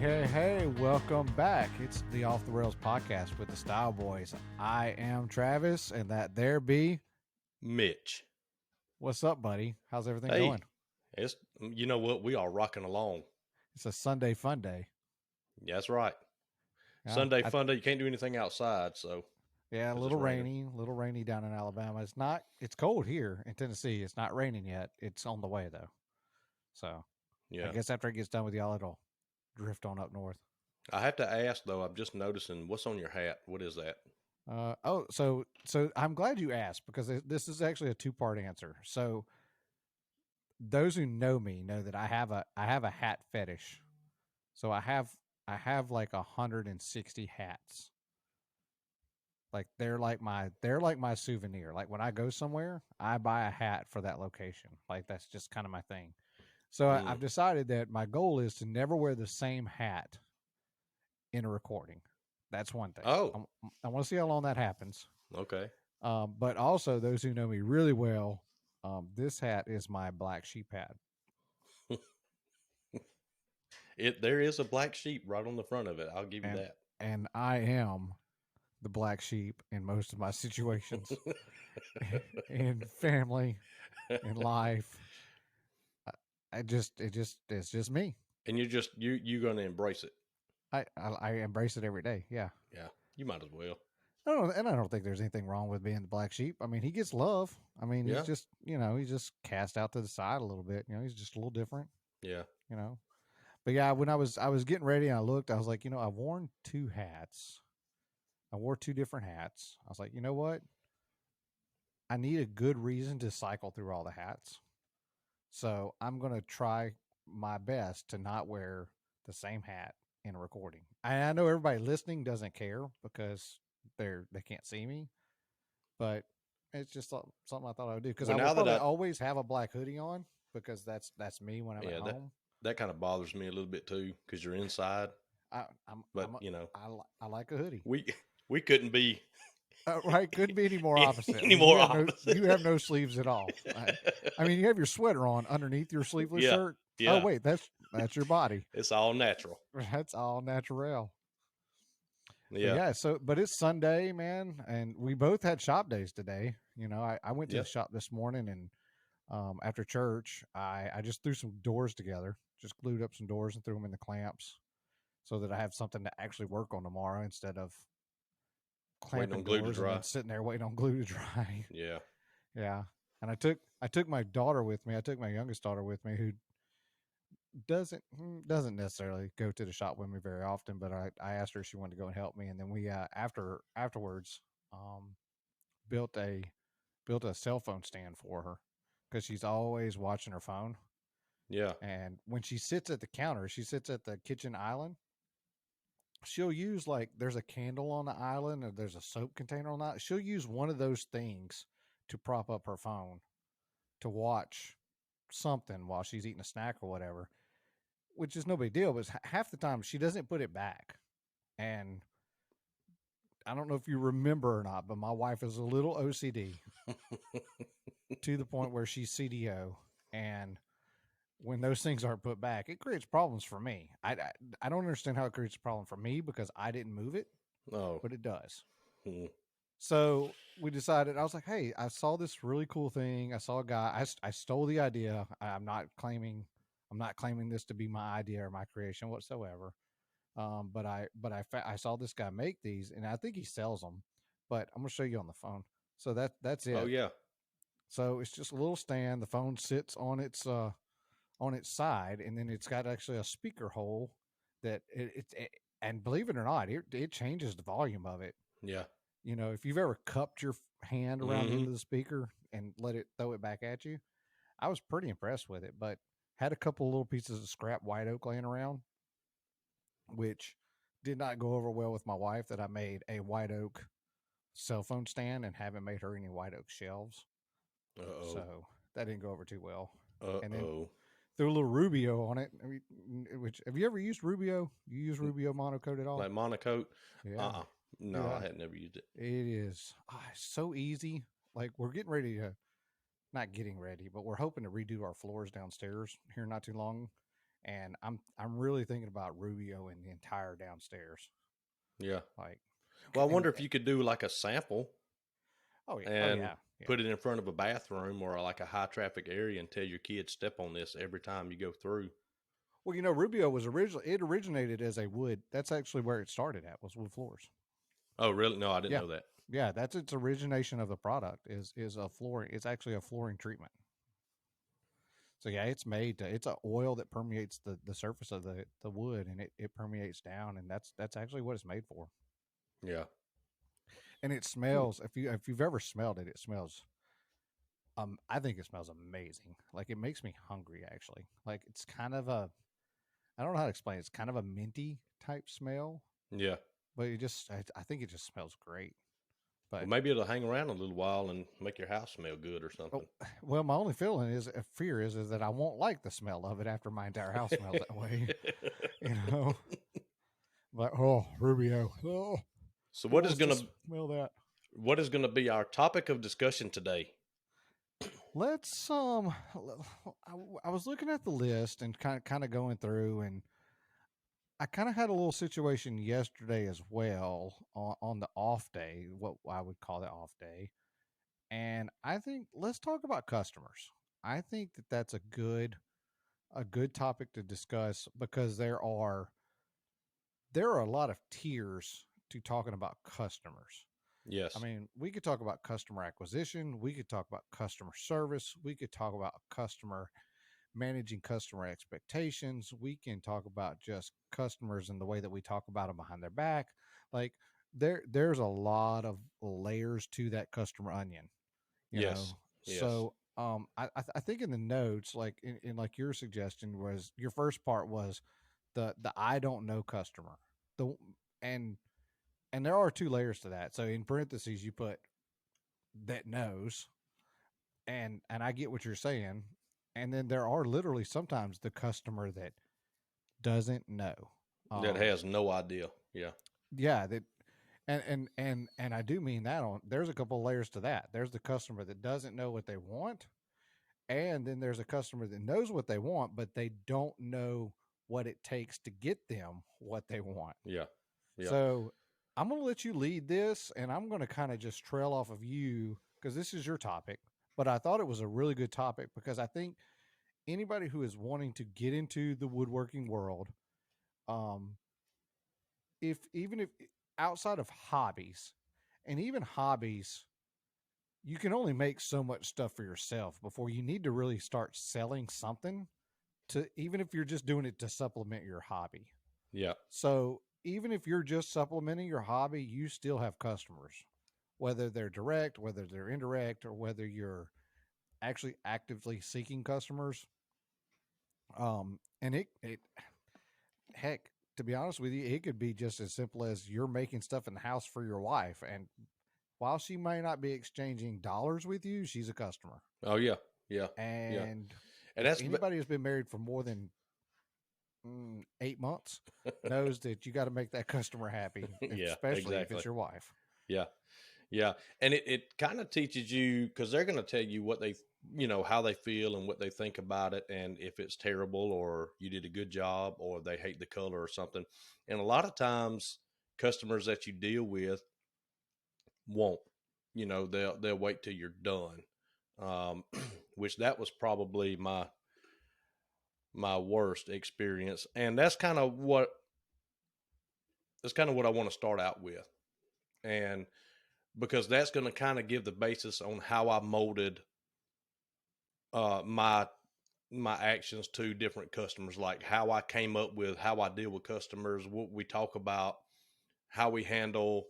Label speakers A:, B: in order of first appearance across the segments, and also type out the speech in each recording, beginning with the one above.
A: Hey, welcome back. It's the Off the Rails podcast with the Stile Boys. I am Travis, and that there be.
B: Mitch.
A: What's up, buddy? How's everything
B: Hey,
A: going?
B: it's you know what? We are rocking along.
A: It's a Sunday fun day.
B: Yeah, that's right.
A: Yeah,
B: Sunday fun day. You can't do anything outside, so
A: yeah,
B: because it's raining.
A: a little rainy down in Alabama. It's cold here in Tennessee. It's not raining yet. It's on the way, though. So I
B: Yeah,
A: guess after it gets done with y'all, it'll drift on up north.
B: I have to ask though. I'm just noticing what's on your hat. What is that?
A: So I'm glad you asked because this is actually a two-part answer. So those who know me know that I have a hat fetish. So I have like 160 hats. Like they're like my souvenir. Like when I go somewhere, I buy a hat for that location. Like that's just kind of my thing. So
B: Mm.
A: I've decided that my goal is to never wear the same hat in a recording. That's one thing.
B: Oh,
A: I want to see how long that happens.
B: okay.
A: But also, those who know me really well, this hat is my black sheep hat.
B: There is a black sheep right on the front of it. I'll give you
A: and
B: that.
A: and I am the black sheep in most of my situations, in family, in life. It's just me.
B: And you're gonna embrace it.
A: I embrace it every day. Yeah.
B: Yeah, you might as well.
A: I don't think there's anything wrong with being the black sheep. I mean, he gets love. I mean, he's
B: Yeah,
A: just he's just cast out to the side a little bit. He's just a little different.
B: yeah.
A: You know. But yeah, when I was getting ready and I looked, I was like, I've worn two hats. I wore two different hats. I was like, you know what? I need a good reason to cycle through all the hats. So I'm going to try my best to not wear the same hat in a recording. I know everybody listening doesn't care because they can't see me, but it's just something I thought I would do because
B: Well,
A: I will
B: now that
A: probably always have a black hoodie on because that's me when I'm at
B: yeah,
A: home.
B: that kind of bothers me a little bit too because you're inside.
A: I I'm
B: But
A: I'm a,
B: you know,
A: I like a hoodie.
B: we we couldn't be
A: Right, couldn't be any more opposite. I
B: any
A: mean,
B: more
A: you have
B: opposite.
A: no sleeves at all. I mean, you have your sweater on underneath your sleeveless
B: Yeah,
A: shirt. Oh
B: yeah.
A: wait, that's your body.
B: It's all natural.
A: That's all natural. But
B: Yeah,
A: yeah, but it's Sunday, man, and we both had shop days today. I went to
B: yeah.
A: the shop this morning, and after church, I just threw some doors together, just glued up some doors and threw them in the clamps, so that I have something to actually work on tomorrow instead of
B: Waiting on
A: clamping
B: glue to
A: doors and
B: dry.
A: then sitting there waiting on glue to dry.
B: Yeah.
A: Yeah. And I took my daughter with me. I took my youngest daughter with me who doesn't necessarily go to the shop with me very often, but I asked her if she wanted to go and help me, and then we afterwards um built a built a cell phone stand for her because she's always watching her phone.
B: Yeah.
A: And when she sits at the counter, she sits at the kitchen island. She'll use, like, there's a candle on the island or there's a soap container on that. She'll use one of those things to prop up her phone to watch something while she's eating a snack or whatever, which is no big deal. But half the time she doesn't put it back. And I don't know if you remember or not, but my wife is a little OCD to the point where she's CDO. And when those things aren't put back, it creates problems for me. I don't understand how it creates a problem for me because I didn't move it,
B: Oh.
A: but it does.
B: Hmm.
A: So we decided, I was like, hey, I saw this really cool thing. I saw a guy, I stole the idea. I'm not claiming this to be my idea or my creation whatsoever. I saw this guy make these and I think he sells them, but I'm going to show you on the phone. So that's
B: Oh
A: it.
B: yeah.
A: So it's just a little stand. The phone sits on its side, and then it's got actually a speaker hole that and believe it or not, it changes the volume of it.
B: Yeah.
A: If you've ever cupped your hand around the
B: Hmm.
A: end of the speaker and let it throw it back at you, I was pretty impressed with it, but had a couple of little pieces of scrap white oak laying around, which did not go over well with my wife that I made a white oak cell phone stand and haven't made her any white oak shelves.
B: Uh oh.
A: So that didn't go over too well.
B: Uh
A: And then
B: oh.
A: threw a little Rubio on it. I mean, which have you ever used Rubio? You use Rubio monocoat at all?
B: Like monocoat?
A: Yeah,
B: No,
A: yeah.
B: I had never used it.
A: It is so easy. Like we're getting ready to, not getting ready, but we're hoping to redo our floors downstairs here not too long. and I'm really thinking about Rubio in the entire downstairs.
B: Yeah.
A: Like,
B: Well, I
A: and
B: wonder if you could do like a sample
A: oh
B: and
A: yeah, yeah.
B: put it in front of a bathroom or like a high traffic area and tell your kids step on this every time you go through.
A: Well, Rubio was originally it originated as a wood. That's actually where it started at, was wood floors.
B: Oh, really? No, I didn't
A: Yeah,
B: know that.
A: yeah. That's its origination of the product is a flooring. It's actually a flooring treatment. So yeah, it's made. It's an oil that permeates the surface of the wood, and it permeates down, and that's actually what it's made for.
B: Yeah.
A: And it
B: Hmm.
A: smells. If you've ever smelled it, it smells. I think it smells amazing. Like it makes me hungry. Actually, like it's kind of a. I don't know how to explain it. It's kind of a minty type smell,
B: Yeah.
A: but I think it just smells great.
B: Well,
A: But
B: maybe it'll hang around a little while and make your house smell good or
A: oh,
B: something.
A: well, my only feeling is fear is that I won't like the smell of it after my entire house smells that way. You know, like oh Rubio, oh
B: So
A: who wants to smell that?
B: what is gonna be our topic of discussion today?
A: Let's I was looking at the list and kind of going through, and I kind of had a little situation yesterday as well on the off day, what I would call the off day. And I think let's talk about customers. I think that that's a good topic to discuss because there are a lot of tiers to talking about customers. I
B: Yes.
A: mean, we could talk about customer acquisition, we could talk about customer service, we could talk about customer managing customer expectations, we can talk about just customers and the way that we talk about them behind their back. Like there's a lot of layers to that customer onion, you
B: Yes.
A: know.
B: Yes.
A: So I think in the notes, like in like your suggestion was your first part was the I don't know customer. The and and there are two layers to that. So in parentheses you put that knows, and I get what you're saying. And then there are literally sometimes the customer that doesn't know.
B: That
A: Um
B: has no idea. Yeah.
A: yeah, that and I do mean that on there's a couple of layers to that. There's the customer that doesn't know what they want, and then there's a customer that knows what they want, but they don't know what it takes to get them what they want.
B: Yeah. Yeah.
A: So I'm going to let you lead this, and I'm going to kind of just trail off of you because this is your topic. But I thought it was a really good topic because I think anybody who is wanting to get into the woodworking world, um, if even if outside of hobbies, and even hobbies, you can only make so much stuff for yourself before you need to really start selling something to, even if you're just doing it to supplement your hobby.
B: Yeah.
A: So even if you're just supplementing your hobby, you still have customers, whether they're direct, whether they're indirect, or whether you're actually actively seeking customers. And it heck, to be honest with you, it could be just as simple as you're making stuff in the house for your wife, and while she may not be exchanging dollars with you, she's a customer.
B: Oh yeah. Yeah. Yeah.
A: And
B: And that's
A: anybody who's been married for more than 8 months knows that you got to make that customer happy,
B: yeah,
A: especially if
B: exactly.
A: it's your wife.
B: Yeah. Yeah. And it kind of teaches you because they're going to tell you what they, how they feel and what they think about it. And if it's terrible or you did a good job or they hate the color or something. And a lot of times, customers that you deal with won't, they'll wait till you're done. Um, which that was probably my worst experience. And that's kind of what I want to start out with. And because that's going to kind of give the basis on how I molded my actions to different customers, like how I came up with how I deal with customers, what we talk about, how we handle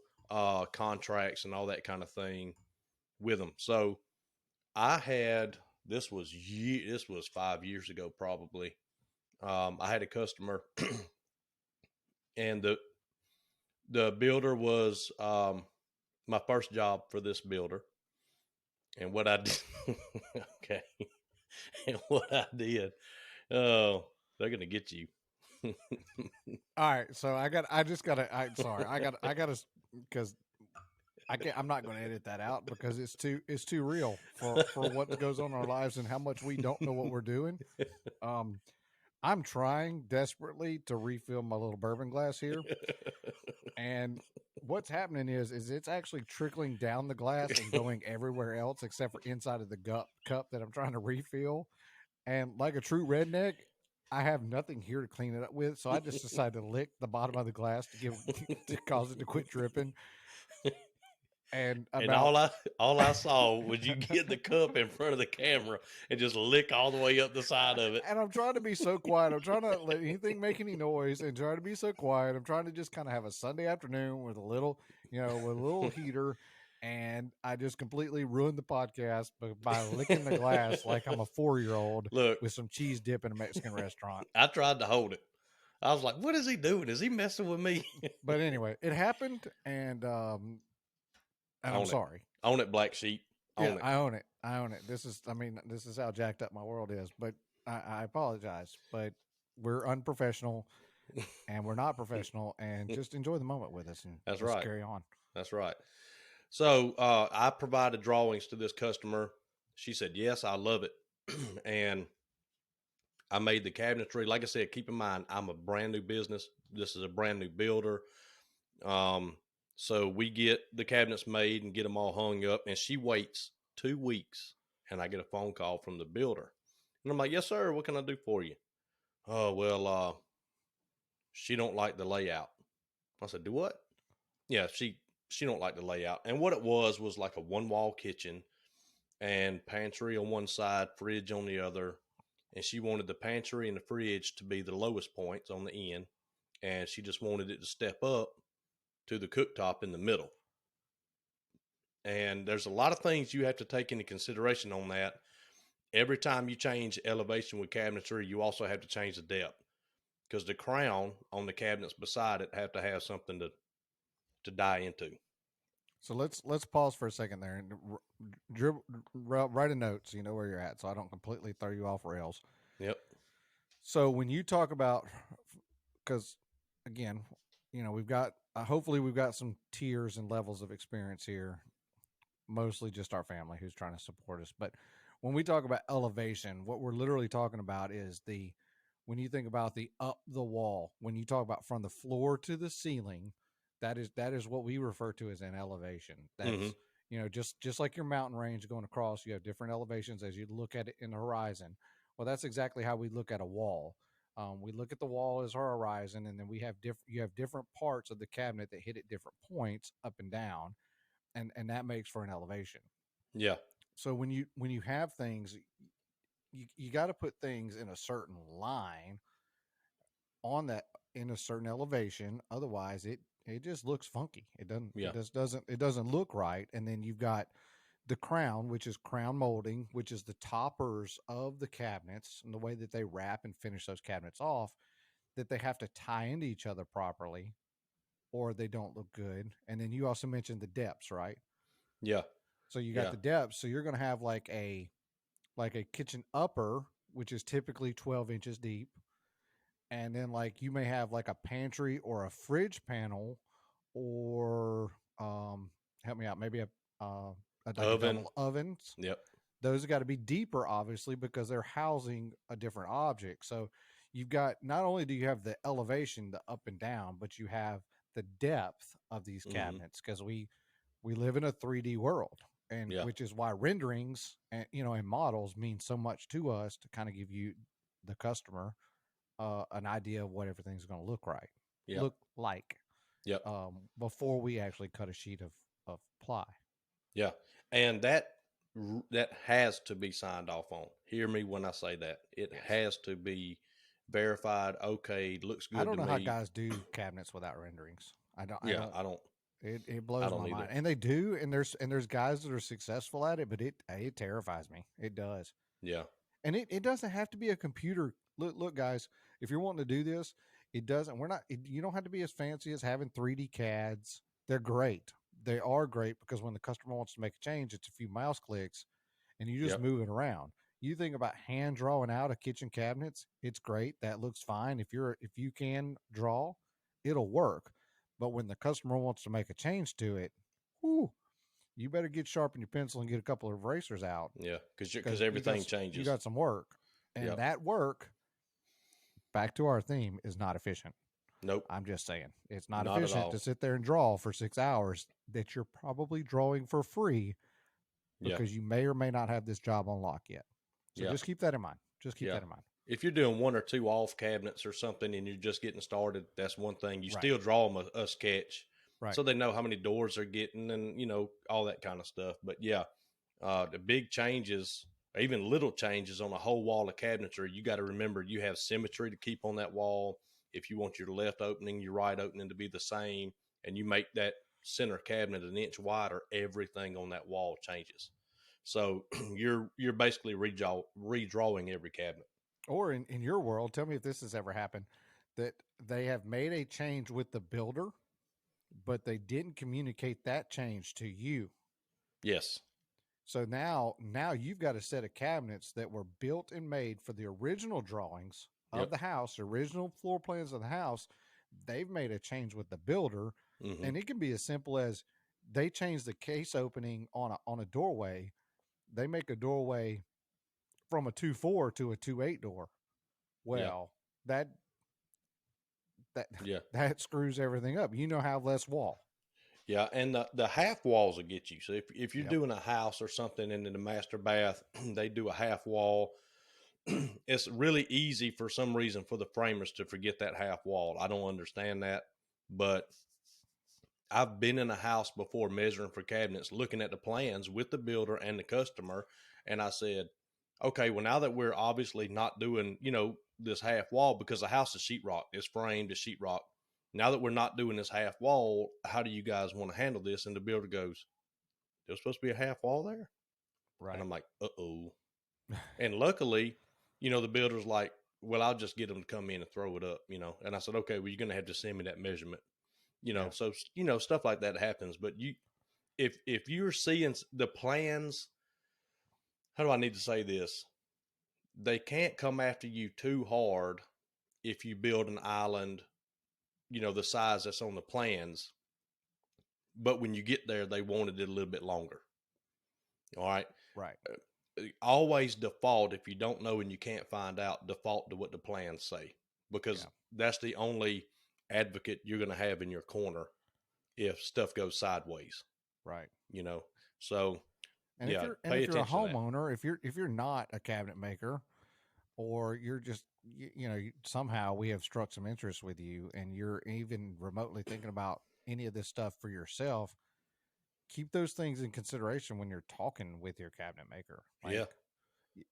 B: contracts and all that kind of thing with them. So I had this was 5 years ago probably. I had a customer, and the builder was my first job for this builder, and what I did, okay, and what I did, oh, they're gonna get you.
A: All right, so I just gotta. Sorry, I gotta, because I can't. I'm not going to edit that out because it's too real for what goes on in our lives and how much we don't know what we're doing. Um, I'm trying desperately to refill my little bourbon glass here, and what's happening is it's actually trickling down the glass and going everywhere else except for inside of the cup that I'm trying to refill. And like a true redneck, I have nothing here to clean it up with, so I just decided to lick the bottom of the glass to give to cause it to quit dripping. And
B: And
A: about
B: all I saw was you get the cup in front of the camera and just lick all the way up the side of it.
A: and I'm trying to be so quiet. I'm trying not to let anything make any noise and trying to be so quiet. I'm trying to just kind of have a Sunday afternoon with a little, with a little heater. And I just completely ruined the podcast by licking the glass like I'm a 4-year old
B: Look,
A: with some cheese dip in a Mexican restaurant.
B: I tried to hold it. I was like, "What is he doing? Is he messing with me?"
A: But anyway, it happened, and I'm
B: Own it,
A: sorry.
B: own it, black sheep,
A: Yeah,
B: own it.
A: I own it. I own it. This is how jacked up my world is. But I apologize. But we're unprofessional and we're not professional. And just enjoy the moment with us and
B: That's
A: let's
B: right.
A: carry on.
B: That's right. So I provided drawings to this customer. She said, "Yes, I love it," and I made the cabinetry. Like I said, keep in mind, I'm a brand new business. This is a brand new builder. Um, so we get the cabinets made and get them all hung up, and she waits 2 weeks, and I get a phone call from the builder, and I'm like, "Yes, sir. What can I do for you?" "Oh, well, she don't like the layout." I said, "Do what?" "Yeah, she don't like the layout." And what it was like a one wall kitchen and pantry on one side, fridge on the other. And she wanted the pantry and the fridge to be the lowest points on the end, and she just wanted it to step up to the cooktop in the middle. And there's a lot of things you have to take into consideration on that. Every time you change elevation with cabinetry, you also have to change the depth because the crown on the cabinets beside it have to have something to die into.
A: So let's pause for a second there and write a note so you know where you're at, so I don't completely throw you off rails.
B: Yep.
A: So when you talk about, because again, we've got hopefully we've got some tiers and levels of experience here, mostly just our family who's trying to support us. But when we talk about elevation, what we're literally talking about is when you think about the up the wall, when you talk about from the floor to the ceiling, that is what we refer to as an elevation.
B: Mm-hmm.
A: That's just like your mountain range going across, you have different elevations as you look at it in the horizon. Well, that's exactly how we look at a wall. We look at the wall as our horizon, and then you have different parts of the cabinet that hit at different points up and down, and that makes for an elevation.
B: Yeah.
A: So when you have things, you got to put things in a certain line on that in a certain elevation. Otherwise, it just looks funky.
B: Yeah.
A: It doesn't look right. And then you've got the crown, which is crown molding, which is the toppers of the cabinets and the way that they wrap and finish those cabinets off, that they have to tie into each other properly or they don't look good. And then you also mentioned the depths, right?
B: Yeah.
A: So you got
B: Yeah.
A: the depths. So you're going to have like a kitchen upper, which is typically 12 inches deep, and then like you may have like a pantry or a fridge panel, or help me out, maybe like a
B: Oven.
A: double ovens.
B: Yep.
A: Those have got to be deeper, obviously, because they're housing a different object. So you've got, not only do you have the elevation, the up and down, but you have the depth of these
B: Mm-hmm.
A: cabinets, because we live in a 3D world, and
B: Yeah.
A: which is why renderings and and models mean so much to us to kind of give you, the customer, an idea of what everything's going to
B: Yeah.
A: look like,
B: Yep.
A: before we actually cut a sheet of ply.
B: Yeah, and that has to be signed off on. Hear me when I say that. It
A: Yes.
B: has to be verified. Okay, looks
A: I
B: good
A: don't
B: to
A: know how
B: me.
A: guys do cabinets without renderings. I
B: Yeah,
A: don't.
B: I don't.
A: It
B: I
A: blows my
B: don't either.
A: mind, and they do. And there's guys that are successful at it, but it terrifies me. It does.
B: Yeah.
A: And it doesn't have to be a computer. Look, guys, if you're wanting to do this, it doesn't. We're not. You don't have to be as fancy as having 3D CADs. They're great. They are great because when the customer wants to make a change, it's a few mouse clicks, and you just
B: Yep.
A: move it around. You think about hand drawing out a kitchen cabinets. It's great. That looks fine. If you can draw, it'll work. But when the customer wants to make a change to it, whoo, you better get sharpen your pencil and get a couple of erasers out,
B: Yeah, because
A: because
B: everything
A: you
B: changes.
A: got some work, and
B: Yep.
A: that work back to our theme, is not efficient.
B: Nope,
A: I'm just saying, it's not
B: not at
A: efficient to
B: all.
A: sit there and draw for 6 hours that you're probably drawing for free
B: Yeah,
A: because you may or may not have this job on lock yet. So
B: yeah,
A: just keep that in mind. Just keep
B: yeah.
A: that in mind.
B: If you're doing one or two off cabinets or something and you're just getting started, that's one thing. You
A: Right.
B: still draw them a sketch
A: Right.
B: so they know how many doors they're getting and, all that kind of stuff. But yeah, the big changes, or even little changes on a whole wall of cabinetry, you got to remember you have symmetry to keep on that wall. If you want your left opening, your right opening to be the same, and you make that center cabinet an inch wider, everything on that wall changes. So you're basically redrawing every cabinet.
A: Or in your world, tell me if this has ever happened, that they have made a change with the builder, but they didn't communicate that change to you.
B: Yes.
A: So now you've got a set of cabinets that were built and made for the original drawings of
B: Yep.
A: the house, original floor plans of the house. They've made a change with the builder,
B: Hmm.
A: and it can be as simple as they change the case opening on a doorway. They make a doorway from a 2.4 to a 2.8 door.
B: Yeah.
A: Well, that that
B: Yeah.
A: that screws everything up. You know, have less wall.
B: Yeah. And the half walls will get you. So if you're
A: Yep.
B: doing a house or something and in the master bath, they do a half wall. It's really easy for some reason for the framers to forget that half wall. I don't understand that, but I've been in a house before measuring for cabinets, looking at the plans with the builder and the customer, and I said, "Okay, well now that we're obviously not doing, this half wall because the house is sheetrock, it's framed, it's sheetrock. Now that we're not doing this half wall, how do you guys want to handle this?" And the builder goes, "There's supposed to be a half wall there," and
A: Right.
B: I'm like, "Uh oh." And luckily, the builder's like, "Well, I'll just get them to come in and throw it up," And I said, "Okay, well you're gonna have to send me that measurement."
A: Yeah.
B: So stuff like that happens, but if you're seeing the plans, how do I need to say this? They can't come after you too hard if you build an island, the size that's on the plans, but when you get there they wanted it a little bit longer. All right.
A: Right.
B: Always default, if you don't know and you can't find out, default to what the plans say, because
A: Yeah.
B: that's the only advocate you're going to have in your corner if stuff goes sideways,
A: Right.
B: you know. So
A: And
B: yeah,
A: if
B: pay
A: you're a
B: attention to that.
A: homeowner, if you're not a cabinet maker, or you're just somehow we have struck some interest with you, and you're even remotely thinking about any of this stuff for yourself, keep those things in consideration when you're talking with your cabinet maker. Like
B: Yeah.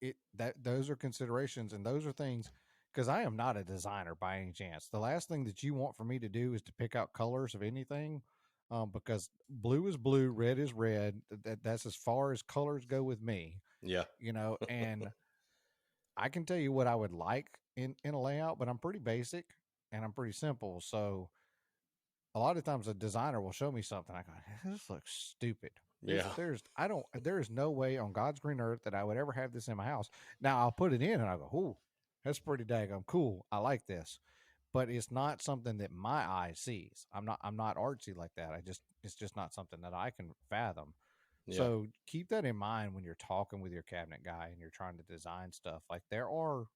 A: it that those are considerations, and those are things, because I am not a designer by any chance. The last thing that you want for me to do is to pick out colors of anything, because blue is blue, red is red. That's as far as colors go with me.
B: Yeah.
A: And I can tell you what I would like in a layout, but I'm pretty basic and I'm pretty simple. So a lot of times a designer will show me something. I go, this looks stupid.
B: Yeah.
A: There is no way on God's green earth that I would ever have this in my house. Now I'll put it in and I go, ooh, that's pretty daggone cool. I like this. But it's not something that my eye sees. I'm not artsy like that. It's just not something that I can fathom.
B: Yeah.
A: So keep that in mind when you're talking with your cabinet guy and you're trying to design stuff. Like there are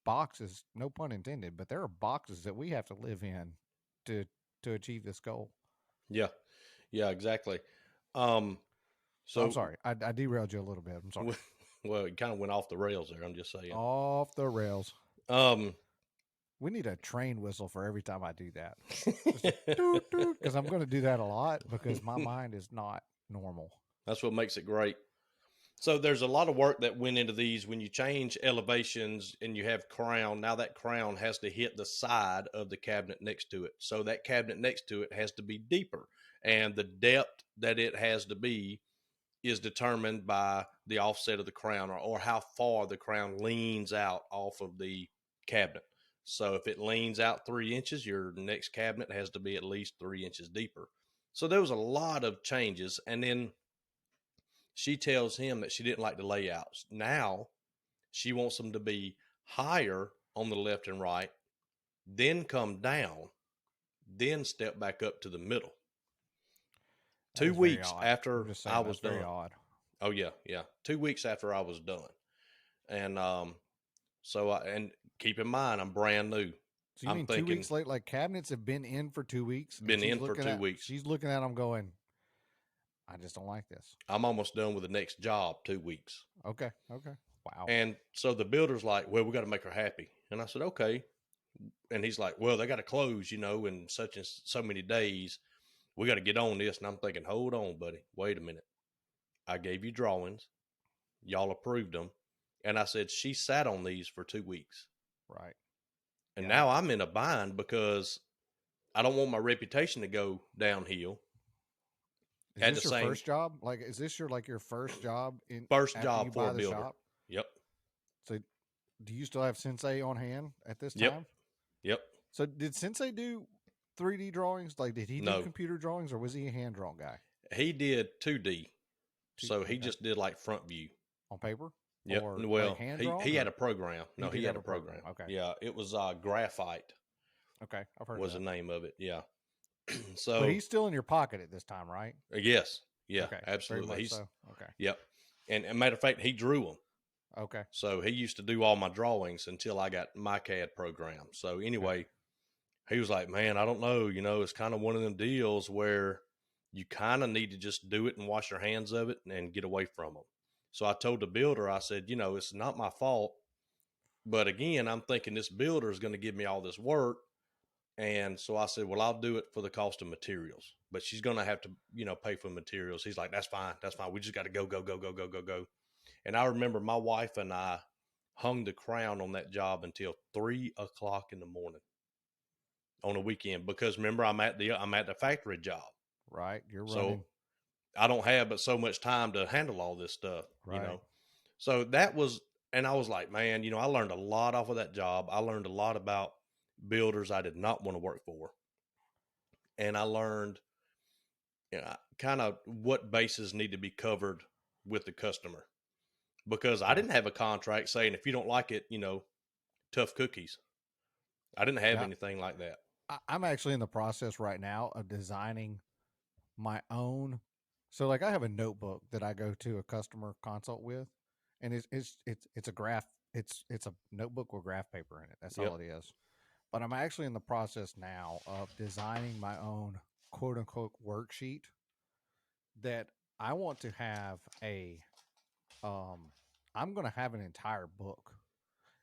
A: boxes, no pun intended, but there are boxes that we have to live in to achieve this goal.
B: Yeah. Yeah, exactly. Um,
A: So I'm
B: so
A: sorry, I derailed you a little bit. I'm sorry.
B: well, it kind of went off the rails there. I'm just saying.
A: Off the rails.
B: Um,
A: We need a train whistle for every time I do that. Just a doot doot, because I'm going to do that a lot because my mind is not normal.
B: that's what makes it great. So there's a lot of work that went into these. When you change elevations and you have crown, now that crown has to hit the side of the cabinet next to it. So that cabinet next to it has to be deeper. And the depth that it has to be is determined by the offset of the crown, or how far the crown leans out off of the cabinet. So if it leans out 3 inches, your next cabinet has to be at least 3 inches deeper. So there was a lot of changes. And then she tells him that she didn't like the layouts. Now she wants them to be higher on the left and right, then come down, then step back up to the middle.
A: That
B: Two
A: is very
B: weeks
A: odd. I'm
B: after
A: just
B: I
A: saying
B: was
A: that's very
B: done.
A: odd.
B: Oh yeah, yeah. 2 weeks after I was done, and so and keep in mind, I'm brand new.
A: So you
B: I'm
A: mean 2 weeks
B: thinking,
A: late? Like cabinets have been in for 2 weeks, and
B: been in for 2 weeks.
A: she's looking at them going, I just don't like this.
B: I'm almost done with the next job, 2 weeks.
A: Okay, okay, wow,
B: And so the builder's like, well, we got to make her happy. And I said, okay. And he's like, well, they got to close, in such and so many days. We got to get on this. And I'm thinking, hold on, buddy. Wait a minute. I gave you drawings. Y'all approved them. And I said, she sat on these for 2 weeks.
A: right,
B: And
A: yeah.
B: now I'm in a bind because I don't want my reputation to go downhill.
A: Is
B: At the
A: this your
B: same
A: first job? Like, is this your first job in
B: first
A: after you
B: job for
A: buy
B: a
A: the
B: builder.
A: shop?
B: Yep.
A: So, do you still have Sensei on hand at this
B: Yep.
A: time?
B: Yep.
A: So, did Sensei do 3D drawings? Like, did he do
B: No,
A: computer drawings, or was he a hand drawn guy?
B: he did 2D. So he
A: Okay,
B: just did like front view.
A: on paper,
B: Yep.
A: or like
B: Well,
A: hand drawn,
B: he had
A: or
B: a program.
A: he
B: No,
A: did
B: he
A: have
B: had a
A: a program.
B: program.
A: Okay,
B: Yeah, it was Graphite
A: okay, I've heard of
B: was the
A: that.
B: name of it. Yeah.
A: But
B: So
A: he's still in your pocket at this time, right?
B: yes, yeah,
A: Okay, very
B: absolutely.
A: much
B: He's
A: so. Okay,
B: yep. And matter of fact, he drew them.
A: okay,
B: So he used to do all my drawings until I got my CAD program. So
A: okay.
B: anyway, he was like, "Man, I don't know. It's kind of one of them deals where you kind of need to just do it and wash your hands of it and get away from them." So I told the builder, I said, "It's not my fault, but again, I'm thinking this builder is going to give me all this work." And so I said, well, I'll do it for the cost of materials, but she's going to have to, pay for materials. He's like, that's fine. That's fine. We just got to go, go, go, go, go, go, go. And I remember my wife and I hung the crown on that job until 3 o'clock in the morning on a weekend, because remember, I'm at the factory job.
A: Right, you're
B: So
A: running.
B: I don't have but so much time to handle all this stuff.
A: Right,
B: So that was, and I was like, man, I learned a lot off of that job. I learned a lot about builders I did not want to work for. And I learned, kind of what bases need to be covered with the customer, because I
A: yeah,
B: didn't have a contract saying if you don't like it, tough cookies. I didn't have
A: yeah.
B: anything like that.
A: I'm actually in the process right now of designing my own. So, like, I have a notebook that I go to a customer consult with, and it's a graph. It's a notebook with graph paper in it. That's
B: Yep.
A: all it is. But I'm actually in the process now of designing my own quote unquote worksheet that I want to have a. Um, I'm going to have an entire book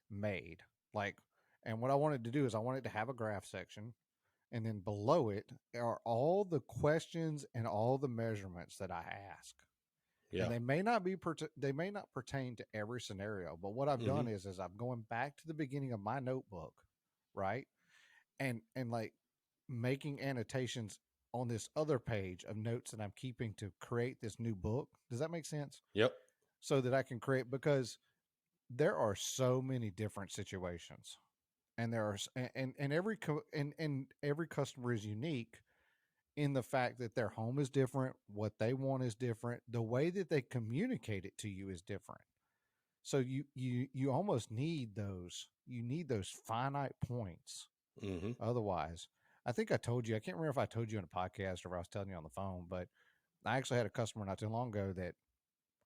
A: made, like, and what I wanted to do is I wanted to have a graph section, and then below it are all the questions and all the measurements that I ask. And
B: Yeah.
A: they may not pertain to every scenario, but what I've
B: Hmm.
A: done is I'm going back to the beginning of my notebook, right? And like making annotations on this other page of notes that I'm keeping to create this new book. Does that make sense?
B: Yep.
A: So that I can create, because there are so many different situations, and there are and every customer is unique in the fact that their home is different, what they want is different, the way that they communicate it to you is different. So you almost need those finite points.
B: Hmm.
A: Otherwise, I think I told you, I can't remember if I told you on a podcast or if I was telling you on the phone, but I actually had a customer not too long ago that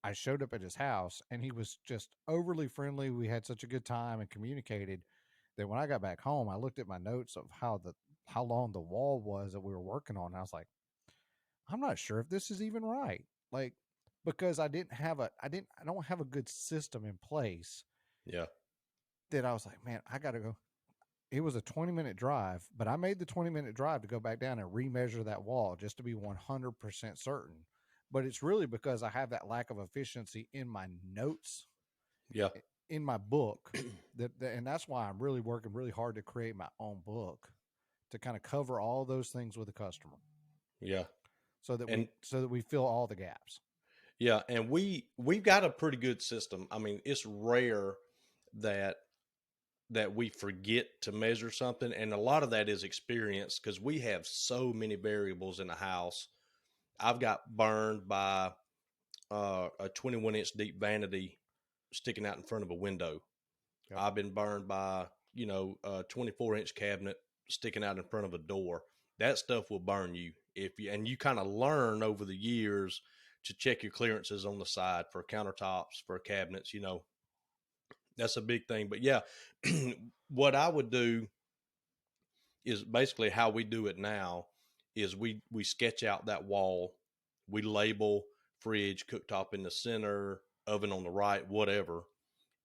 A: I showed up at his house, and he was just overly friendly. We had such a good time and communicated that when I got back home, I looked at my notes of how long the wall was that we were working on. And I was like, I'm not sure if this is even right. Like, because I don't have a good system in place,
B: Yeah.
A: that I was like, man, I got to go. It was a 20-minute drive, but I made the 20-minute drive to go back down and remeasure that wall just to be 100% certain. But it's really because I have that lack of efficiency in my notes,
B: Yeah.
A: in my book, and that's why I'm really working really hard to create my own book to kind of cover all those things with the customer,
B: Yeah.
A: so that
B: And
A: we fill all the gaps.
B: yeah, and we've got a pretty good system. I mean, it's rare that we forget to measure something, and a lot of that is experience, because we have so many variables in the house. I've got burned by a 21-inch deep vanity sticking out in front of a window.
A: Yep.
B: I've been burned by a 24-inch cabinet sticking out in front of a door. That stuff will burn you, and you kind of learn over the years to check your clearances on the side for countertops, for cabinets. That's a big thing. But yeah, what I would do is basically how we do it now is we sketch out that wall, we label fridge, cooktop in the center, oven on the right, whatever,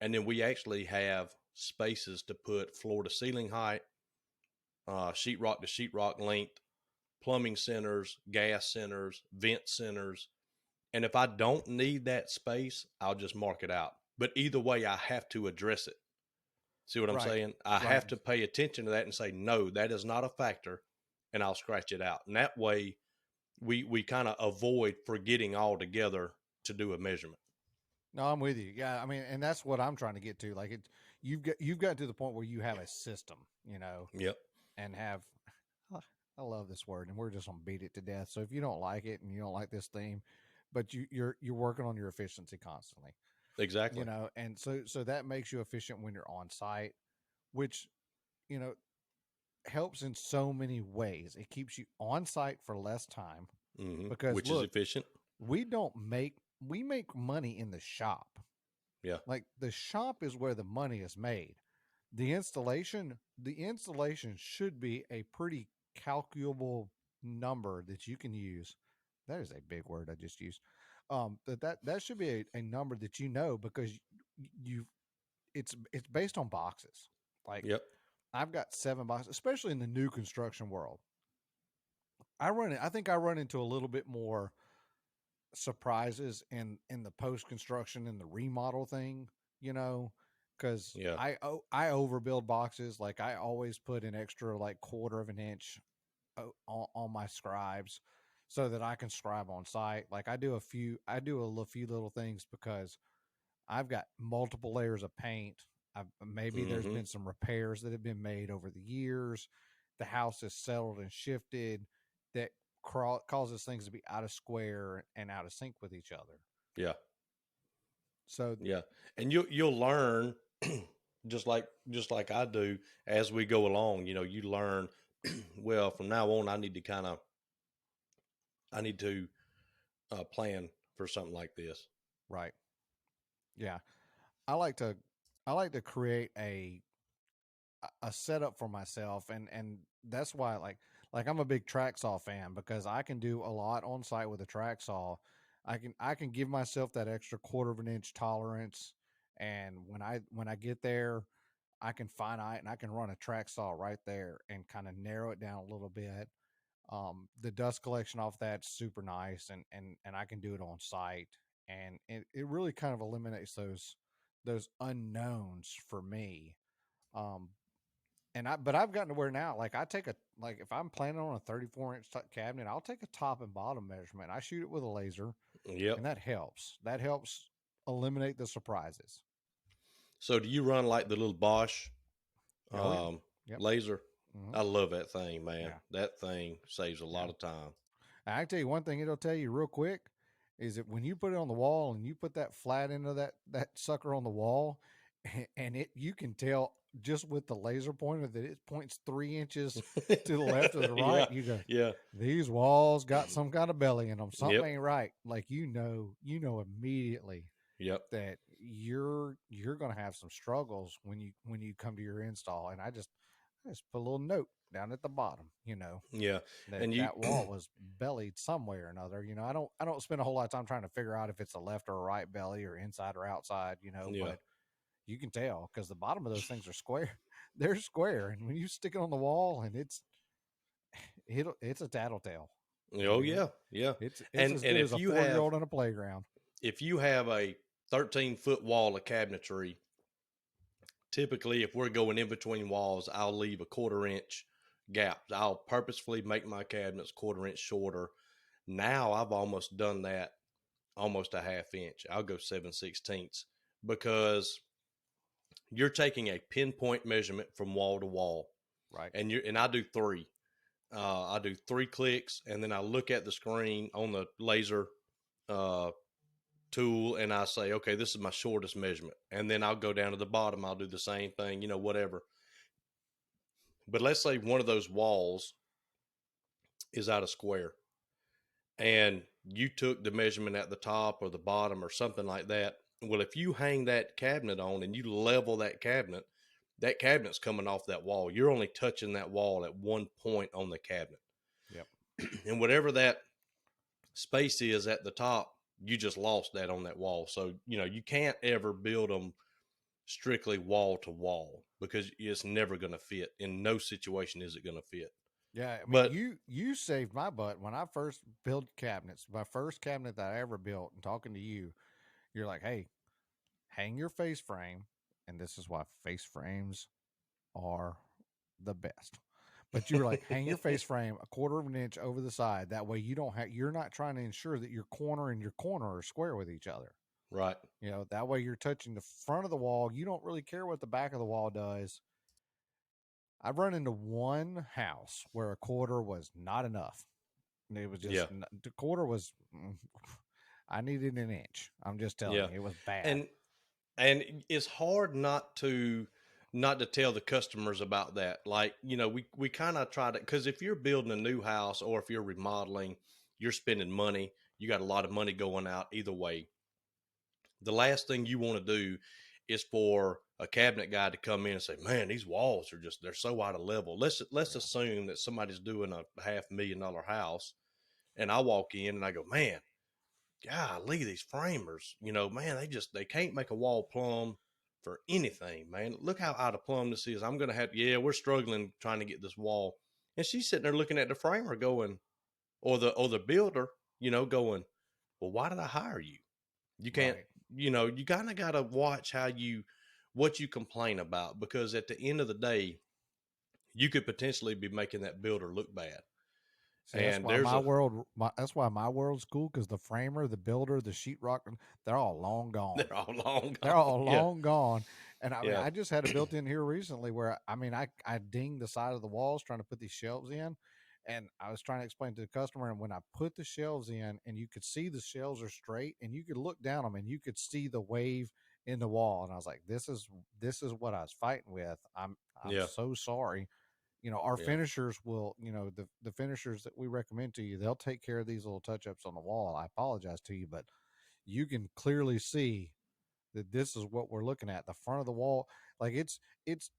B: and then we actually have spaces to put floor to ceiling height, sheetrock to sheetrock length, plumbing centers, gas centers, vent centers. And if I don't need that space, I'll just mark it out. But either way, I have to address it. See what I'm
A: Right.
B: saying? I
A: Right.
B: have to pay attention to that and say, no, that is not a factor. And I'll scratch it out. And that way we kind of avoid forgetting altogether to do a measurement.
A: No, I'm with you. Yeah, I mean, and that's what I'm trying to get to. Like, you've got to the point where you have a system,
B: Yep.
A: and have. I love this word, and we're just gonna beat it to death. So if you don't like it and you don't like this theme, but you're working on your efficiency constantly,
B: Exactly.
A: and so that makes you efficient when you're on site, which you know helps in so many ways. It keeps you on site for less time because
B: Which is
A: look,
B: efficient.
A: we don't make we make money in the shop.
B: Yeah.
A: Like the shop is where the money is made. The installation should be a pretty calculable number that you can use. That is a big word I just used. That should be a number that because you it's based on boxes. Like
B: Yep.
A: I've got 7 boxes, especially in the new construction world. I think I run into a little bit more surprises in the post construction and the remodel thing, you know, because
B: Yeah.
A: I overbuild boxes. Like I always put an extra like quarter of an inch on my scribes so that I can scribe on site. Like I do a few little things because I've got multiple layers of paint. Maybe there's
B: Mm-hmm.
A: been some repairs that have been made over the years. The house is settled and shifted that causes things to be out of square and out of sync with each other.
B: Yeah.
A: So,
B: Yeah. And you'll learn just like I do as we go along. You learn. Well, from now on, I need to plan for something like this.
A: right. Yeah. I like to I like to create a setup for myself, and that's why like I'm a big track saw fan because I can do a lot on site with a track saw. I can give myself that extra quarter of an inch tolerance, and when I get there, I can finite and I can run a track saw right there and kind of narrow it down a little bit. The dust collection off that's super nice, and I can do it on site, and it really kind of eliminates those unknowns for me. Um, but I've gotten to where now, like I take a like if I'm planning on a 34-inch cabinet, I'll take a top and bottom measurement. I shoot it with a laser,
B: Yep.
A: and that helps. That helps eliminate the surprises.
B: So do you run like the little Bosch
A: Oh yeah,
B: um,
A: yep,
B: laser?
A: hmm
B: I love that thing, man.
A: yeah,
B: That thing saves a
A: yeah.
B: lot of time.
A: I can tell you one thing it'll tell you real quick is that when you put it on the wall and you put that flat into that sucker on the wall, and it you can tell just with the laser pointer that it points 3 inches to the left or the right.
B: Yeah.
A: You go,
B: Yeah.
A: these walls got some kind of belly in them. Something
B: Yep.
A: ain't right. Like you know immediately
B: Yep.
A: that you're gonna have some struggles when you come to your install. And I just put a little note down at the bottom,
B: Yeah.
A: that
B: And you,
A: that wall was bellied some way or another. I don't spend a whole lot of time trying to figure out if it's a left or a right belly or inside or outside,
B: yeah.
A: but you can tell because the bottom of those things are square. They're square, and when you stick it on the wall, and it's a tattletale. I
B: Oh
A: mean,
B: yeah. Yeah.
A: it's
B: And
A: as
B: and
A: good as
B: if
A: a
B: you
A: 4 year
B: have
A: old on a playground.
B: if you have a 13-foot wall of cabinetry, typically if we're going in between walls, I'll leave a quarter inch gap. I'll purposefully make my cabinets quarter inch shorter. Now I've almost done that almost a half inch. I'll go 7/16 because you're taking a pinpoint measurement from wall to wall,
A: Right.
B: and I do three. I do 3 clicks, and then I look at the screen on the laser uh, tool, and I say, okay, this is my shortest measurement, and then I'll go down to the bottom. I'll do the same thing, whatever. But let's say one of those walls is out of square, and you took the measurement at the top or the bottom or something like that, Well, if you hang that cabinet on and you level that cabinet's coming off that wall. You're only touching that wall at one point on the cabinet.
A: Yep.
B: And whatever that space is at the top, you just lost that on that wall. So, you can't ever build them strictly wall to wall because it's never going to fit. In no situation is it going to fit.
A: Yeah, I mean,
B: But
A: you saved my butt when I first built cabinets. My first cabinet that I ever built, and talking to you, you're like, "Hey, hang your face frame," and this is why face frames are the best. But you were like, hang your face frame a quarter of an inch over the side. That way, you're not trying to ensure that your corner and your corner are square with each other.
B: right.
A: That way you're touching the front of the wall. You don't really care what the back of the wall does. I've run into one house where a quarter was not enough. It was just
B: Yeah.
A: the quarter was. I needed an inch. I'm just telling
B: Yeah.
A: you, it was bad.
B: And it's hard not to tell the customers about that. Like, we kind of try to, because if you're building a new house or if you're remodeling, you're spending money, you got a lot of money going out either way. The last thing you want to do is for a cabinet guy to come in and say, man, these walls are just, they're so out of level. Let's
A: Yeah,
B: assume that somebody's doing a $500,000 house and I walk in and I go, man, golly, these framers, man, they can't make a wall plumb for anything, man. Look how out of plumb this is. I'm gonna have, yeah, we're struggling trying to get this wall. And she's sitting there looking at the framer going, or the builder, going, well, why did I hire you? You can't,
A: right.
B: you kind of gotta watch what you complain about, because at the end of the day, you could potentially be making that builder look bad.
A: See,
B: And there's a
A: that's why my world's cool because the framer, the builder, the sheetrock, they're all long gone.
B: they're all long
A: They're
B: gone.
A: all
B: Yeah.
A: long gone. And I mean,
B: Yeah.
A: I just had a built in here recently where I mean, I dinged the side of the walls trying to put these shelves in. And I was trying to explain to the customer. And when I put the shelves in, and you could see the shelves are straight, and you could look down them and you could see the wave in the wall. And I was like, this is what I was fighting with. I'm
B: Yeah.
A: so sorry. Our
B: Yeah.
A: finishers will, the finishers that we recommend to you, they'll take care of these little touch ups on the wall. I apologize to you, but you can clearly see that this is what we're looking at. The front of the wall, like it's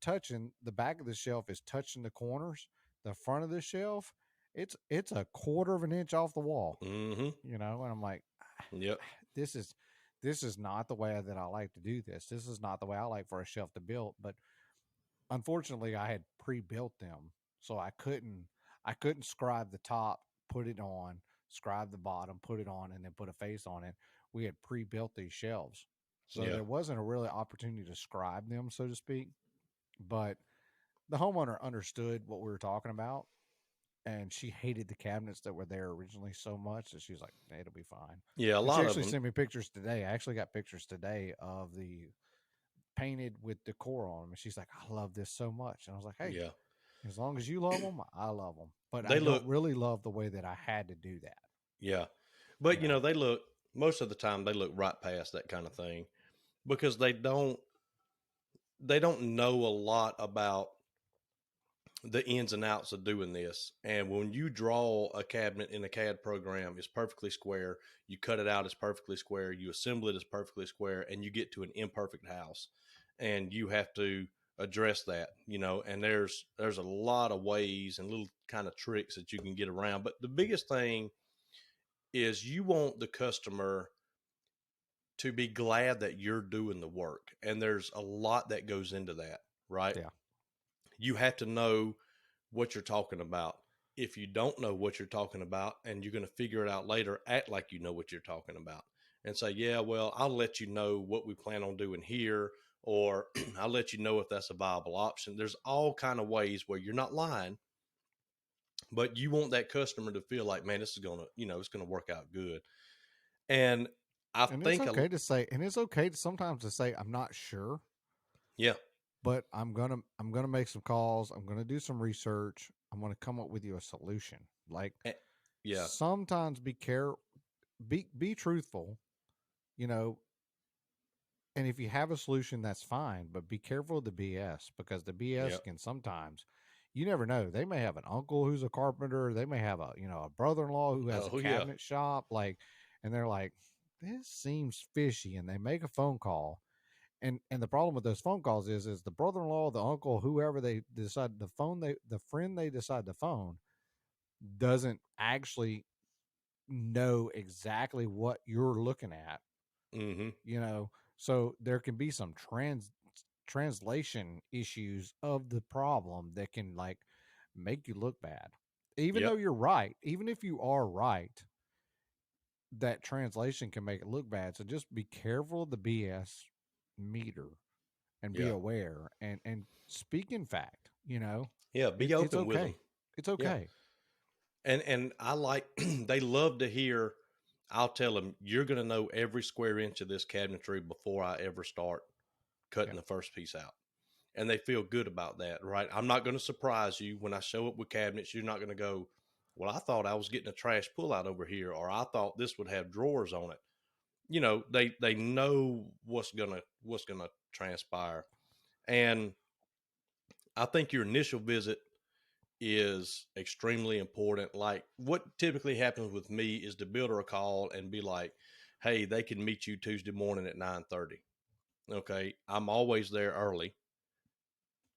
A: touching the back of the shelf is touching the corners. The front of the shelf, it's a quarter of an inch off the wall.
B: Mm-hmm.
A: And I'm like,
B: Yep.
A: this is this is not the way that I like to do this. This is not the way I like for a shelf to build. But unfortunately, I had pre-built them, so I couldn't scribe the top, put it on, scribe the bottom, put it on, and then put a face on it. We had pre-built these shelves, so
B: Yeah.
A: there wasn't a really opportunity to scribe them, so to speak. But the homeowner understood what we were talking about, and she hated the cabinets that were there originally so much that she's like, "It'll be fine."
B: Yeah. A
A: And she
B: lot of
A: actually
B: them.
A: sent me pictures today. I actually got pictures today of the painted with decor on them, and she's like, "I love this so much." And I was like, "Hey,
B: Yeah.
A: as long as you love them, I love them. But I
B: They
A: don't
B: look.
A: really love the way that I had to do that.
B: Yeah. But
A: You know,
B: they look, most of the time they look right past that kind of thing, because they don't know a lot about the ins and outs of doing this. And when you draw a cabinet in a CAD program, it's perfectly square. You cut it out as perfectly square. You assemble it as perfectly square, and you get to an imperfect house. And you have to address that, and there's a lot of ways and little kind of tricks that you can get around. But the biggest thing is you want the customer to be glad that you're doing the work. And there's a lot that goes into that, right?
A: yeah.
B: You have to know what you're talking about. If you don't know what you're talking about and you're going to figure it out later, act like you know what you're talking about and say, yeah, well, I'll let you know what we plan on doing here, or I'll let you know if that's a viable option. There's all kind of ways where you're not lying, but you want that customer to feel like, man, this is going to, it's going to work out good. And I
A: And it's
B: think,
A: okay to say, and it's okay to sometimes to say, I'm not sure,
B: yeah,
A: but I'm gonna make some calls. I'm gonna do some research. I'm gonna come up with you a solution. Like
B: eh, yeah,
A: sometimes be truthful, you know, and if you have a solution, that's fine. But be careful of the BS because the
B: yeah,
A: BS can sometimes, you never know. They may have an uncle who's a carpenter. They may have a brother-in-law who has a
B: oh, yeah,
A: cabinet shop. Like, and they're like, this seems fishy, and they make a phone call. And the problem with those phone calls is the brother-in-law, the uncle, whoever they decide the friend they decide to phone doesn't actually know exactly what you're looking at,
B: Mm-hmm.
A: you know. So there can be some translation issues of the problem that can like make you look bad. Even though
B: Yep.
A: you're right, even if you are right, that translation can make it look bad. So just be careful of the BS meter and be
B: Yeah.
A: aware and speak in fact, you know.
B: Yeah. Be
A: It's
B: open with them.
A: okay. It's
B: Yeah.
A: okay.
B: And I like they love to hear. I'll tell them you're going to know every square inch of this cabinetry before I ever start cutting
A: Yeah.
B: the first piece out. And they feel good about that, right? I'm not going to surprise you when I show up with cabinets. You're not going to go, well, I thought I was getting a trash pullout over here, or I thought this would have drawers on it. You know, they know what's gonna transpire. And I think your initial visit is extremely important. Like what typically happens with me is the builder will call and be like, hey, they can meet you Tuesday morning at 9:30. Okay. I'm always there early.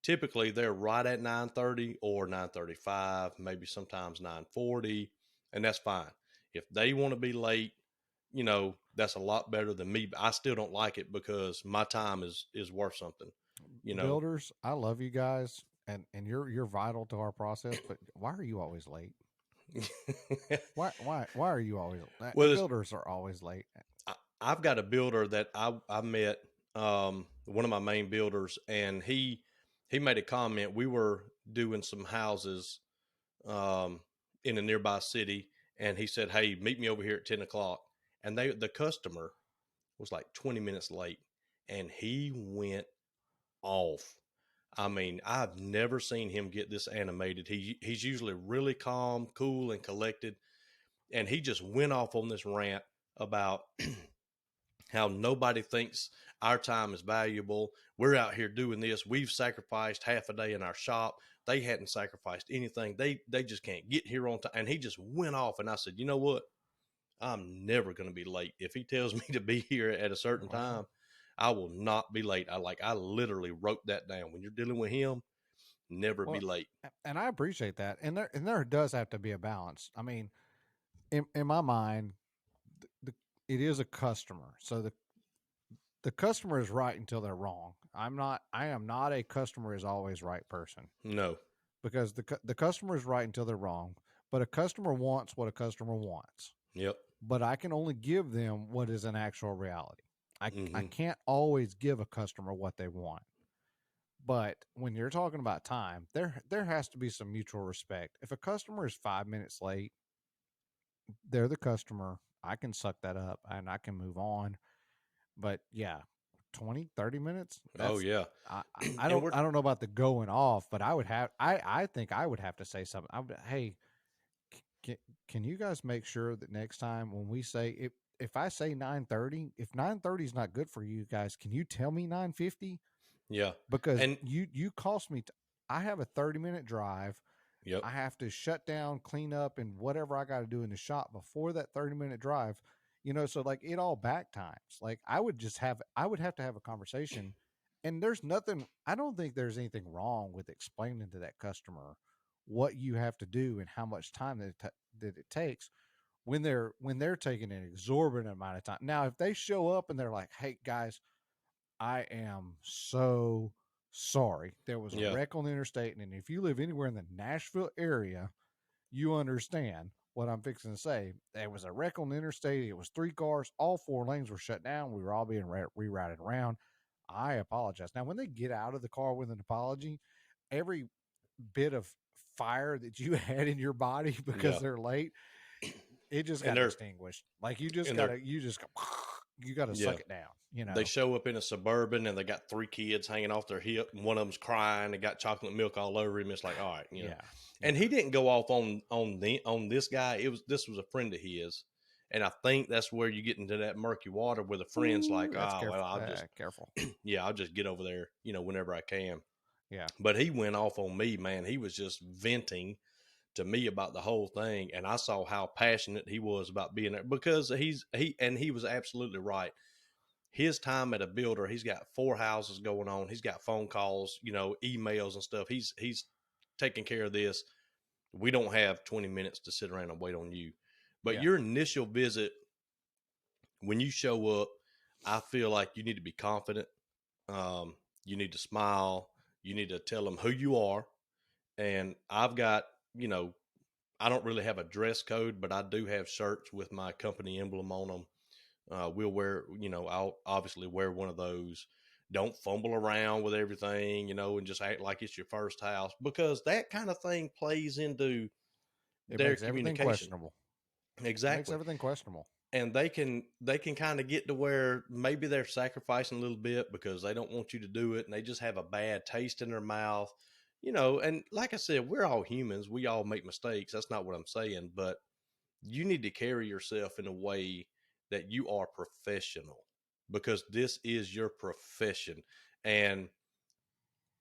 B: Typically they're right at 9:30 or 9:35, maybe sometimes 9:40, and that's fine. If they want to be late, that's a lot better than me. But I still don't like it because my time is worth something, you know.
A: Builders, I love you guys, and you're vital to our process, but why are you always late? Why are you always
B: Well,
A: builders are always late?
B: I've got a builder that I met, one of my main builders, and he made a comment. We were doing some houses um, in a nearby city, and he said, "Hey, meet me over here at 10 o'clock." And the customer was like 20 minutes late, and he went off. I mean, I've never seen him get this animated. He's usually really calm, cool, and collected, and he just went off on this rant about how nobody thinks our time is valuable. We're out here doing this. We've sacrificed half a day in our shop. They hadn't sacrificed anything. They just can't get here on time. And he just went off. And I said, you know what? I'm never going to be late. If he tells me to be here at a certain
A: Well,
B: time, I will not be late. I literally wrote that down. When you're dealing with him, never be
A: well,
B: late.
A: and I appreciate that, and there does have to be a balance. I mean, in my mind, the it is a customer, so the customer is right until they're wrong. I am not a customer is always right person,
B: No.
A: because the customer is right until they're wrong. But a customer wants what a customer wants.
B: Yep.
A: But I can only give them what is an actual reality. I
B: Mm-hmm.
A: can't always give a customer what they want. But when you're talking about time, there has to be some mutual respect. If a customer is 5 minutes late, they're the customer. I can suck that up and I can move on. But yeah, 20, 30 minutes,
B: Oh
A: that's
B: yeah.
A: I
B: And
A: don't
B: we're
A: I don't know about the going off, but I think I would have to say something. Hey, can, can you guys make sure that next time when we say if I say 9:30, if 9:30 is not good for you guys, can you tell me 9:50?
B: yeah.
A: Because
B: And
A: you cost me I have a 30-minute drive.
B: yep.
A: I have to shut down, clean up, and whatever I got to do in the shop before that 30-minute drive. So like it all back times. Like I would have to have a conversation, and there's nothing. I don't think there's anything wrong with explaining to that customer what you have to do and how much time that it takes when they're taking an exorbitant amount of time. Now, if they show up and they're like, "Hey guys, I am so sorry. There was a
B: Yeah.
A: wreck on the interstate. And if you live anywhere in the Nashville area, you understand what I'm fixing to say. There was a wreck on the interstate. It was three cars. All four lanes were shut down. We were all being rerouted around. I apologize." Now, when they get out of the car with an apology, every bit of fire that you had in your body because
B: Yeah.
A: they're late, it just
B: And
A: got
B: they're
A: extinguished. Like you just
B: and they're
A: go, you got to
B: yeah.
A: suck it down,
B: They show up in a Suburban and they got three kids hanging off their hip, and one of them's crying. They got chocolate milk all over him. It's like, all right.
A: Yeah.
B: And
A: Yeah.
B: he didn't go off on this guy. This was a friend of his, and I think that's where you get into that murky water where the friends like,
A: Ooh, that's
B: oh well,
A: careful.
B: I'll just
A: Careful.
B: yeah, I'll just get over there, whenever I can.
A: Yeah.
B: But he went off on me, man. He was just venting to me about the whole thing, and I saw how passionate he was about being there because he was absolutely right. His time at a builder, he's got 4 houses going on. He's got phone calls, emails and stuff. He's taking care of this. We don't have 20 minutes to sit around and wait on you. But
A: Yeah.
B: your initial visit, when you show up, I feel like you need to be confident. You need to smile. You need to tell them who you are. And I've got, you know, I don't really have a dress code, but I do have shirts with my company emblem on them. We'll wear, I'll obviously wear one of those. Don't fumble around with everything, and just act like it's your first house, because that kind of thing plays into
A: It
B: their
A: makes everything
B: communication.
A: questionable. It makes
B: Exactly.
A: everything questionable.
B: And they can kind of get to where maybe they're sacrificing a little bit because they don't want you to do it, and they just have a bad taste in their mouth. And like I said, we're all humans. We all make mistakes. That's not what I'm saying, but you need to carry yourself in a way that you are professional, because this is your profession. And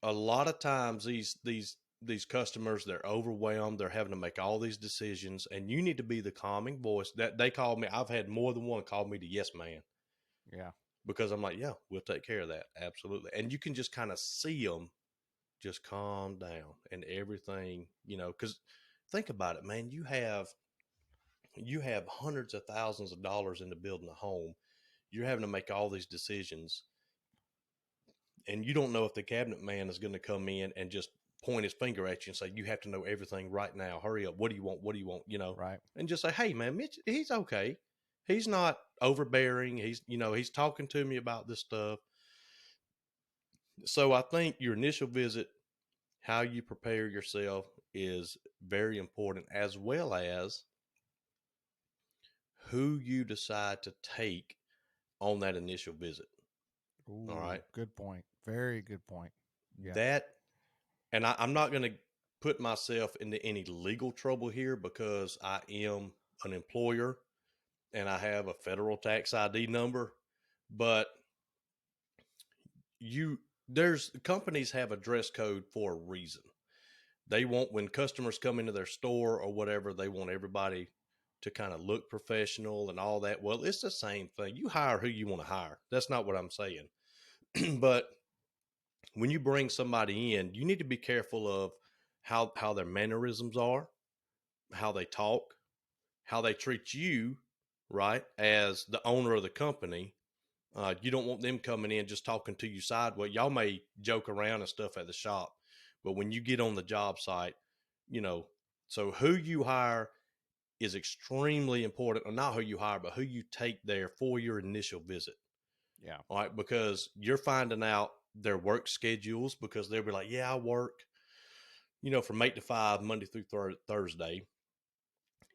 B: a lot of times these customers, they're overwhelmed, they're having to make all these decisions, and you need to be the calming voice. That they call me, I've had more than one call me the yes man,
A: Yeah.
B: because I'm like, yeah, we'll take care of that, absolutely. And you can just kind of see them just calm down and everything, because think about it, man. You have hundreds of thousands of dollars into building a home. You're having to make all these decisions, and you don't know if the cabinet man is going to come in and just point his finger at you and say, you have to know everything right now. Hurry up. What do you want? What do you want?
A: Right.
B: And just say, hey, man, Mitch, he's okay. He's not overbearing. He's talking to me about this stuff. So I think your initial visit, how you prepare yourself, is very important, as well as who you decide to take on that initial visit. All
A: Ooh,
B: right.
A: good point. Very good point. Yeah.
B: That, and I'm not going to put myself into any legal trouble here, because I am an employer and I have a federal tax ID number. But you, there's companies have a dress code for a reason. They want, when customers come into their store or whatever, they want everybody to kind of look professional and all that. Well, it's the same thing. You hire who you want to hire. That's not what I'm saying. But when you bring somebody in, you need to be careful of how their mannerisms are, how they talk, how they treat you, right, as the owner of the company. You don't want them coming in just talking to you sideways. Y'all may joke around and stuff at the shop, but when you get on the job site, you know, so who you hire is extremely important, or not who you hire, but who you take there for your initial visit.
A: Yeah.
B: All right, because you're finding out their work schedules, because they'll be like, yeah, I work, from 8 to 5, Monday through Thursday.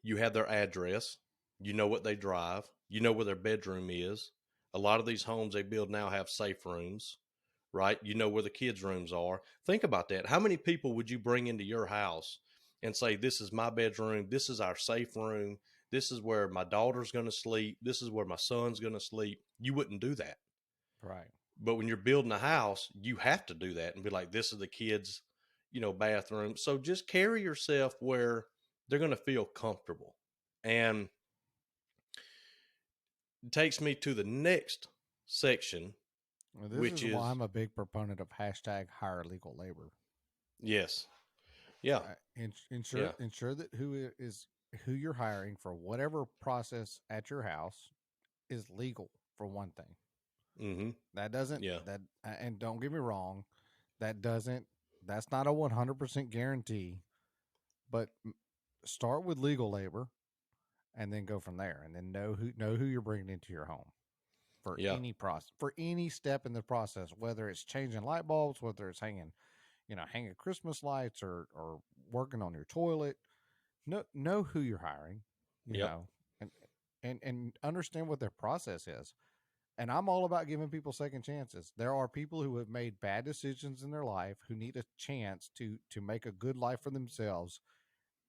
B: You have their address, you know what they drive, you know where their bedroom is. A lot of these homes they build now have safe rooms, right? You know where the kids' rooms are. Think about that. How many people would you bring into your house and say, this is my bedroom, this is our safe room, this is where my daughter's going to sleep, this is where my son's going to sleep? You wouldn't do that.
A: Right.
B: But when you're building a house, you have to do that and be like, this is the kids, bathroom. So just carry yourself where they're going to feel comfortable. And it takes me to the next section,
A: Well, this
B: which
A: is why
B: is,
A: I'm a big proponent of hashtag hire legal labor.
B: yes, yeah,
A: Ensure
B: yeah,
A: that who you're hiring for whatever process at your house is legal, for one thing.
B: mm-hmm,
A: That doesn't
B: yeah,
A: that and don't get me wrong, that doesn't that's not a 100% guarantee, but start with legal labor and then go from there, and then know who you're bringing into your home for
B: yeah,
A: any process, for any step in the process, whether it's changing light bulbs, whether it's hanging Christmas lights, or working on your toilet. Know who you're hiring, you
B: yep,
A: know, and and understand what their process is. And I'm all about giving people second chances. There are people who have made bad decisions in their life who need a chance to make a good life for themselves.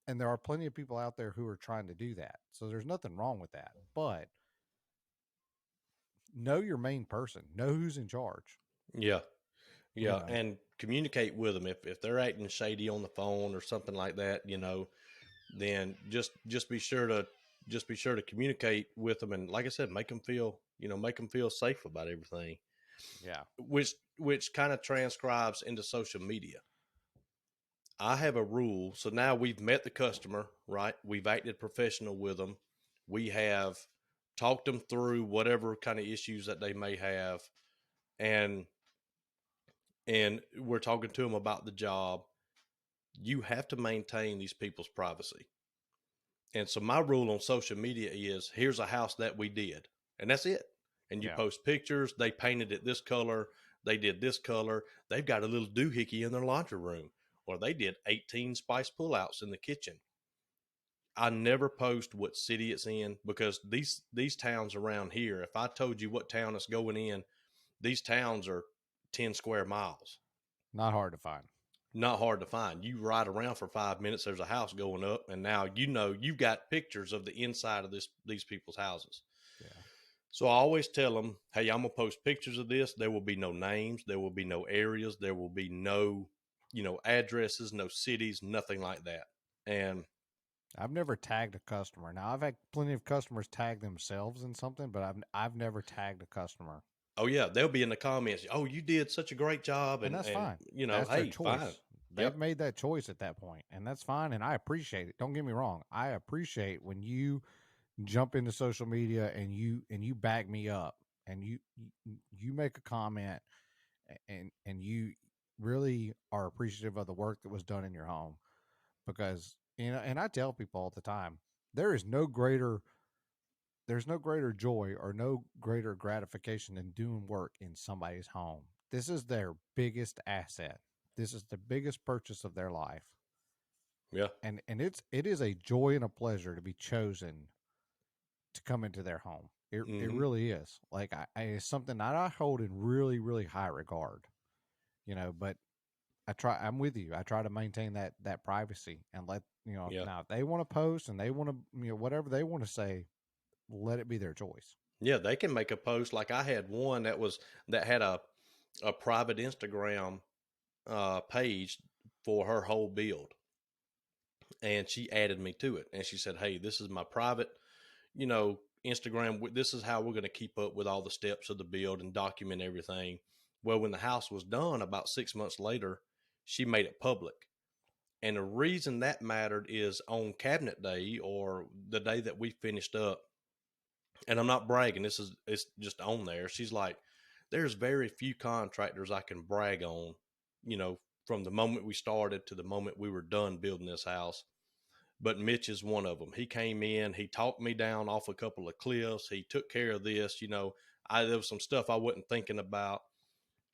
A: And there are plenty of people out there who are trying to do that. So there's nothing wrong with that. But know your main person. Know who's in charge.
B: yeah,
A: You
B: yeah,
A: know.
B: and communicate with them if they're acting shady on the phone or something like that. then just be sure to communicate with them, and like I said, make them feel, make them feel safe about everything,
A: Yeah.
B: which kind of transcribes into social media. I have a rule. So now we've met the customer, right? We've acted professional with them. We have talked them through whatever kind of issues that they may have, and we're talking to them about the job. You have to maintain these people's privacy. And so my rule on social media is, here's a house that we did, and that's it. And you
A: Yeah.
B: post pictures. They painted it this color. They did this color. They've got a little doohickey in their laundry room, or they did 18 spice pullouts in the kitchen. I never post what city it's in, because these towns around here, if I told you what town it's going in, these towns are 10 square miles.
A: Not hard to find.
B: Not hard to find. You ride around for 5 minutes, there's a house going up, and now you've got pictures of the inside of these people's houses.
A: Yeah.
B: So I always tell them, hey, I'm gonna post pictures of this. There will be no names, there will be no areas, there will be no, addresses, no cities, nothing like that. And
A: I've never tagged a customer. Now I've had plenty of customers tag themselves in something, but I've never tagged a customer.
B: oh yeah, they'll be in the comments, oh, you did such a great job,
A: And
B: and
A: that's fine. That's their
B: hey, fine.
A: choice. They've
B: Yep.
A: made that choice at that point, and that's fine. And I appreciate it. Don't get me wrong. I appreciate when you jump into social media and you back me up and you make a comment and you really are appreciative of the work that was done in your home, because and I tell people all the time, there is no greater there's no greater joy or no greater gratification than doing work in somebody's home. This is their biggest asset. This is the biggest purchase of their life.
B: Yeah.
A: And it is a joy and a pleasure to be chosen to come into their home. It
B: Mm-hmm.
A: really is. Like it's something that I hold in really really high regard. But I'm with you. I try to maintain that privacy and let
B: Yeah.
A: now if they want to post and they want to whatever they want to say, let it be their choice.
B: Yeah, they can make a post. Like I had one that had a private Instagram page for her whole build, and she added me to it, and she said, "Hey, this is my private, Instagram. This is how we're going to keep up with all the steps of the build and document everything." Well, when the house was done, about 6 months later, she made it public. And the reason that mattered is on cabinet day, or the day that we finished up, and I'm not bragging, it's just on there. She's like, there's very few contractors I can brag on, you know, from the moment we started to the moment we were done building this house. But Mitch is one of them. He came in, he talked me down off a couple of cliffs. He took care of this, there was some stuff I wasn't thinking about.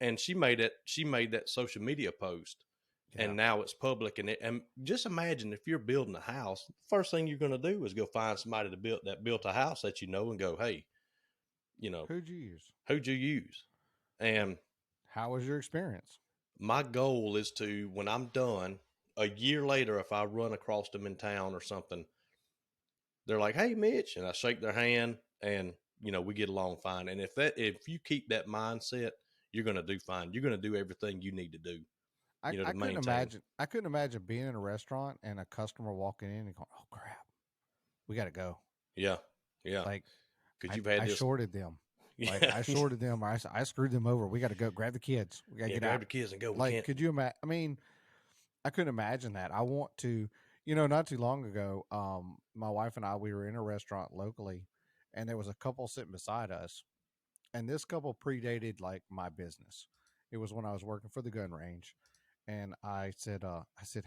B: And she made that social media post,
A: Yeah.
B: and now it's public. And just imagine, if you're building a house, the first thing you're going to do is go find somebody that built a house that and go, hey, you know,
A: Who'd you use?
B: who'd you use? And
A: How was your experience?
B: my goal is to, when I'm done, a year later, if I run across them in town or something, they're like, hey, Mitch, and I shake their hand, and we get along fine. And if you keep that mindset, you're going to do fine. You're going to do everything you need to do, to
A: I couldn't
B: maintain.
A: imagine. I couldn't imagine being in a restaurant and a customer walking in and going, "Oh crap, we got to go."
B: Yeah, yeah,
A: Like
B: because you've had
A: I
B: this.
A: shorted them. Like
B: Yeah,
A: I shorted them. Or I screwed them over. We got to go. Grab the kids. We got to
B: yeah.
A: get
B: Grab
A: out.
B: the kids and go. We
A: Like,
B: can't.
A: could you imagine? I mean, I couldn't imagine that. I want to. Not too long ago, my wife and I we were in a restaurant locally, and there was a couple sitting beside us, and this couple predated like my business. It was when I was working for the gun range, and I said,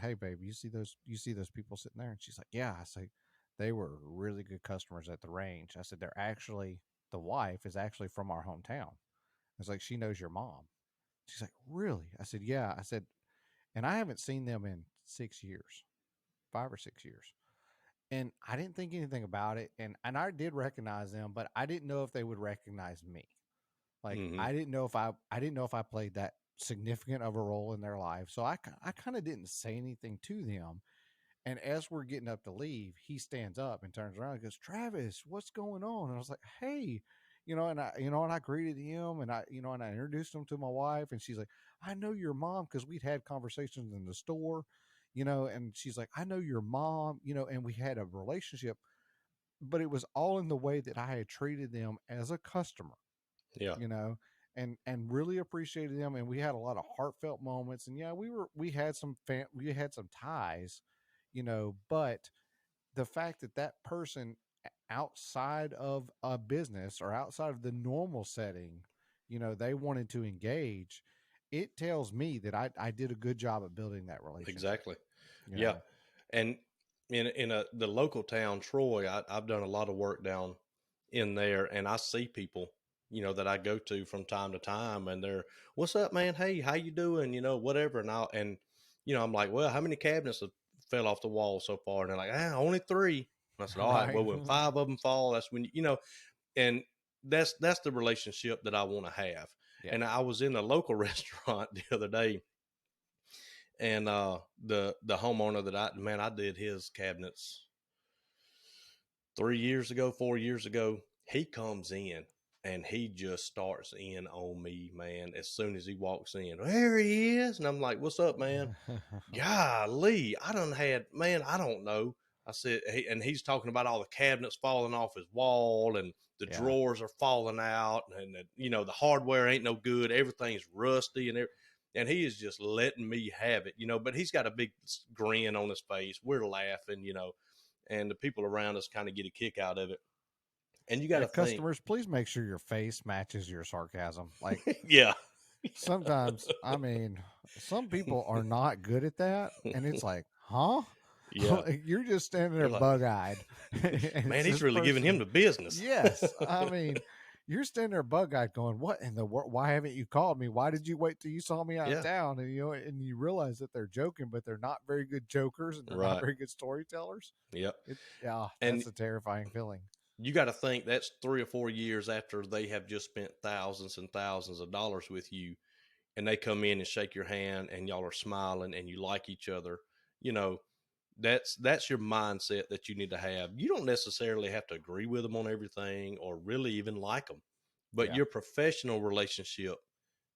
A: hey, babe, you see those people sitting there? And she's like, yeah. I say, they were really good customers at the range. I said, the wife is actually from our hometown. I was like, she knows your mom. She's like, really? I said, yeah. I said, and I haven't seen them in 6 years, 5 or 6 years. And I didn't think anything about it. And I did recognize them, but I didn't know if they would recognize me. Like
B: Mm-hmm.
A: I didn't know if I played that significant of a role in their life. So I kind of didn't say anything to them. And as we're getting up to leave, he stands up and turns around and goes, "Travis, what's going on?" And I was like, "Hey." And I greeted him and I introduced him to my wife and she's like, "I know your mom because we'd had conversations in the store." and she's like, I know your mom, and we had a relationship, but it was all in the way that I had treated them as a customer,
B: Yeah,
A: you know, and really appreciated them. And we had a lot of heartfelt moments. And yeah, we had some ties, but the fact that that person outside of a business or outside of the normal setting, they wanted to engage, it tells me that I did a good job at building that relationship,
B: exactly.
A: you
B: Yeah,
A: know.
B: and in the local town, Troy, I've done a lot of work down in there, and I see people, that I go to from time to time, and they're, "What's up, man? Hey, how you doing? Whatever." I'm like, "Well, how many cabinets have fell off the wall so far?" And they're like, only three." And I said, "All right,
A: Right.
B: well, when five of them fall, that's when and that's the relationship that I want to have."
A: Yeah.
B: And I was in a local restaurant the other day, and the homeowner that I did his cabinets 3 years ago, 4 years ago. He comes in and he just starts in on me, man. As soon as he walks in, there he is, and I'm like, "What's up, man?" Golly, I done had, man, I don't know. I said, and he's talking about all the cabinets falling off his wall, and the
A: Yeah.
B: drawers are falling out, and the hardware ain't no good. Everything's rusty, and he is just letting me have it, But he's got a big grin on his face. We're laughing, and the people around us kind of get a kick out of it. And you got
A: Yeah,
B: to think,
A: customers, please make sure your face matches your sarcasm. Like,
B: yeah,
A: sometimes, I mean, some people are not good at that, and it's like, huh?
B: yeah,
A: Like, you're just standing there
B: they're like,
A: bug-eyed, and
B: man,
A: it's
B: he's
A: this
B: really giving him
A: person.
B: the business.
A: Yes, I mean, you're standing there bug-eyed, going, "What in the world? Why haven't you called me? Why did you wait till you saw me out of
B: Yeah,
A: town?" And and you realize that they're joking, but they're not very good jokers, and they're not
B: right.
A: very good storytellers.
B: Yep.
A: Yeah,
B: And
A: that's a terrifying feeling.
B: you got to think that's 3 or 4 years after they have just spent thousands and thousands of dollars with you, and they come in and shake your hand, and y'all are smiling, and you like each other. You know, that's your mindset that you need to have. You don't necessarily have to agree with them on everything or really even like them, but
A: Yeah,
B: your professional relationship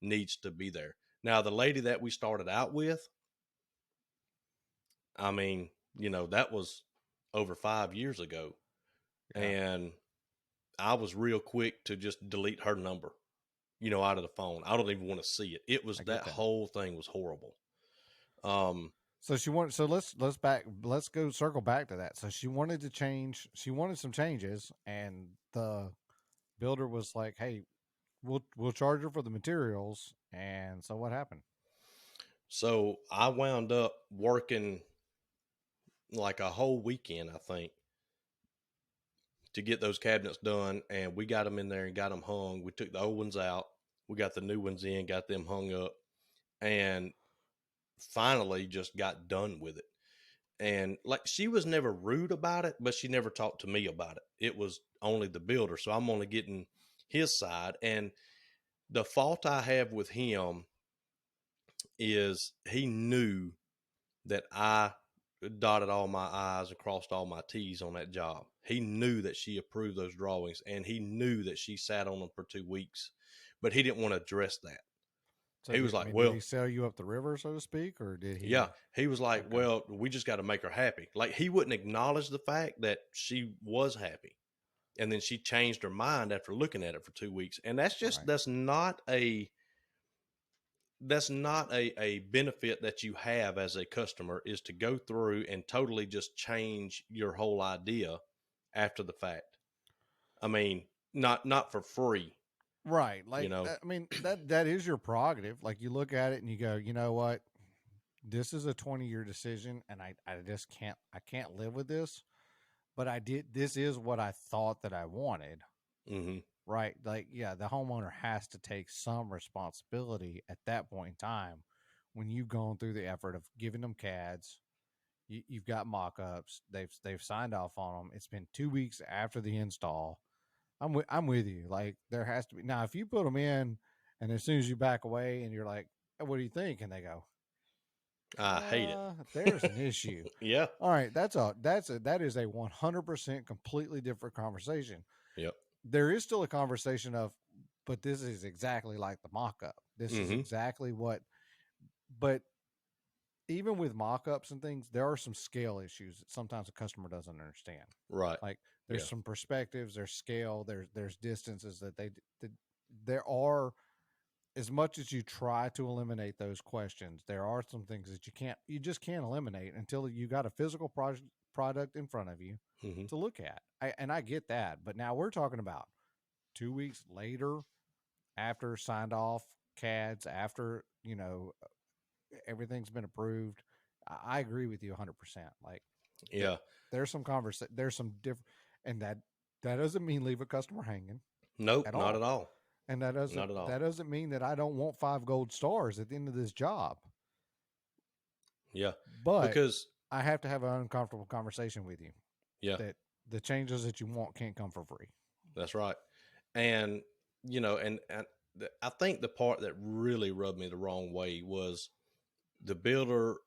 B: needs to be there. Now, the lady that we started out with, I mean, that was over 5 years ago,
A: yeah,
B: and I was real quick to just delete her number, out of the phone. I don't even want to see it. It was
A: I
B: that
A: get that.
B: whole thing was horrible. Um,
A: So let's go circle back to that. So she wanted to change. She wanted some changes, and the builder was like, "Hey, we'll charge her for the materials." And so what happened?
B: so I wound up working like a whole weekend, I think, to get those cabinets done, and we got them in there and got them hung. We took the old ones out, we got the new ones in, got them hung up, and finally just got done with it. And like, she was never rude about it, but she never talked to me about it. It was only the builder, so I'm only getting his side. And the fault I have with him is he knew that I dotted all my I's and crossed all my T's on that job. He knew that she approved those drawings, and he knew that she sat on them for 2 weeks, but he didn't want to address that.
A: So
B: He was like,
A: did
B: "Well,
A: he sell you up the river, so to speak, or did
B: yeah."
A: he?
B: He was like,
A: Okay,
B: "Well, we just got to make her happy." Like, he wouldn't acknowledge the fact that she was happy. And then she changed her mind after looking at it for 2 weeks. And
A: right.
B: that's not a benefit that you have as a customer, is to go through and totally just change your whole idea after the fact. I mean, not for free,
A: Right.
B: you
A: Like
B: know.
A: that, I mean, that is your prerogative. Like, you look at it and you go, you know what? This is a 20-year decision, and I just can't live with this. But this is what I thought that I wanted.
B: Hmm.
A: Right. Like, yeah, the homeowner has to take some responsibility at that point in time when you've gone through the effort of giving them CADs. You've got mock-ups. They've signed off on them. It's been 2 weeks after the install. I'm with you. Like, there has to be, now if you put them in, and as soon as you back away and you're like, "Hey, what do you think?" And they go,
B: I hate it.
A: there's an issue.
B: Yeah.
A: All right, that is a 100% completely different conversation.
B: Yep.
A: There is still a conversation of, but this is exactly like the mock-up. This is
B: Hmm.
A: exactly what, but even with mock-ups and things, there are some scale issues that sometimes a customer doesn't understand.
B: Right.
A: Like there's
B: Yeah.
A: some perspectives, there's scale, there's distances that there are, as much as you try to eliminate those questions, there are some things that you just can't eliminate until you got a physical product in front of you
B: Hmm.
A: to look at. And I get that, but now we're talking about 2 weeks later, after signed off CADs, after everything's been approved. I agree with you 100%. Like that,
B: Yeah.
A: there's some conversation, there's some different, and that doesn't mean leave a customer hanging
B: Nope.
A: at
B: Not
A: all.
B: at all.
A: And
B: Not at
A: that
B: all.
A: doesn't mean that I don't want 5 gold stars at the end of this job.
B: Yeah.
A: But
B: Because
A: I have to have an uncomfortable conversation with you
B: yeah,
A: that the changes that you want can't come for free.
B: that's right. And and I think the part that really rubbed me the wrong way was the builder.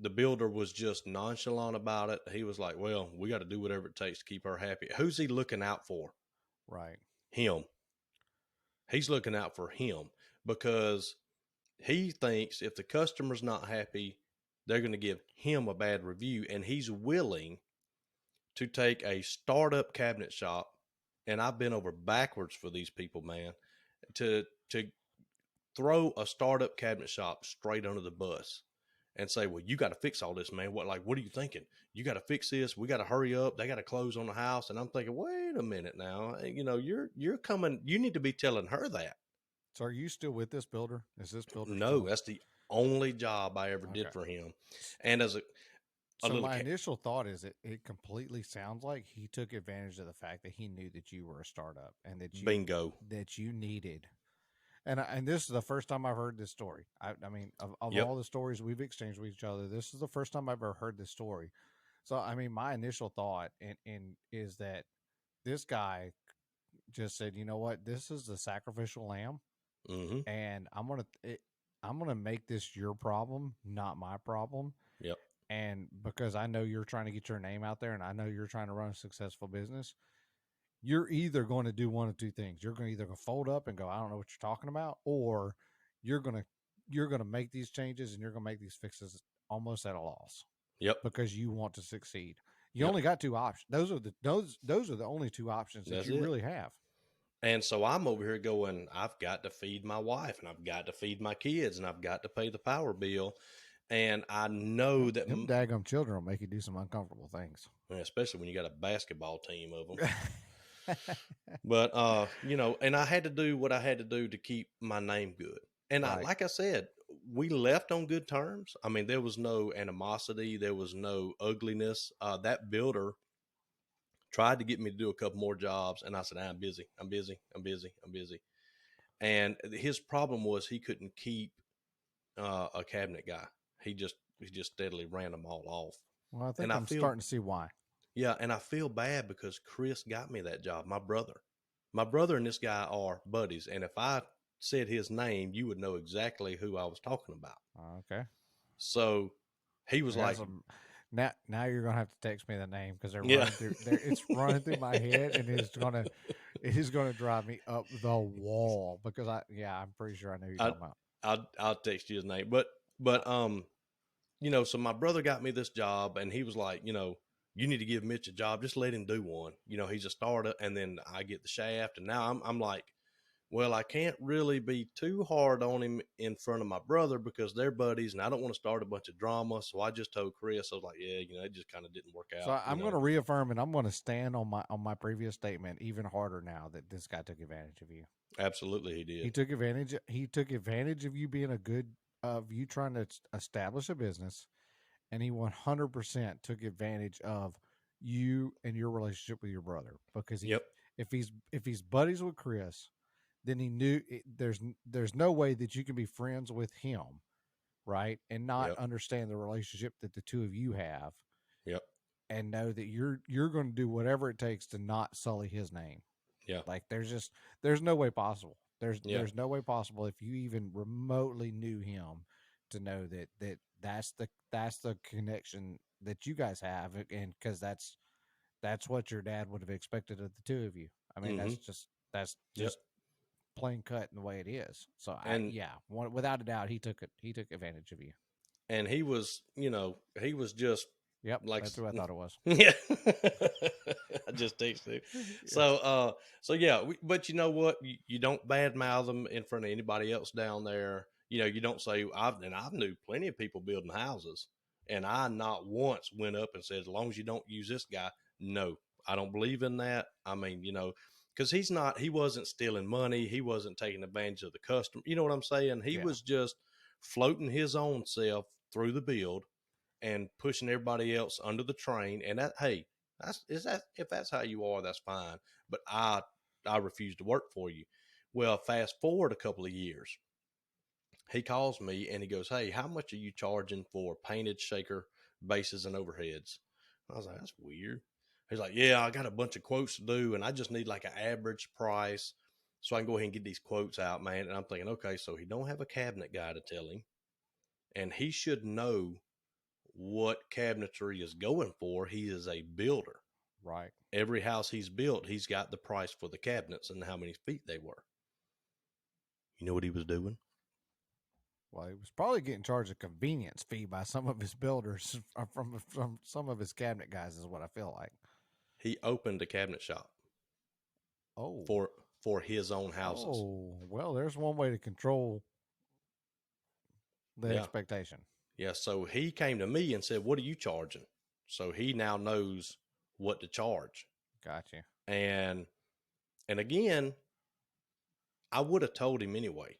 B: The builder was just nonchalant about it. He was like, "Well, we got to do whatever it takes to keep her happy." Who's he looking out for?
A: Right.
B: Him. He's looking out for him because he thinks if the customer's not happy, they're going to give him a bad review, and he's willing to take a startup cabinet shop, and I've been over backwards for these people, man, to throw a startup cabinet shop straight under the bus and say, "Well, you got to fix all this, man. What are you thinking? You got to fix this. We got to hurry up. They got to close on the house." And I'm thinking, wait a minute now. You're coming. You need to be telling her that.
A: So are you still with this builder? Is this builder
B: No,
A: still
B: that's the only job I ever did
A: okay?
B: for him. And as a
A: So
B: little
A: my
B: cat,
A: initial thought is it completely sounds like he took advantage of the fact that he knew that you were a startup and
B: bingo.
A: that you needed. And this is the first time I've heard this story. I mean, of
B: Yep.
A: all the stories we've exchanged with each other, this is the first time I've ever heard this story. So I mean, my initial thought and is that this guy just said, you know what, this is the sacrificial lamb,
B: Mm-hmm.
A: and I'm gonna make this your problem, not my problem.
B: Yep.
A: And because I know you're trying to get your name out there, and I know you're trying to run a successful business, you're either going to do one of two things. You're going to either fold up and go, I don't know what you're talking about, or you're going to you're going to make these changes and you're going to make these fixes almost at a loss
B: Yep.
A: because you want to succeed. You
B: Yep.
A: only got two options. Those are the only two options that
B: That's
A: you
B: it.
A: really have.
B: And so I'm over here going, I've got to feed my wife and I've got to feed my kids and I've got to pay the power bill. And I know that,
A: Them daggum children will make you do some uncomfortable things.
B: especially when you got a basketball team of them. But, and I had to do what I had to do to keep my name good. And
A: Right.
B: like I said, we left on good terms. I mean, there was no animosity, there was no ugliness. That builder tried to get me to do a couple more jobs. And I said, I'm busy. I'm busy. I'm busy. I'm busy. And his problem was he couldn't keep a cabinet guy. He just steadily ran them all off.
A: Well, I
B: And
A: think
B: I
A: I'm
B: feel
A: starting to see why.
B: yeah, and I feel bad because Chris got me that job. My brother and this guy are buddies, and if I said his name, you would know exactly who I was talking about.
A: Okay.
B: So he was
A: There's
B: like,
A: some now you're gonna have to text me the name because they're
B: yeah,
A: running through there. It's running through my head, and it is gonna drive me up the wall because I'm pretty sure I know who you're
B: I,
A: talking about.
B: I'll text you his name, but so my brother got me this job, and he was like, you need to give Mitch a job. Just let him do one. He's a starter, and then I get the shaft. And now I'm like, well, I can't really be too hard on him in front of my brother because they're buddies, and I don't want to start a bunch of drama. So I just told Chris, I was like, yeah, it just kind of didn't work
A: So
B: out.
A: I'm gonna reaffirm and I'm gonna stand on my previous statement even harder now that this guy took advantage of you.
B: Absolutely, he
A: He
B: did.
A: took advantage. He took advantage of you being of you trying to establish a business, and he 100% took advantage of you and your relationship with your brother because
B: Yep.
A: if he's buddies with Chris, then he knew there's no way that you can be friends with him, right, and not
B: Yep.
A: understand the relationship that the two of you have,
B: Yep.
A: and know that you're going to do whatever it takes to not sully his name.
B: Yeah.
A: Like there's no way possible.
B: Yeah.
A: There's no way possible if you even remotely knew him to know that's the connection that you guys have, and because that's what your dad would have expected of the two of you. I mean,
B: Mm-hmm.
A: that's
B: Yep.
A: just plain cut in the way it is. So
B: And
A: without a doubt, he took advantage of you.
B: and he was, he was just
A: Yep,
B: like,
A: that's who I thought it was.
B: yeah. I just texted him.
A: Yes.
B: So yeah, but you know what? You don't badmouth them in front of anybody else down there. You don't say I've knew plenty of people building houses, and I not once went up and said, as long as you don't use this guy, no, I don't believe in that. I mean, because he wasn't stealing money, he wasn't taking advantage of the customer. You know what I'm saying? He
A: Yeah.
B: was just floating his own self through the build and pushing everybody else under the train. And that, hey, if that's how you are, that's fine. But I refuse to work for you. Well, fast forward a couple of years, he calls me and he goes, "Hey, how much are you charging for painted shaker bases and overheads?" I was like, "That's weird." He's like, "Yeah, I got a bunch of quotes to do, and I just need like an average price so I can go ahead and get these quotes out, man." And I'm thinking, okay, so he don't have a cabinet guy to tell him, and he should know what cabinetry is going for. He is a builder.
A: Right.
B: Every house he's built, he's got the price for the cabinets and how many feet they were. You know what he was doing?
A: Well, he was probably getting charged a convenience fee by some of his builders from some of his cabinet guys, is what I feel like.
B: He opened a cabinet shop
A: Oh,
B: for for his own houses.
A: well, there's one way to control the
B: Yeah.
A: expectation.
B: Yeah. So he came to me and said, "What are you charging?" So he now knows what to charge.
A: Gotcha.
B: And and again, I would have told him anyway.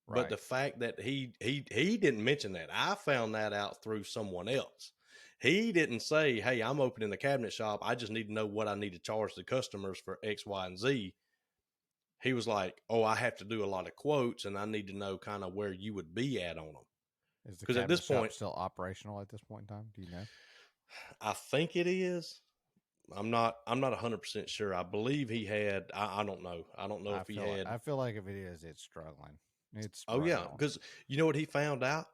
B: But
A: Right.
B: the fact that he didn't mention that, I found that out through someone else. He didn't say, "Hey, I'm opening the cabinet shop. I just need to know what I need to charge the customers for X, Y, and Z." He was like, "Oh, I have to do a lot of quotes, and I need to know kind of where you would be at on them."
A: Is the
B: Because at this
A: cabinet shop
B: point,
A: still operational at this point in time? Do you know?
B: I think it is. I'm not 100% sure. I believe he had. I don't know. I don't know if he had.
A: I feel like if it is, it's struggling. It's
B: Oh
A: running
B: yeah,
A: on.
B: because you know what he found out?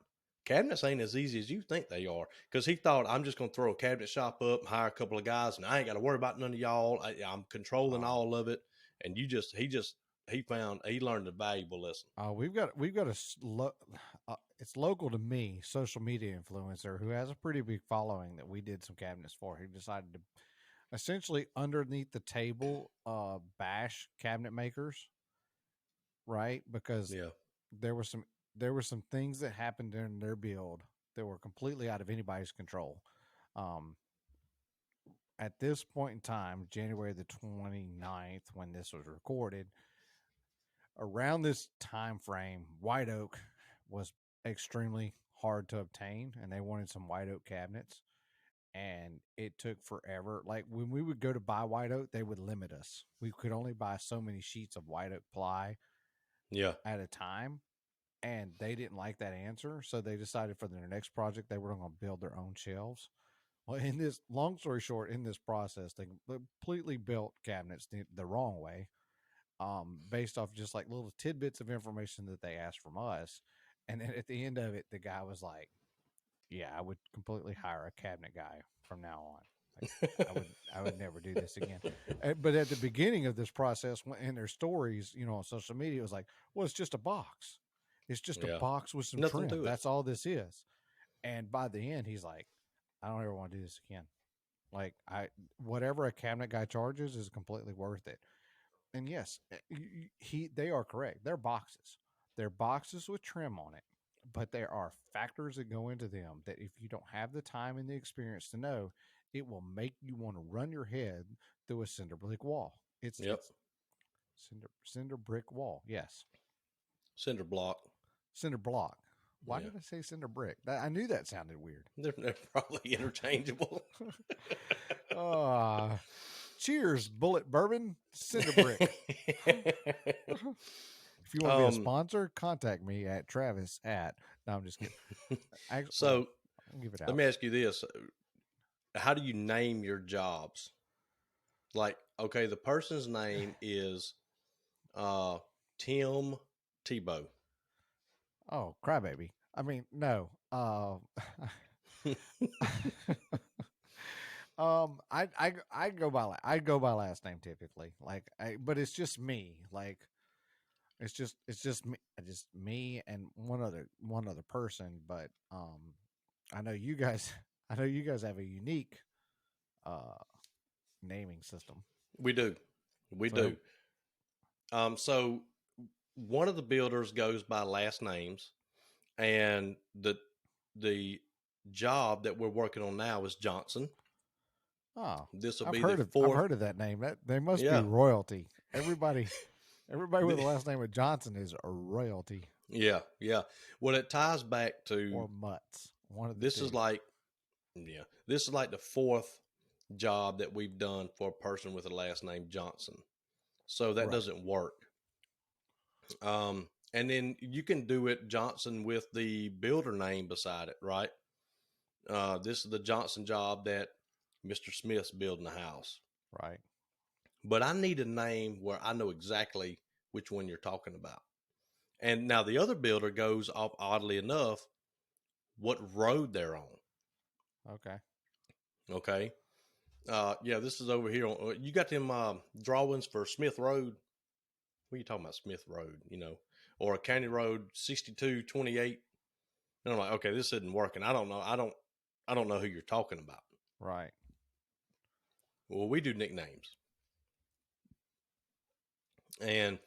B: Cabinets ain't as easy as you think they are. Because he thought, I'm just going to throw a cabinet shop up, hire a couple of guys, and I ain't got to worry about none of y'all. I'm controlling
A: Oh,
B: all of it. And he learned a valuable lesson.
A: we've got it's local to me, social media influencer who has a pretty big following that we did some cabinets for. He decided to essentially underneath the table bash cabinet makers, right? Because
B: Yeah,
A: there were some there were some things that happened during their build that were completely out of anybody's control. Um, at this point in time, January the 29th, when this was recorded, around this time frame, white oak was extremely hard to obtain, and they wanted some white oak cabinets. And it took forever. Like when we would go to buy white oak, they would limit us. We could only buy so many sheets of white oak ply
B: yeah,
A: at a time, and they didn't like that answer, so they decided for their next project they were going to build their own shelves. Well, in this long story short, in this process, they completely built cabinets the wrong way, based off just like little tidbits of information that they asked from us. And then at the end of it, the guy was like, "Yeah, I would completely hire a cabinet guy from now on. Like, I would never do this again." But at the beginning of this process, in their stories, on social media, it was like, "Well, it's just a box. It's just a
B: yeah.
A: box with some
B: Nothing
A: trim.
B: to it.
A: That's all this is." And by the end, he's like, "I don't ever want to do this again. Like, whatever a cabinet guy charges is completely worth it." And yes, they are correct. They're boxes. They're boxes with trim on it, but there are factors that go into them that if you don't have the time and the experience to know, it will make you want to run your head through a cinder brick wall.
B: Yep.
A: It's cinder brick wall. Yes,
B: Cinder block.
A: cinder block. Why
B: Yeah.
A: did I say cinder brick? I knew that sounded weird.
B: They're probably interchangeable.
A: uh Cheers, bullet bourbon, cinder brick. If you want to be a
B: um,
A: sponsor, contact me at Travis at. No, I'm just kidding. Well,
B: so
A: I'll give it
B: let
A: out.
B: me ask you this: how do you name your jobs? Like, okay, the person's name is uh Tim Tebow.
A: Oh, crybaby. I mean, no. I go by last name typically. Like, but it's just me. Like, just me and one other person, but I know you guys I know you guys have a unique uh naming system.
B: We do, we
A: So
B: do. So one of the builders goes by last names, and the job that we're working on now is Johnson.
A: oh,
B: This will
A: I've
B: be the
A: heard of I've
B: fourth.
A: heard of that name. That they must be
B: Yeah,
A: royalty. Everybody with
B: th-
A: the last name of Johnson is a royalty
B: yeah, yeah. Well, it ties back to
A: or Mutts. One of the
B: this is
A: two.
B: like yeah, this is like the fourth job that we've done for a person with the last name Johnson. So that
A: Right.
B: doesn't work. And then you can do it Johnson with the builder name beside it, right? This is the Johnson job that Mr. Smith's building a house.
A: Right.
B: But I need a name where I know exactly which one you're talking about. And now the other builder goes off, oddly enough, what road they're on.
A: Okay.
B: Okay. Yeah, this is over here. You got them drawings for Smith Road. What are you talking about, Smith Road? Or a County Road 6228. And I'm like, okay, this isn't working. I don't know. I don't know who you're talking about.
A: Right.
B: Well, we do nicknames, and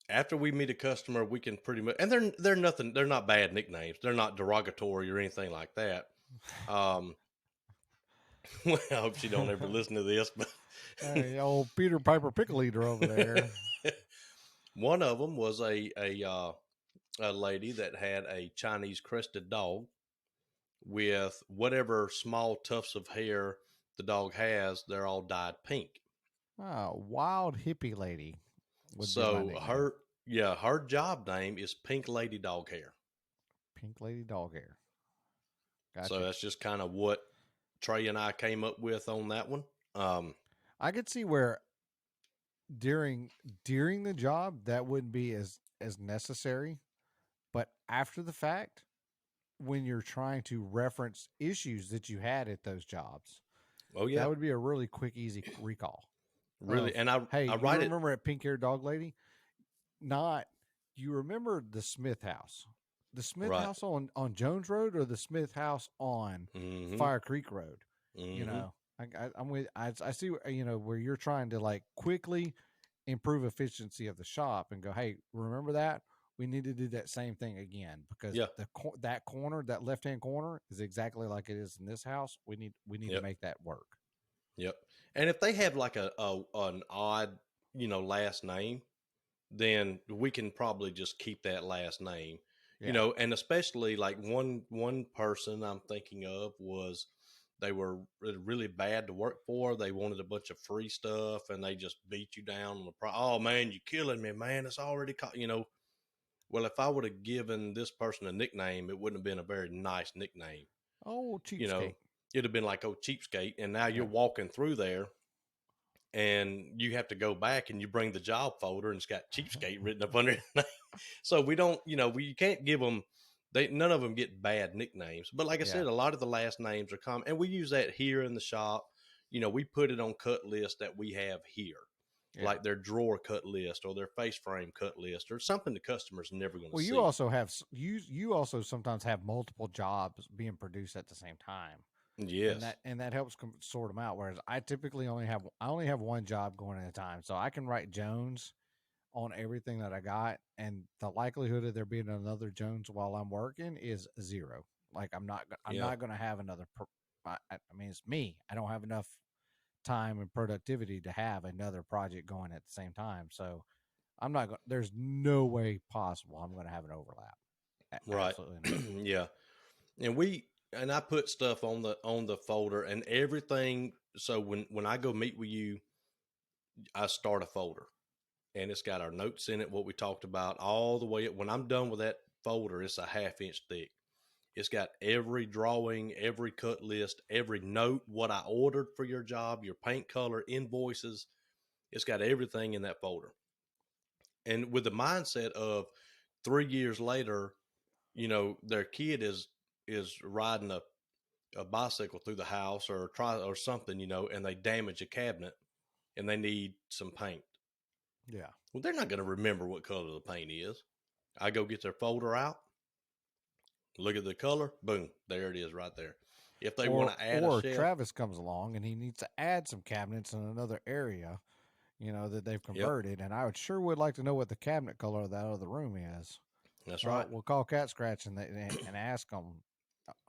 B: after we meet a customer, we can pretty much, and they're nothing. They're not bad nicknames. They're not derogatory or anything like that. Um, well, I hope she don't ever listen to this, but
A: Hey, old Peter Piper pickle eater over there.
B: one of them was a lady that had a Chinese crested dog with whatever small tufts of hair the dog has. They're all dyed pink.
A: Oh, wild hippie lady would be my
B: So
A: nickname.
B: her job name is Pink Lady Dog Hair.
A: Pink lady dog hair.
B: So
A: Gotcha.
B: that's just kind of what Trey and I came up with on that one. Um,
A: I could see where during during the job that wouldn't be as necessary, but after the fact, when you're trying to reference issues that you had at those jobs,
B: oh yeah,
A: that would be a really quick, easy recall
B: really.
A: of,
B: And
A: hey,
B: I
A: you
B: write it
A: remember that pink haired dog lady? Not you remember the Smith house. The Smith
B: right.
A: house on Jones Road or the Smith house on
B: Mm-hmm.
A: Fire Creek Road? You
B: Mm-hmm.
A: know, I'm with I see where you're trying to like quickly improve efficiency of the shop and go, hey, remember that we need to do that same thing again because
B: Yeah.
A: that corner, that left hand corner, is exactly like it is in this house. We need to
B: Yep.
A: make that work.
B: Yep. And if they have like a an odd, last name, then we can probably just keep that last name.
A: Yeah.
B: And especially like one person I'm thinking of was they were really bad to work for. They wanted a bunch of free stuff and they just beat you down on the oh man, you're killing me, man. It's already well, if I would have given this person a nickname, it wouldn't have been a very nice nickname.
A: Oh,
B: You know,
A: cheapskate.
B: it'd have been like, oh, cheapskate. And now you're
A: Yeah.
B: walking through there and you have to go back and you bring the job folder and it's got cheapskate written up under it. So we don't, we can't give them, none of them get bad nicknames. But like I
A: Yeah.
B: said, a lot of the last names are common. And we use that here in the shop. We put it on cut list that we have here,
A: Yeah.
B: like their drawer cut list or their face frame cut list or something the customer's never going to
A: Well, you
B: see.
A: also have you also sometimes have multiple jobs being produced at the same time, and
B: Yes.
A: that helps sort them out. Whereas I only have one job going at a time, so I can write Jones on everything that I got, and the likelihood of there being another Jones while I'm working is zero. Like I'm
B: Yeah.
A: not going to have another. I mean, it's me. I don't have enough time and productivity to have another project going at the same time. So I'm not going. There's no way possible I'm going to have an overlap.
B: Right.
A: Absolutely not.
B: Yeah. And I put stuff on the folder and everything. So when I go meet with you, I start a folder and it's got our notes in it, what we talked about all the way. When I'm done with that folder, it's a half-inch thick. It's got every drawing, every cut list, every note, what I ordered for your job, your paint color, invoices. It's got everything in that folder. And with the mindset of 3 years later, their kid is riding a bicycle through the house or try or something, and they damage a cabinet and they need some paint.
A: Yeah.
B: Well, they're not going to remember what color the paint is. I go get their folder out, look at the color, boom, there it is right there. If they want to add a
A: Or
B: shelf,
A: Travis comes along and he needs to add some cabinets in another area, that they've
B: yep,
A: converted, and I would like to know what the cabinet color of that other room is.
B: that's
A: Well,
B: right.
A: we'll call Cat Scratch and ask them,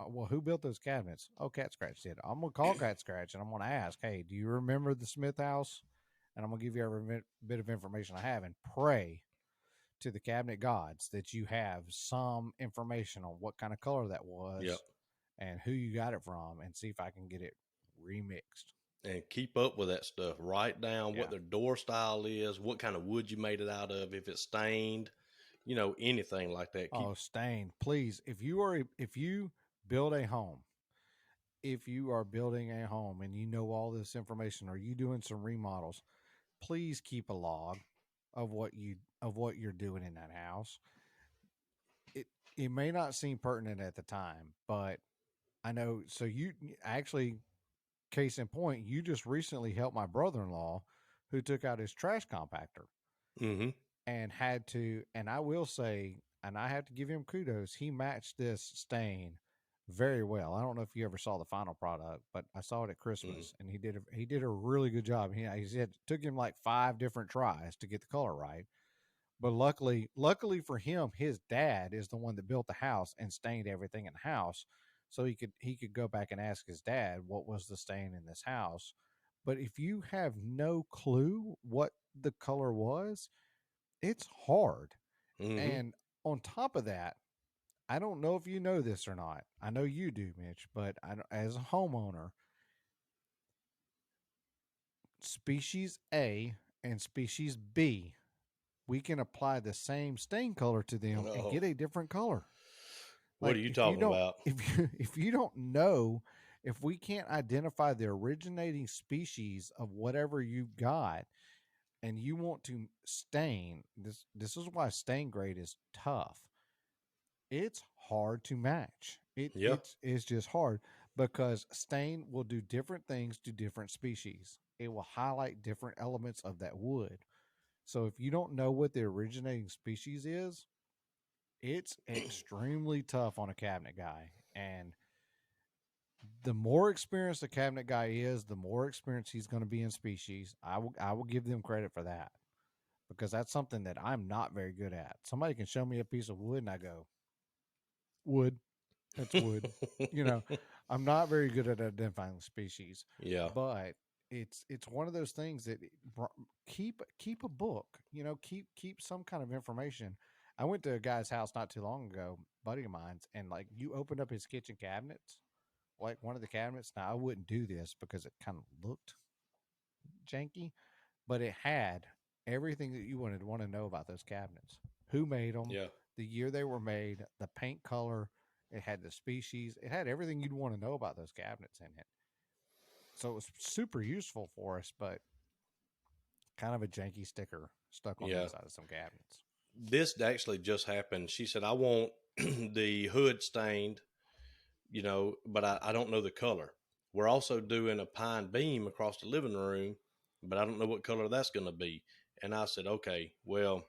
A: well, who built those cabinets? Oh, Cat Scratch did. I'm gonna call Cat Scratch and I'm gonna ask, hey, do you remember the Smith house? And I'm gonna give you every bit of information I have and pray to the cabinet gods that you have some information on what kind of color that
B: Yep.
A: was and who you got it from, and see if I can get it remixed.
B: And keep up with that stuff. Write down what
A: Yeah.
B: their door style is, what kind of wood you made it out of, if it's stained, anything like that. Keep.
A: Oh, stain, please. If you build a home, if you are building a home and you know all this information, or you doing some remodels, please keep a log of what you're doing in that house. It it may not seem pertinent at the time, but I know. So you actually, case in point, you just recently helped my brother-in-law who took out his trash compactor
B: Mm-hmm.
A: and had to, and I will say, and I have to give him kudos, he matched this stain very well. I don't know if you ever saw the final product, but I saw it at
B: Mm-hmm.
A: Christmas, and he did a really good job. He said it took him like 5 different tries to get the color right. But luckily for him, his dad is the one that built the house and stained everything in the house, so he could go back and ask his dad what was the stain in this house. But if you have no clue what the color was, it's hard.
B: Mm-hmm.
A: And on top of that, I don't know if you know this or not. I know you do, Mitch, but as a homeowner, species A and species B, we can apply the same stain color to them and
B: Oh,
A: get a different color.
B: what
A: Like
B: are you talking about?
A: if you don't know, if we can't identify the originating species of whatever you got, and you want to stain, this is why stain grade is tough. It's hard to match.
B: Yeah.
A: It's just hard because stain will do different things to different species. It will highlight different elements of that wood. So if you don't know what the originating species is, it's extremely tough on a cabinet guy. And the more experienced the cabinet guy is, the more experienced he's going to be in species. I will give them credit for that, because that's something that I'm not very good at. Somebody can show me a piece of wood and I go, wood, that's wood. You know, I'm not very good at identifying species,
B: Yeah.
A: but it's one of those things that keep a book. Keep some kind of information. I went to a guy's house not too long ago, buddy of mine's, and like you opened up his kitchen cabinets, like one of the cabinets. Now I wouldn't do this because it kind of looked janky, but it had everything that you wanted to want to know about those cabinets. Who made them,
B: Yeah.
A: the year they were made, the paint color, it had the species, it had everything you'd want to know about those cabinets in it. So it was super useful for us, but kind of a janky sticker stuck on the
B: Yeah.
A: inside of some cabinets.
B: This actually just happened. She said, I want the hood stained, but I don't know the color. We're also doing a pine beam across the living room, but I don't know what color that's going to be. And I said, okay, well,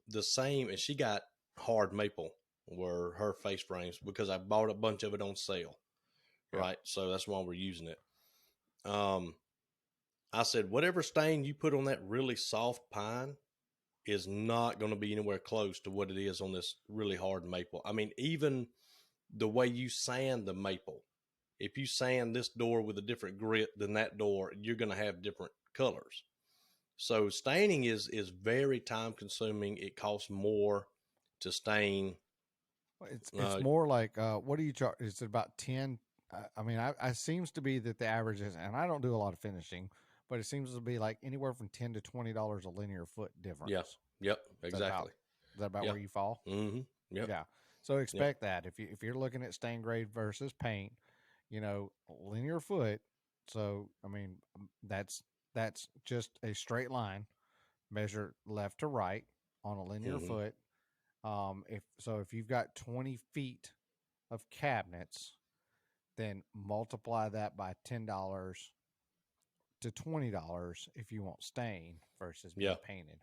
B: the same. And she got hard maple were her face frames because I bought a bunch of it on sale.
A: Yeah.
B: Right. So that's why we're using it. Um, I said, whatever stain you put on that really soft pine is not going to be anywhere close to what it is on this really hard maple. I mean, even the way you sand the maple, if you sand this door with a different grit than that door, you're going to have different colors. So staining is very time consuming. It costs more to stain.
A: It's more like what do you charge? Is it about 10? I mean, I seems to be that the average is, and I don't do a lot of finishing, but it seems to be like anywhere from $10 to $20 a linear foot
B: Yeah.
A: difference.
B: Yep.
A: Is that about
B: Exactly.
A: where
B: Yep.
A: you fall?
B: Mm-hmm. Yep.
A: Yeah. So
B: Yep.
A: expect that if you're looking at stain grade versus paint, linear foot. So I mean, that's just a straight line, measure left to right on a linear
B: Mm-hmm.
A: foot. If you've got 20 feet of cabinets, then multiply that by $10 to $20 if you want stain versus
B: Yeah.
A: being painted.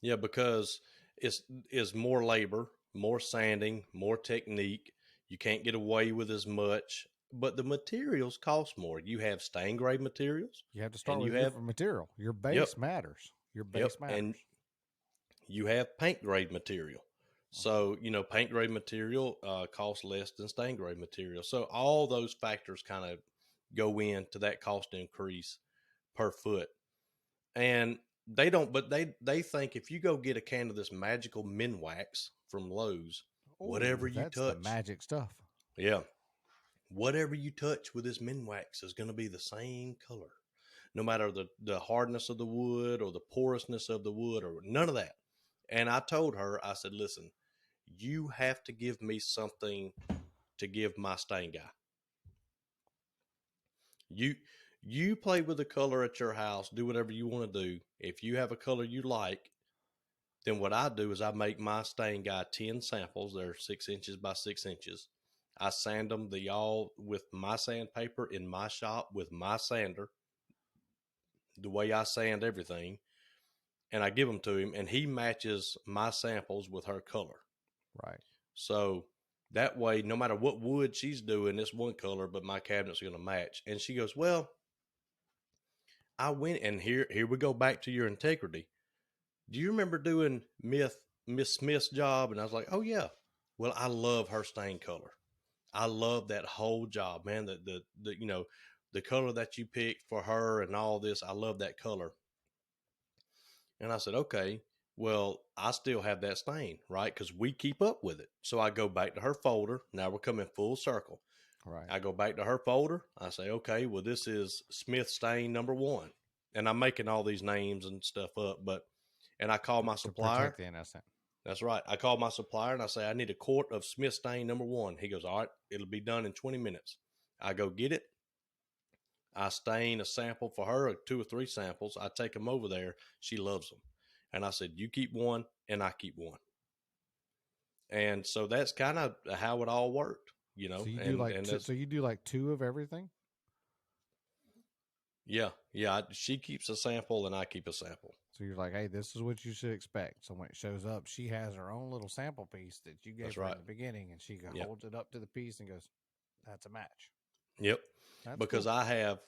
B: Yeah, because it's more labor, more sanding, more technique. You can't get away with as much, but the materials cost more. You have stain grade materials,
A: You have to start
B: and
A: with
B: you
A: a
B: have
A: different material. Your
B: yep,
A: base matters. Your
B: yep,
A: base
B: and
A: matters.
B: you have paint grade material.
A: Mhm.
B: So paint grade material costs less than stain grade material. So all those factors kind of go into that cost increase per foot. And they don't, but they think if you go get a can of this magical Minwax from Lowe's, whatever
A: Oh,
B: you
A: that's the
B: touch,
A: magic stuff.
B: yeah, whatever you touch with this Minwax is going to be the same color, no matter the hardness of the wood or the porousness of the wood or none of that. And I told her, I said, listen, you have to give me something to give my stain guy. You you play with the color at your house, do whatever you want to do. If you have a color you like, then what I do is I make my stain guy 10 samples. They're 6 inches by 6 inches. I sand them the all with my sandpaper in my shop with my sander, the way I sand everything, and I give them to him, and he matches my samples with her color.
A: Right.
B: So that way, no matter what wood she's doing, it's one color, but my cabinet's going to match. And she goes, "Well, I went, and here we go back to your integrity. Do you remember doing Miss Smith's job?" And I was like, "Oh yeah." Well, I love her stain color. I love that whole job, man. The color that you picked for her and all this, I love that color. And I said, okay, well, I still have that stain, right? Because we keep up with it. So I go back to her folder. Now we're coming full circle.
A: Right.
B: I go back to her folder. I say, okay, well, this is Smith stain number one. And I'm making all these names and stuff up, and I call my
A: To
B: supplier.
A: protect the innocent.
B: That's right. I call my supplier and I say, I need a quart of Smith stain number one. He goes, all right, it'll be done in 20 minutes. I go get it. I stain a sample for her, 2 or 3 samples. I take them over there. She loves them. And I said, you keep one and I keep one. And so that's kind of how it all worked,
A: So you do
B: and,
A: like
B: and
A: two,
B: that's,
A: so you do like two of everything.
B: yeah, yeah. She keeps a sample and I keep a sample.
A: So you're like, hey, this is what you should expect. So when it shows up, she has her own little sample piece that you gave
B: That's
A: her in
B: right.
A: the beginning, and she
B: Yep.
A: holds it up to the piece and goes, "That's a match."
B: Yep.
A: That's
B: Because
A: cool.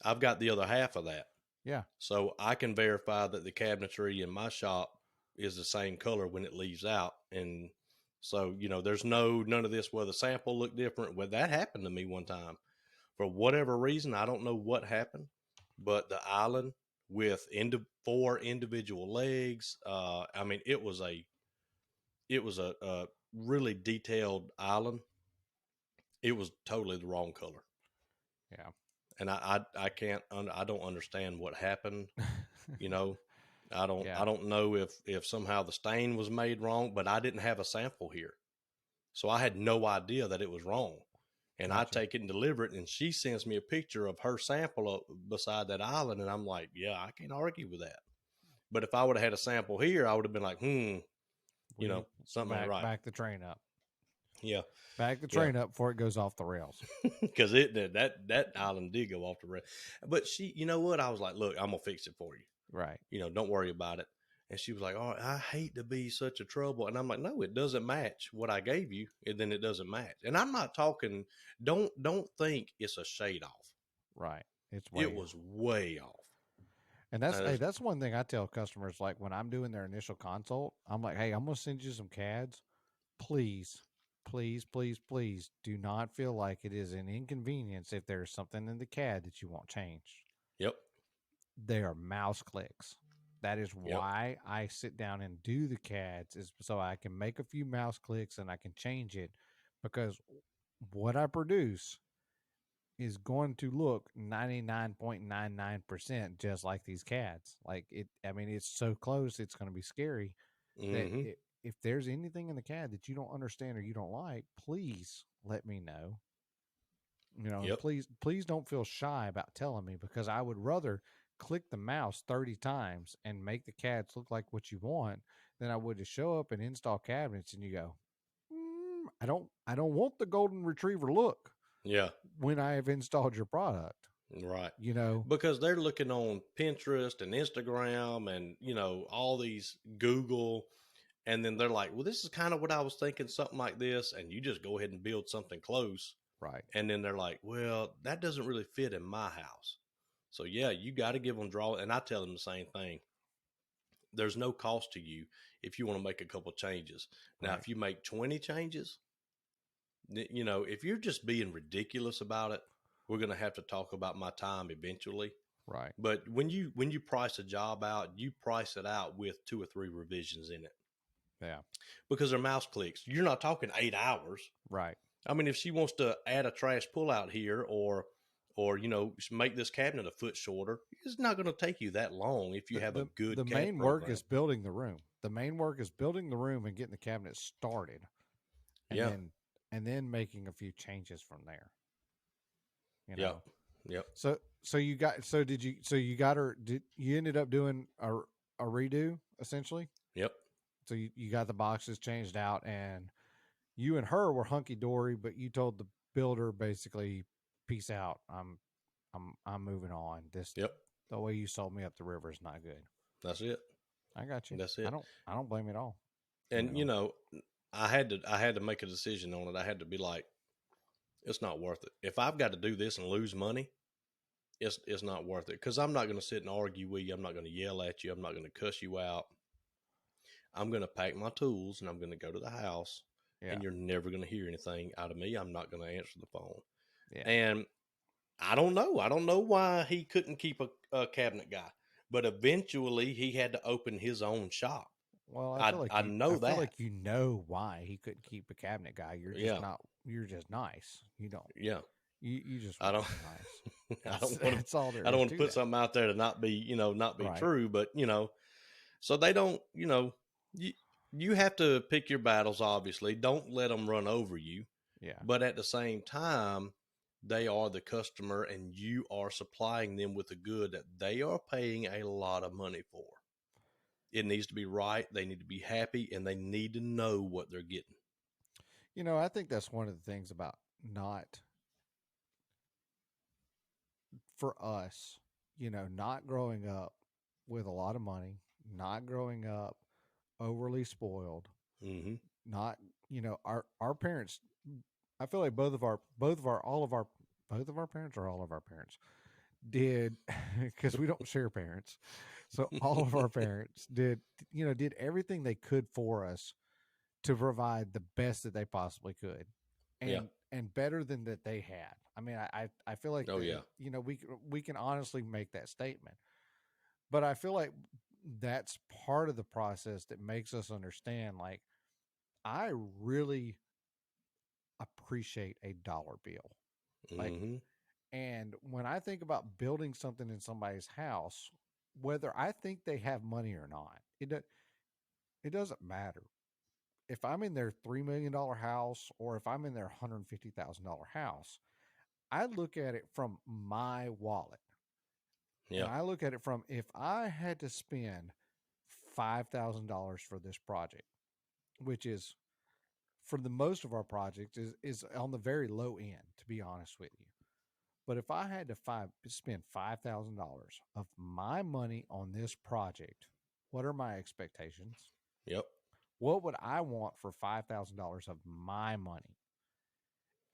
B: I've got the other half of that.
A: Yeah,
B: So I can verify that the cabinetry in my shop is the same color when it leaves out. And so, there's none of this where the sample looked different. Well, that happened to me one time. For whatever reason, I don't know what happened, but the island with 4 individual legs, I mean, it was a really detailed island. It was totally the wrong color.
A: yeah,
B: And I don't understand what happened. You know, I don't
A: yeah.
B: I don't know if somehow the stain was made wrong, but I didn't have a sample here. So I had no idea that it was wrong. And I
A: Gotcha.
B: take it and deliver it, and she sends me a picture of her sample beside that island, and I'm like, yeah, I can't argue with that. But if I would have had a sample here, I would have been like,
A: We
B: something ain't right.
A: back the train up.
B: Yeah,
A: Back the
B: yeah,
A: train up before it goes off the rails.
B: because that island did go off the rail. But she, you know what? I was like, look, I'm gonna fix it for you.
A: Right.
B: Don't worry about it. And she was like, oh, I hate to be such a trouble. And I'm like, no, it doesn't match what I gave you. And then it doesn't match. And I'm not talking, don't think it's a shade off.
A: Right. It's
B: It
A: way
B: was way off.
A: And that's hey,
B: There's,
A: that's one thing I tell customers like when I'm doing their initial consult, I'm like, "Hey, I'm going to send you some CADs. Please, please, please, please do not feel like it is an inconvenience if there's something in the CAD that you want changed.
B: yep,
A: They are mouse clicks. That is
B: yep,
A: why I sit down and do the CADs is so I can make a few mouse clicks and I can change it because what I produce is going to look 99.99% just like these cats. Like it, I mean, it's so close, it's going to be scary that
B: mm-hmm,
A: if there's anything in the cat that you don't understand or you don't like, please let me know. And
B: yep,
A: please don't feel shy about telling me because I would rather click the mouse 30 times and make the cats look like what you want than I would to show up and install cabinets and you go, I don't want the golden retriever look
B: yeah,
A: when I have installed your product.
B: Right.
A: you know?
B: Because they're looking on Pinterest and Instagram and, all these Google. And then they're like, well, this is kind of what I was thinking, something like this. And you just go ahead and build something close.
A: Right.
B: And then they're like, well, that doesn't really fit in my house. So, yeah, you got to give them draw. And I tell them the same thing. There's no cost to you if you want to make a couple changes. Now,
A: Right.
B: if you make 20 changes, if you're just being ridiculous about it, we're going to have to talk about my time eventually.
A: Right.
B: But when you price a job out, you price it out with 2 or 3 revisions in it
A: Yeah.
B: because they're mouse clicks. You're not talking 8 hours.
A: Right.
B: I mean, if she wants to add a trash pull out here or make this cabinet a foot shorter, it's not going to take you that long if you
A: The,
B: have a
A: the
B: good
A: the
B: CAD
A: main work
B: program.
A: is building the room. The main work is building the room and getting the cabinet started, and
B: Yeah.
A: then making a few changes from there. You
B: Yep.
A: know.
B: Yep.
A: So you got her? Did you ended up doing a redo essentially?
B: Yep.
A: So you got the boxes changed out, and you and her were hunky dory, but you told the builder basically, "Peace out. I'm moving on. This
B: Yep.
A: the way you sold me up the river is not good."
B: That's it.
A: I got you.
B: That's
A: I
B: it.
A: don't I don't blame you at all. You
B: And
A: know.
B: I had to make a decision on it. I had to be like, it's not worth it. If I've got to do this and lose money, it's not worth it because I'm not going to sit and argue with you. I'm not going to yell at you. I'm not going to cuss you out. I'm going to pack my tools and I'm going to go to the house,
A: Yeah.
B: and you're never going to hear anything out of me. I'm not going to answer the phone.
A: Yeah.
B: And I don't know. I don't know why he couldn't keep a cabinet guy, but eventually he had to open his own shop.
A: Well,
B: I
A: I
B: know
A: feel
B: that.
A: like you know why he couldn't keep a cabinet guy. You're just
B: Yeah.
A: not. You're just nice. You don't.
B: Yeah.
A: You just
B: I
A: want
B: don't.
A: to be nice.
B: I
A: That's
B: don't want to.
A: that's all there
B: I don't
A: is
B: want to
A: to
B: put
A: that.
B: something out there to not be
A: Right.
B: true. But so they don't. You you have to pick your battles. Obviously, don't let them run over you.
A: Yeah.
B: But at the same time, they are the customer, and you are supplying them with a good that they are paying a lot of money for. It needs to be right. They need to be happy, and they need to know what they're getting.
A: I think that's one of the things about not for us, not growing up with a lot of money, not growing up overly spoiled,
B: Mm-hmm.
A: not, our parents, I feel like both of our parents or all of our parents did, because we don't share parents. So all of our parents did everything they could for us to provide the best that they possibly could,
B: Yeah.
A: and better than that they had. I mean, I feel like
B: Oh yeah.
A: we can honestly make that statement, but I feel like that's part of the process that makes us understand. Like, I really appreciate a dollar bill. Like,
B: Mm-hmm.
A: and when I think about building something in somebody's house, whether I think they have money or not, it doesn't matter. If I'm in their $3 million house or if I'm in their $150,000 house, I look at it from my wallet. And
B: Yeah.
A: I look at it from, if I had to spend $5,000 for this project, which is for the most of our projects is on the very low end, to be honest with you. But if I had to spend $5,000 of my money on this project, what are my expectations?
B: Yep.
A: What would I want for $5,000 of my money?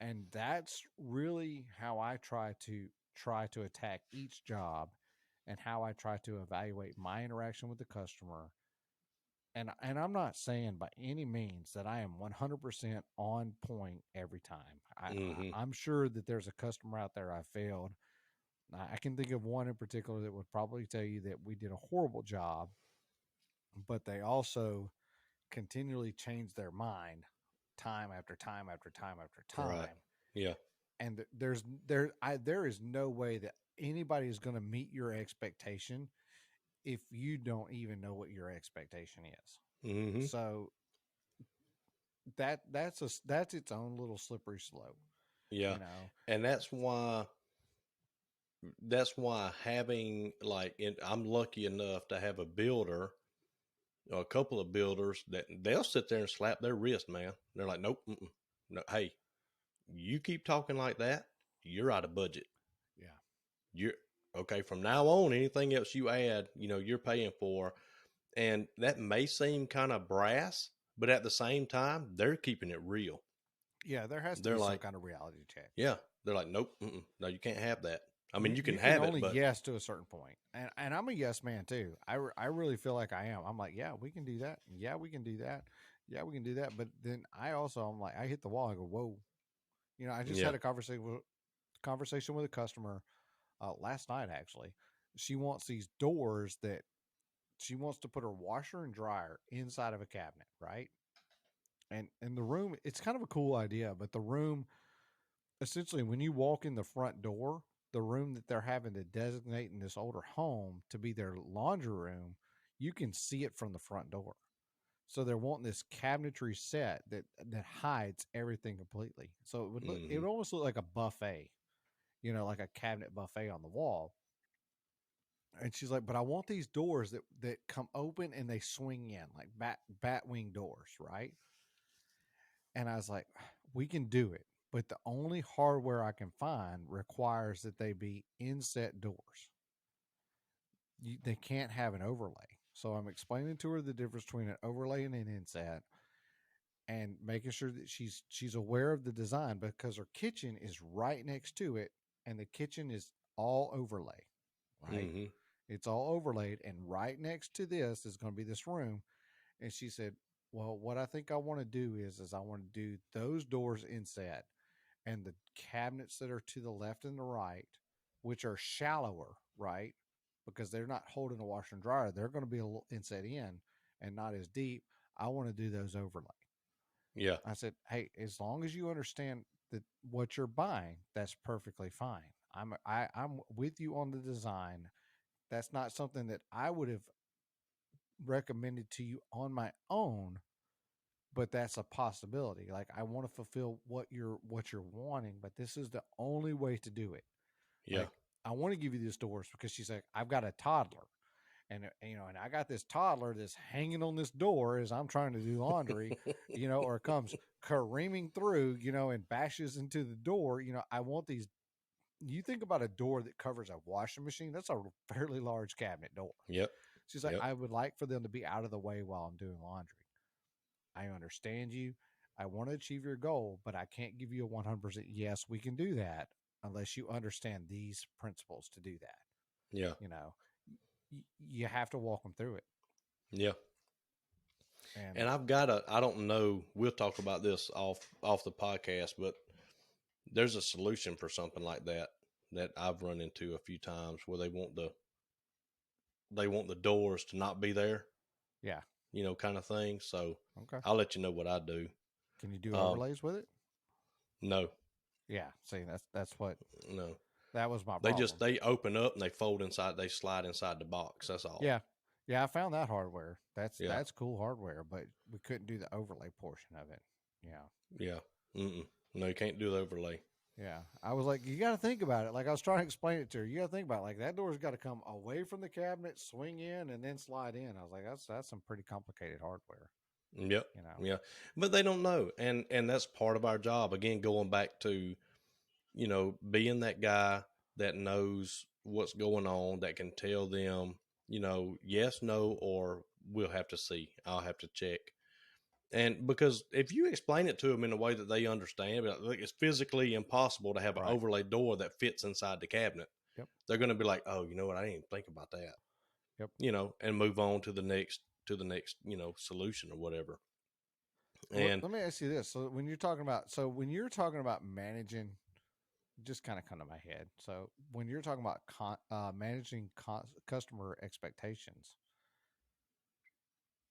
A: And that's really how I try to attack each job, and how I try to evaluate my interaction with the customer. And I'm not saying by any means that I am 100% on point every time.
B: Mm-hmm.
A: I'm sure that there's a customer out there I failed. I can think of one in particular that would probably tell you that we did a horrible job, but they also continually change their mind time after time after time after
B: Right.
A: time.
B: Yeah.
A: And there is no way that anybody is going to meet your expectation if you don't even know what your expectation is.
B: Mm-hmm.
A: So that's its own little slippery slope,
B: Yeah.
A: you know.
B: And that's why having I'm lucky enough to have a builder or a couple of builders that they'll sit there and slap their wrist, man. They're like, nope, no, hey, you keep talking like that, you're out of budget.
A: Yeah.
B: you're okay from now on. Anything else you add, you're paying for, and that may seem kind of brass, but at the same time, they're keeping it real.
A: Yeah, there has to
B: They're
A: be some
B: like,
A: kind of reality check.
B: yeah, they're like, nope, no, you can't have that. I mean, you can
A: You can
B: have it,
A: only
B: but
A: yes to a certain point, and I'm a yes man too. I really feel like I am. I'm like, yeah, we can do that. Yeah, we can do that. Yeah, we can do that. But then I'm like, I hit the wall. I go, whoa. I just
B: yeah,
A: had a conversation with a customer last night. Actually, she wants these doors that she wants to put her washer and dryer inside of a cabinet, right? And the room, it's kind of a cool idea, but the room, essentially, when you walk in the front door, the room that they're having to designate in this older home to be their laundry room, you can see it from the front door. So they're wanting this cabinetry set that hides everything completely. So it
B: hmm
A: would almost look like a buffet, like a cabinet buffet on the wall. And she's like, but I want these doors that come open and they swing in like bat wing doors, right? And I was like, we can do it, but the only hardware I can find requires that they be inset doors. They can't have an overlay. So I'm explaining to her the difference between an overlay and an inset, and making sure that she's aware of the design because her kitchen is right next to it, and the kitchen is all overlay, right?
B: hmm
A: It's all overlaid, and right next to this is going to be this room. And she said, well, what I think I want to do is I want to do those doors inset, and the cabinets that are to the left and the right, which are shallower, right? Because they're not holding a washer and dryer, they're going to be a little inset in and not as deep. I want to do those overlay.
B: yeah,
A: I said, hey, as long as you understand that what you're buying, that's perfectly fine. I'm with you on the design. That's not something that I would have recommended to you on my own, but that's a possibility. Like, I want to fulfill what you're wanting, but this is the only way to do it.
B: yeah,
A: Like, I want to give you these doors because she's like, I've got a toddler, and I got this toddler that's hanging on this door as I'm trying to do laundry, or it comes careening through, and bashes into the door. I want these. You think about a door that covers a washing machine, that's a fairly large cabinet door.
B: yep,
A: She's like,
B: yep,
A: I would like for them to be out of the way while I'm doing laundry. I understand you. I want to achieve your goal, but I can't give you a 100% yes, we can do that unless you understand these principles to do that.
B: yeah,
A: You know, you have to walk them through it.
B: yeah.
A: And
B: And I don't know, we'll talk about this off the podcast, but there's a solution for something like that I've run into a few times where they want the doors to not be there,
A: yeah,
B: kind of thing. So
A: okay.
B: I'll let you know what I do.
A: Can you do
B: Um,
A: overlays with it?
B: no,
A: Yeah. See, that's what
B: no,
A: that was my
B: they
A: problem.
B: just they open up and they fold inside, they slide inside the box. That's all.
A: Yeah. Yeah, I found that hardware. That's
B: Yeah,
A: that's cool hardware, but we couldn't do the overlay portion of it. Yeah.
B: yeah. No, you can't do the overlay.
A: Yeah. I was like, you got to think about it. Like, I was trying to explain it to her. You got to think about it. Like, that door's got to come away from the cabinet, swing in, and then slide in. I was like, that's some pretty
B: Yep,
A: complicated hardware, you know.
B: yeah, but they don't know, and that's part of our job. Again, going back to being that guy that knows what's going on, that can tell them, yes, no, or we'll have to see. I'll have to check. And because if you explain it to them in a way that they understand, like it's physically impossible to have an
A: Right.
B: overlay door that fits inside the cabinet,
A: Yep.
B: they're going to be like, oh, you know what? I didn't even think about that,
A: Yep.
B: and move on to the next, solution or whatever.
A: Well,
B: And
A: let me ask you this. When you're talking about managing, just kind of come to my head. So when you're talking about managing customer expectations,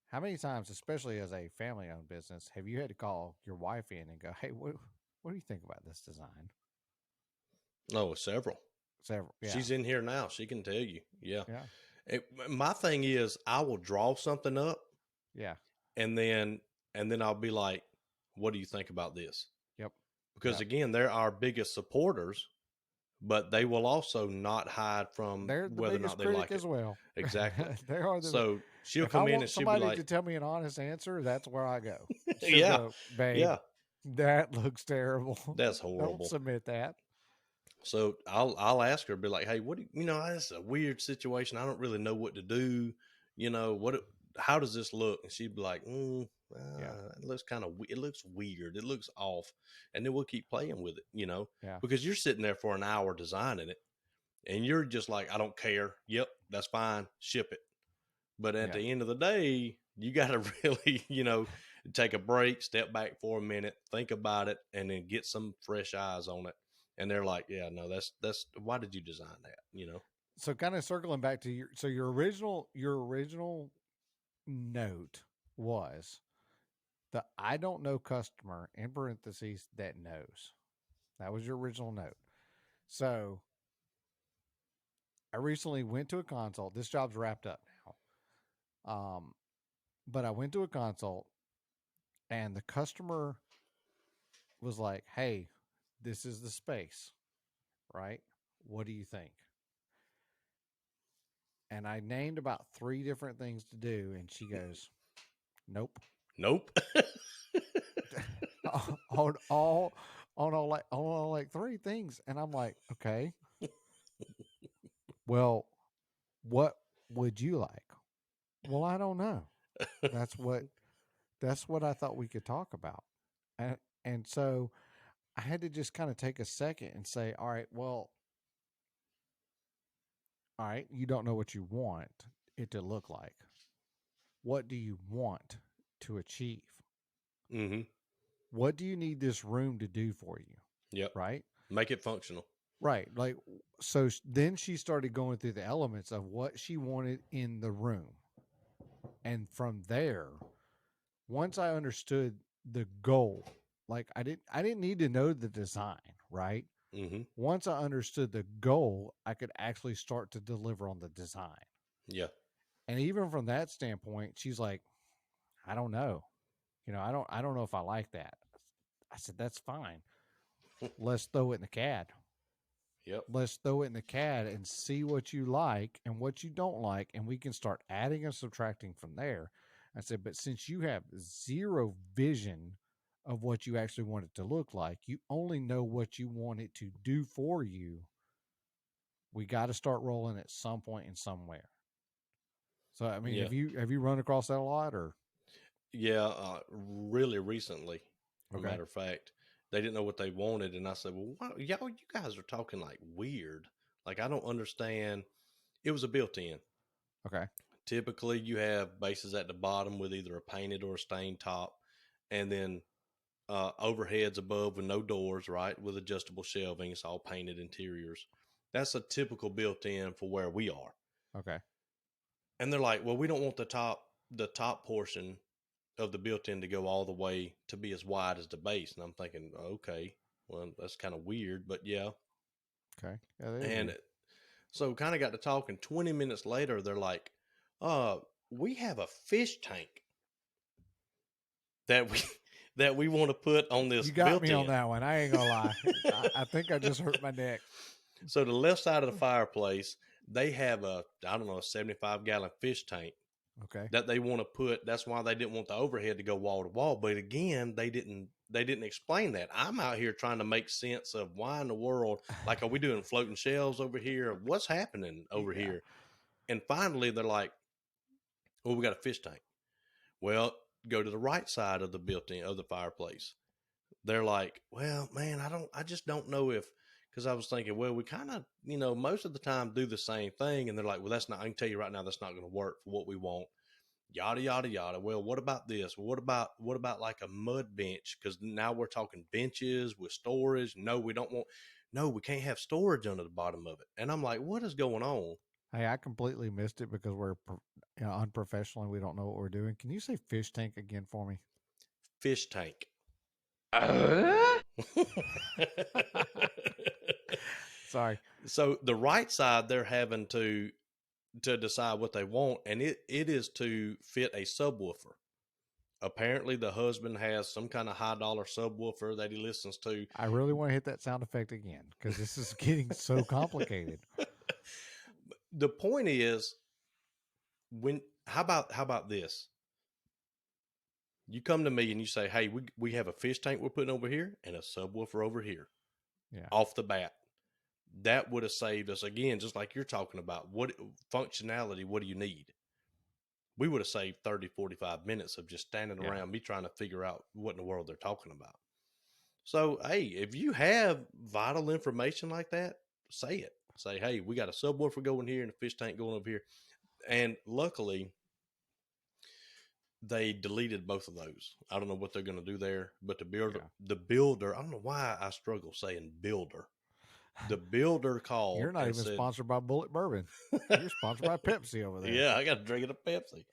A: how many times, especially as a family-owned business, have you had to call your wife in and go, "Hey, what do you think about this design?"
B: oh, several.
A: Several, yeah,
B: She's in here now. She can tell you. Yeah.
A: yeah,
B: My thing is, I will draw something up,
A: yeah,
B: and then I'll be like, "What do you think about this?"
A: yep,
B: Because
A: yep.
B: again, they're our biggest supporters, but they will also not hide from
A: They're the
B: whether or
A: biggest
B: not they
A: critic
B: like it.
A: as well.
B: Exactly.
A: They are the.
B: So she'll
A: If I
B: come in and
A: want
B: she'll be
A: somebody
B: like,
A: to tell me an honest answer, that's where I go. She'll
B: "Yeah,
A: go, babe,
B: yeah,
A: that looks terrible.
B: that's
A: Don't
B: horrible."
A: submit that.
B: So I'll ask her, be like, hey, what do you know? This is a weird situation. I don't really know what to do. You know what? How does this look? And she'd be like,
A: Yeah.
B: it looks kind of it looks weird. It looks off, and then we'll keep playing with it.
A: Yeah.
B: Because you're sitting there for an hour designing it, and you're just like, I don't care. Yep, that's fine. Ship it. But at
A: Yeah.
B: the end of the day, you got to really, take a break, step back for a minute, think about it, and then get some fresh eyes on it. And they're like, yeah, no, that's why did you design that?
A: So kind of circling back to your original note was the I don't know customer in parentheses that knows. That was your original note. So I recently went to a consult. This job's wrapped up now. But I went to a consult and the customer was like, "Hey, this is the space, right? What do you think?" And I named about three different things to do, and she goes, "Nope."
B: Nope.
A: on all like three things, and I'm like, "Okay, well, what would you like?" Well, I don't know. That's what that's what I thought we could talk about, and so I had to just kind of take a second and say, "All right, well, all right, you don't know what you want it to look like. What do you want to achieve?
B: Mm-hmm.
A: What do you need this room to do for you?"
B: Yep.
A: Right?
B: Make it functional.
A: Right. Like, so then she started going through the elements of what she wanted in the room. And from there, once I understood the goal, like I didn't need to know the design, right?
B: Mm-hmm.
A: Once I understood the goal, I could actually start to deliver on the design.
B: Yeah.
A: And even from that standpoint, she's like, "I don't know. I don't know if I like that." I said, "That's fine. Let's throw it in the CAD.
B: Yep.
A: Let's throw it in the CAD and see what you like and what you don't like, and we can start adding and subtracting from there." I said, "But since you have zero vision of what you actually want it to look like, you only know what you want it to do for you. We got to start rolling at some point and somewhere." So, I mean,
B: Yeah.
A: have you run across that a lot, or
B: Yeah. Really recently, a
A: okay,
B: matter of fact, they didn't know what they wanted, and I said, "Well, y'all, you guys are talking like weird. Like I don't understand." It was a built-in.
A: okay,
B: Typically, you have bases at the bottom with either a painted or a stained top, and then overheads above with no doors, right? With adjustable shelving. It's all painted interiors. That's a typical built-in for where we are.
A: okay,
B: And they're like, well, we don't want the top portion of the built-in to go all the way to be as wide as the base. And I'm thinking, okay, well, that's kind of weird, but yeah.
A: okay, yeah, that is
B: And
A: weird.
B: so kind of got to talking. 20 minutes later, they're like, uh, we have a fish tank that we that we want to put on this
A: You got me on
B: built-in.
A: that one. I ain't gonna lie. I think I just hurt my neck.
B: So the left side of the fireplace, they have I don't know, a 75-gallon fish tank
A: Okay.
B: that they want to put. That's why they didn't want the overhead to go wall to wall. But again, they didn't explain that. I'm out here trying to make sense of why in the world, like, are we doing floating shelves over here? What's happening over
A: Yeah.
B: here? And finally, they're like, well, we got a fish tank. Well, go to the right side of the built-in of the fireplace. They're like, well, man, I just don't know if, because I was thinking, well, we kind of, most of the time do the same thing. And they're like, well, that's not, I can tell you right now, that's not going to work for what we want. Yada, yada, yada. Well, what about this? Well, what about like a mud bench? Because now we're talking benches with storage. No, we don't want, no, we can't have storage under the bottom of it. And I'm like, what is going on?
A: Hey, I completely missed it because we're unprofessional and we don't know what we're doing. Can you say fish tank again for me?
B: Fish tank.
C: Uh?
A: Sorry.
B: So the right side, they're having to decide what they want, and it is to fit a subwoofer. Apparently, the husband has some kind of high dollar subwoofer that he listens to.
A: I really want to hit that sound effect again because this is getting so complicated.
B: The point is, when how about this? You come to me and you say, "Hey, we have a fish tank we're putting over here and a subwoofer over here."
A: Yeah.
B: Off the bat, that would have saved us again, just like you're talking about. What functionality? What do you need? We would have saved 30, 45 minutes of just standing
A: Yeah.
B: around me trying to figure out what in the world they're talking about. So, hey, if you have vital information like that, say it. Say, hey, we got a subwoofer going here and a fish tank going over here. And luckily, they deleted both of those. I don't know what they're going to do there, but the builder, I don't know why I struggle saying builder. The builder
A: You're
B: called
A: not
B: and
A: even
B: said,
A: sponsored by Bullet Bourbon. You're sponsored by Pepsi over there.
B: "Yeah, I got to drink it a Pepsi."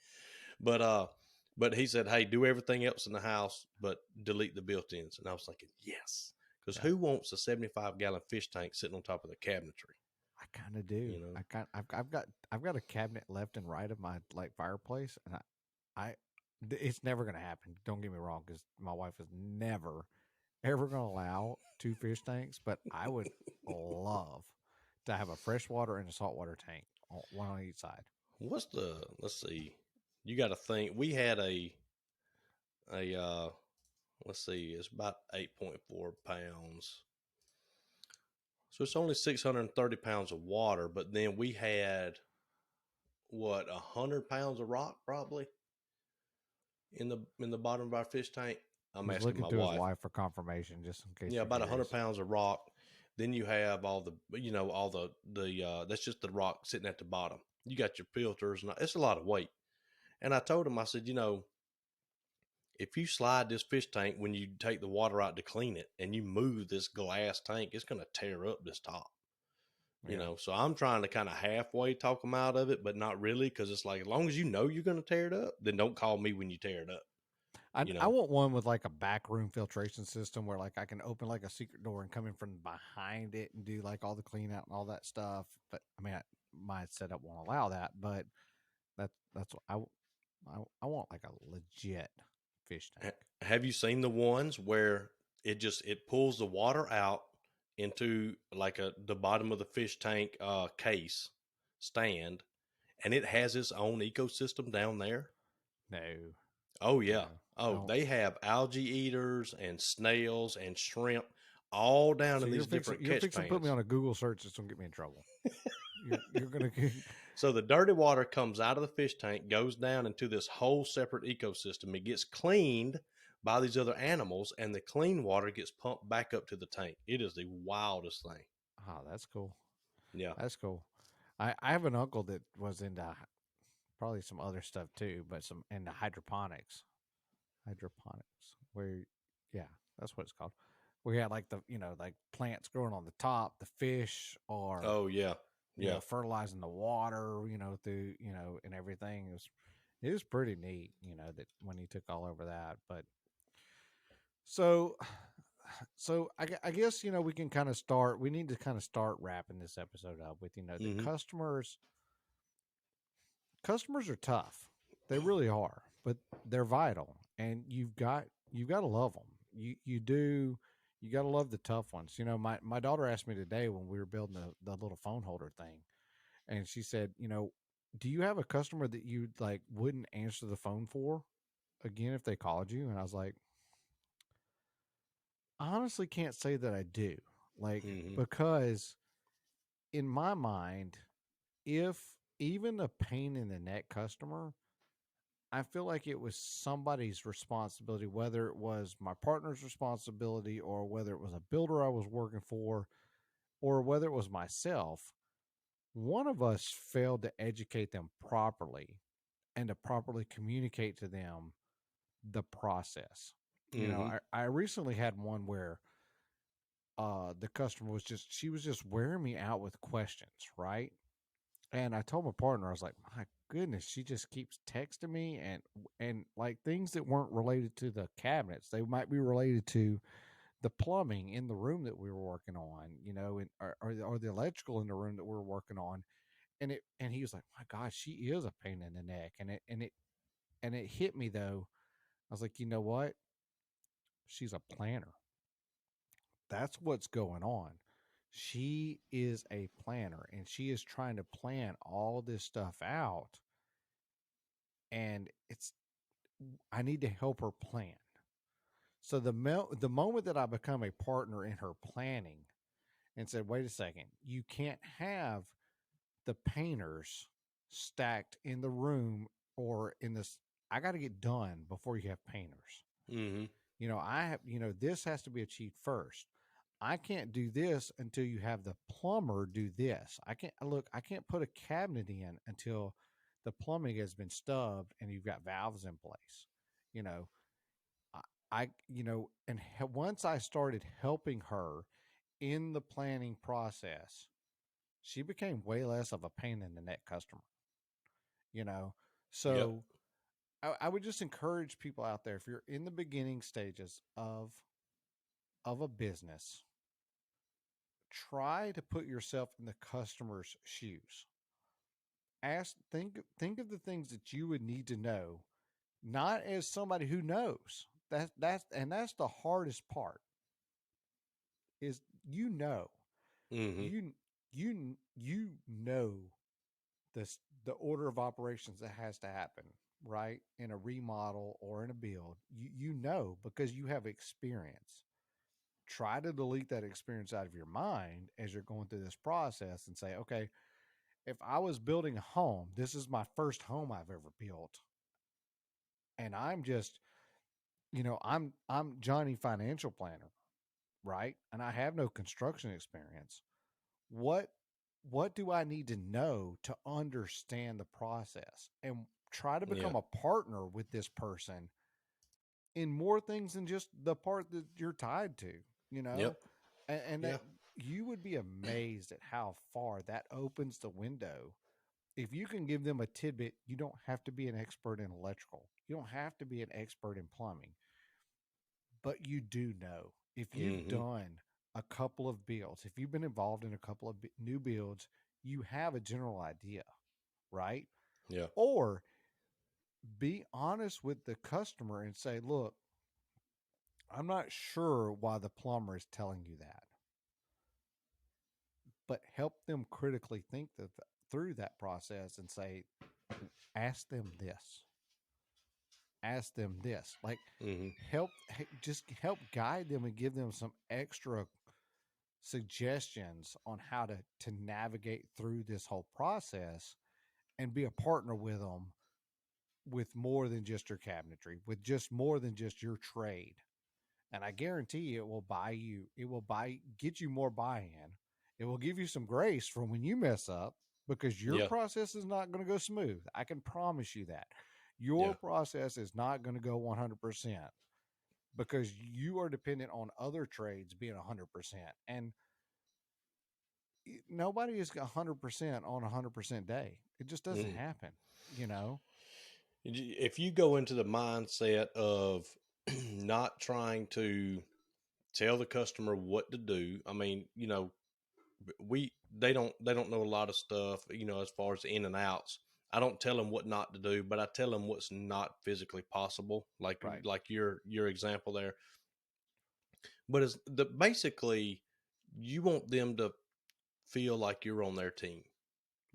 B: But he said, "Hey, do everything else in the house, but delete the built-ins." And I was thinking, yes, because
A: Yeah.
B: who wants a 75-gallon fish tank sitting on top of the cabinetry?
A: I kind of do.
B: You know,
A: I've got a cabinet left and right of my like fireplace, and it's never gonna happen. Don't get me wrong, because my wife is never ever gonna allow two fish tanks. But I would love to have a freshwater and a saltwater tank, one on each side.
B: what's the? Let's see. You got to think. We had a let's see. It's about 8.4 pounds. So it's only 630 pounds of water, but then we had what 100 pounds of rock probably in the bottom of our fish tank. I'm
A: He's
B: asking
A: looking
B: my
A: to his
B: wife.
A: wife for confirmation, just in case
B: Yeah,
A: you're
B: about 100
A: curious.
B: pounds of rock. Then you have all the all the that's just the rock sitting at the bottom. You got your filters, and it's a lot of weight. And I told him, I said, if you slide this fish tank when you take the water out to clean it, and you move this glass tank, it's going to tear up this top.
A: Yeah.
B: So I'm trying to kind of halfway talk them out of it, but not really, because it's like, as long as you know you're going to tear it up, then don't call me when you tear it up.
A: I want one with like a back room filtration system where like I can open like a secret door and come in from behind it and do like all the clean out and all that stuff. But I mean, my setup won't allow that. But that's what I want, like a legit fish tank.
B: Have you seen the ones where it pulls the water out into like the bottom of the fish tank case stand, and it has its own ecosystem down there?
A: No,
B: Oh yeah.
A: no,
B: Oh,
A: don't.
B: they have algae eaters and snails and shrimp all down
A: So
B: in these different
A: you're
B: catch
A: fixing to put me
B: pans.
A: on a Google search that's gonna get me in trouble. You're gonna
B: So the dirty water comes out of the fish tank, goes down into this whole separate ecosystem. It gets cleaned by these other animals, and the clean water gets pumped back up to the tank. It is the wildest thing.
A: oh, that's cool.
B: Yeah.
A: That's cool. I have an uncle that was into probably some other stuff too, but some into hydroponics. Hydroponics, where yeah, that's what it's called. We had like the like plants growing on the top, the fish are
B: Oh yeah. Yeah.
A: fertilizing the water, through and everything. It was pretty neat, that when he took all over that. But so I guess we can kind of start. We need to kind of start wrapping this episode up with that
B: Hmm.
A: customers are tough. They really are, but they're vital, and you've got to love them. You do. You got to love the tough ones. My daughter asked me today when we were building the little phone holder thing, and she said, do you have a customer that you like wouldn't answer the phone for again if they called you? And I was like, I honestly can't say that I do, like,
B: Hmm.
A: because in my mind, if even a pain in the neck customer, I feel like it was somebody's responsibility, whether it was my partner's responsibility or whether it was a builder I was working for or whether it was myself. One of us failed to educate them properly and to properly communicate to them the process.
B: Hmm.
A: I recently had one where the customer she was just wearing me out with questions, right? And I told my partner, I was like, my goodness, she just keeps texting me and like things that weren't related to the cabinets. They might be related to the plumbing in the room that we were working on, or the electrical in the room that we were working on. And he was like, my gosh, she is a pain in the neck. And it hit me though. I was like, you know what? She's a planner. That's what's going on. She is a planner and she is trying to plan all this stuff out. And I need to help her plan. So the moment that I become a partner in her planning and said, wait a second, you can't have the painters stacked in the room or in this. I got to get done before you have painters.
B: Mm-hmm.
A: I have, this has to be achieved first. I can't do this until you have the plumber do this. I can't put a cabinet in until the plumbing has been stubbed and you've got valves in place. You know, I, and once I started helping her in the planning process, she became way less of a pain in the neck customer, you know?
B: Yep.
A: So I would just encourage people out there, if you're in the beginning stages of a business, try to put yourself in the customer's shoes. Think of the things that you would need to know, not as somebody who knows. That's the hardest part is
B: Mm-hmm.
A: you know this the order of operations that has to happen, right? In a remodel or in a build. You know because you have experience. Try to delete that experience out of your mind as you're going through this process and say, okay, if I was building a home, this is my first home I've ever built. And I'm just, I'm Johnny financial planner, right? And I have no construction experience. What what do I need to know to understand the process and try to
B: Yeah.
A: become a partner with this person in more things than just the part that you're tied to, you know?
B: Yep.
A: And
B: Yeah.
A: that you would be amazed at how far that opens the window. If you can give them a tidbit, you don't have to be an expert in electrical. You don't have to be an expert in plumbing, but you do know. If you've
B: Mm-hmm.
A: done a couple of builds, if you've been involved in a couple of new builds, you have a general idea, right?
B: Yeah.
A: Or be honest with the customer and say, look, I'm not sure why the plumber is telling you that, but help them critically think through that process and say, ask them this, ask them this. Like,
B: Mm-hmm.
A: just help guide them and give them some extra suggestions on how to navigate through this whole process and be a partner with them with more than just your cabinetry, with just more than just your trade. And I guarantee you it will get you more buy-in. It will give you some grace from when you mess up because your
B: Yeah.
A: process is not going to go smooth. I can promise you that. Your
B: Yeah.
A: process is not going to go 100% because you are dependent on other trades being 100%. And nobody is 100% on a 100% day. It just doesn't
B: Mm-hmm.
A: happen, you know?
B: If you go into the mindset of not trying to tell the customer what to do, I mean, we they don't know a lot of stuff, as far as the in and outs. I don't tell them what not to do, but I tell them what's not physically possible,
A: Right,
B: like your example there. But it's basically you want them to feel like you're on their team.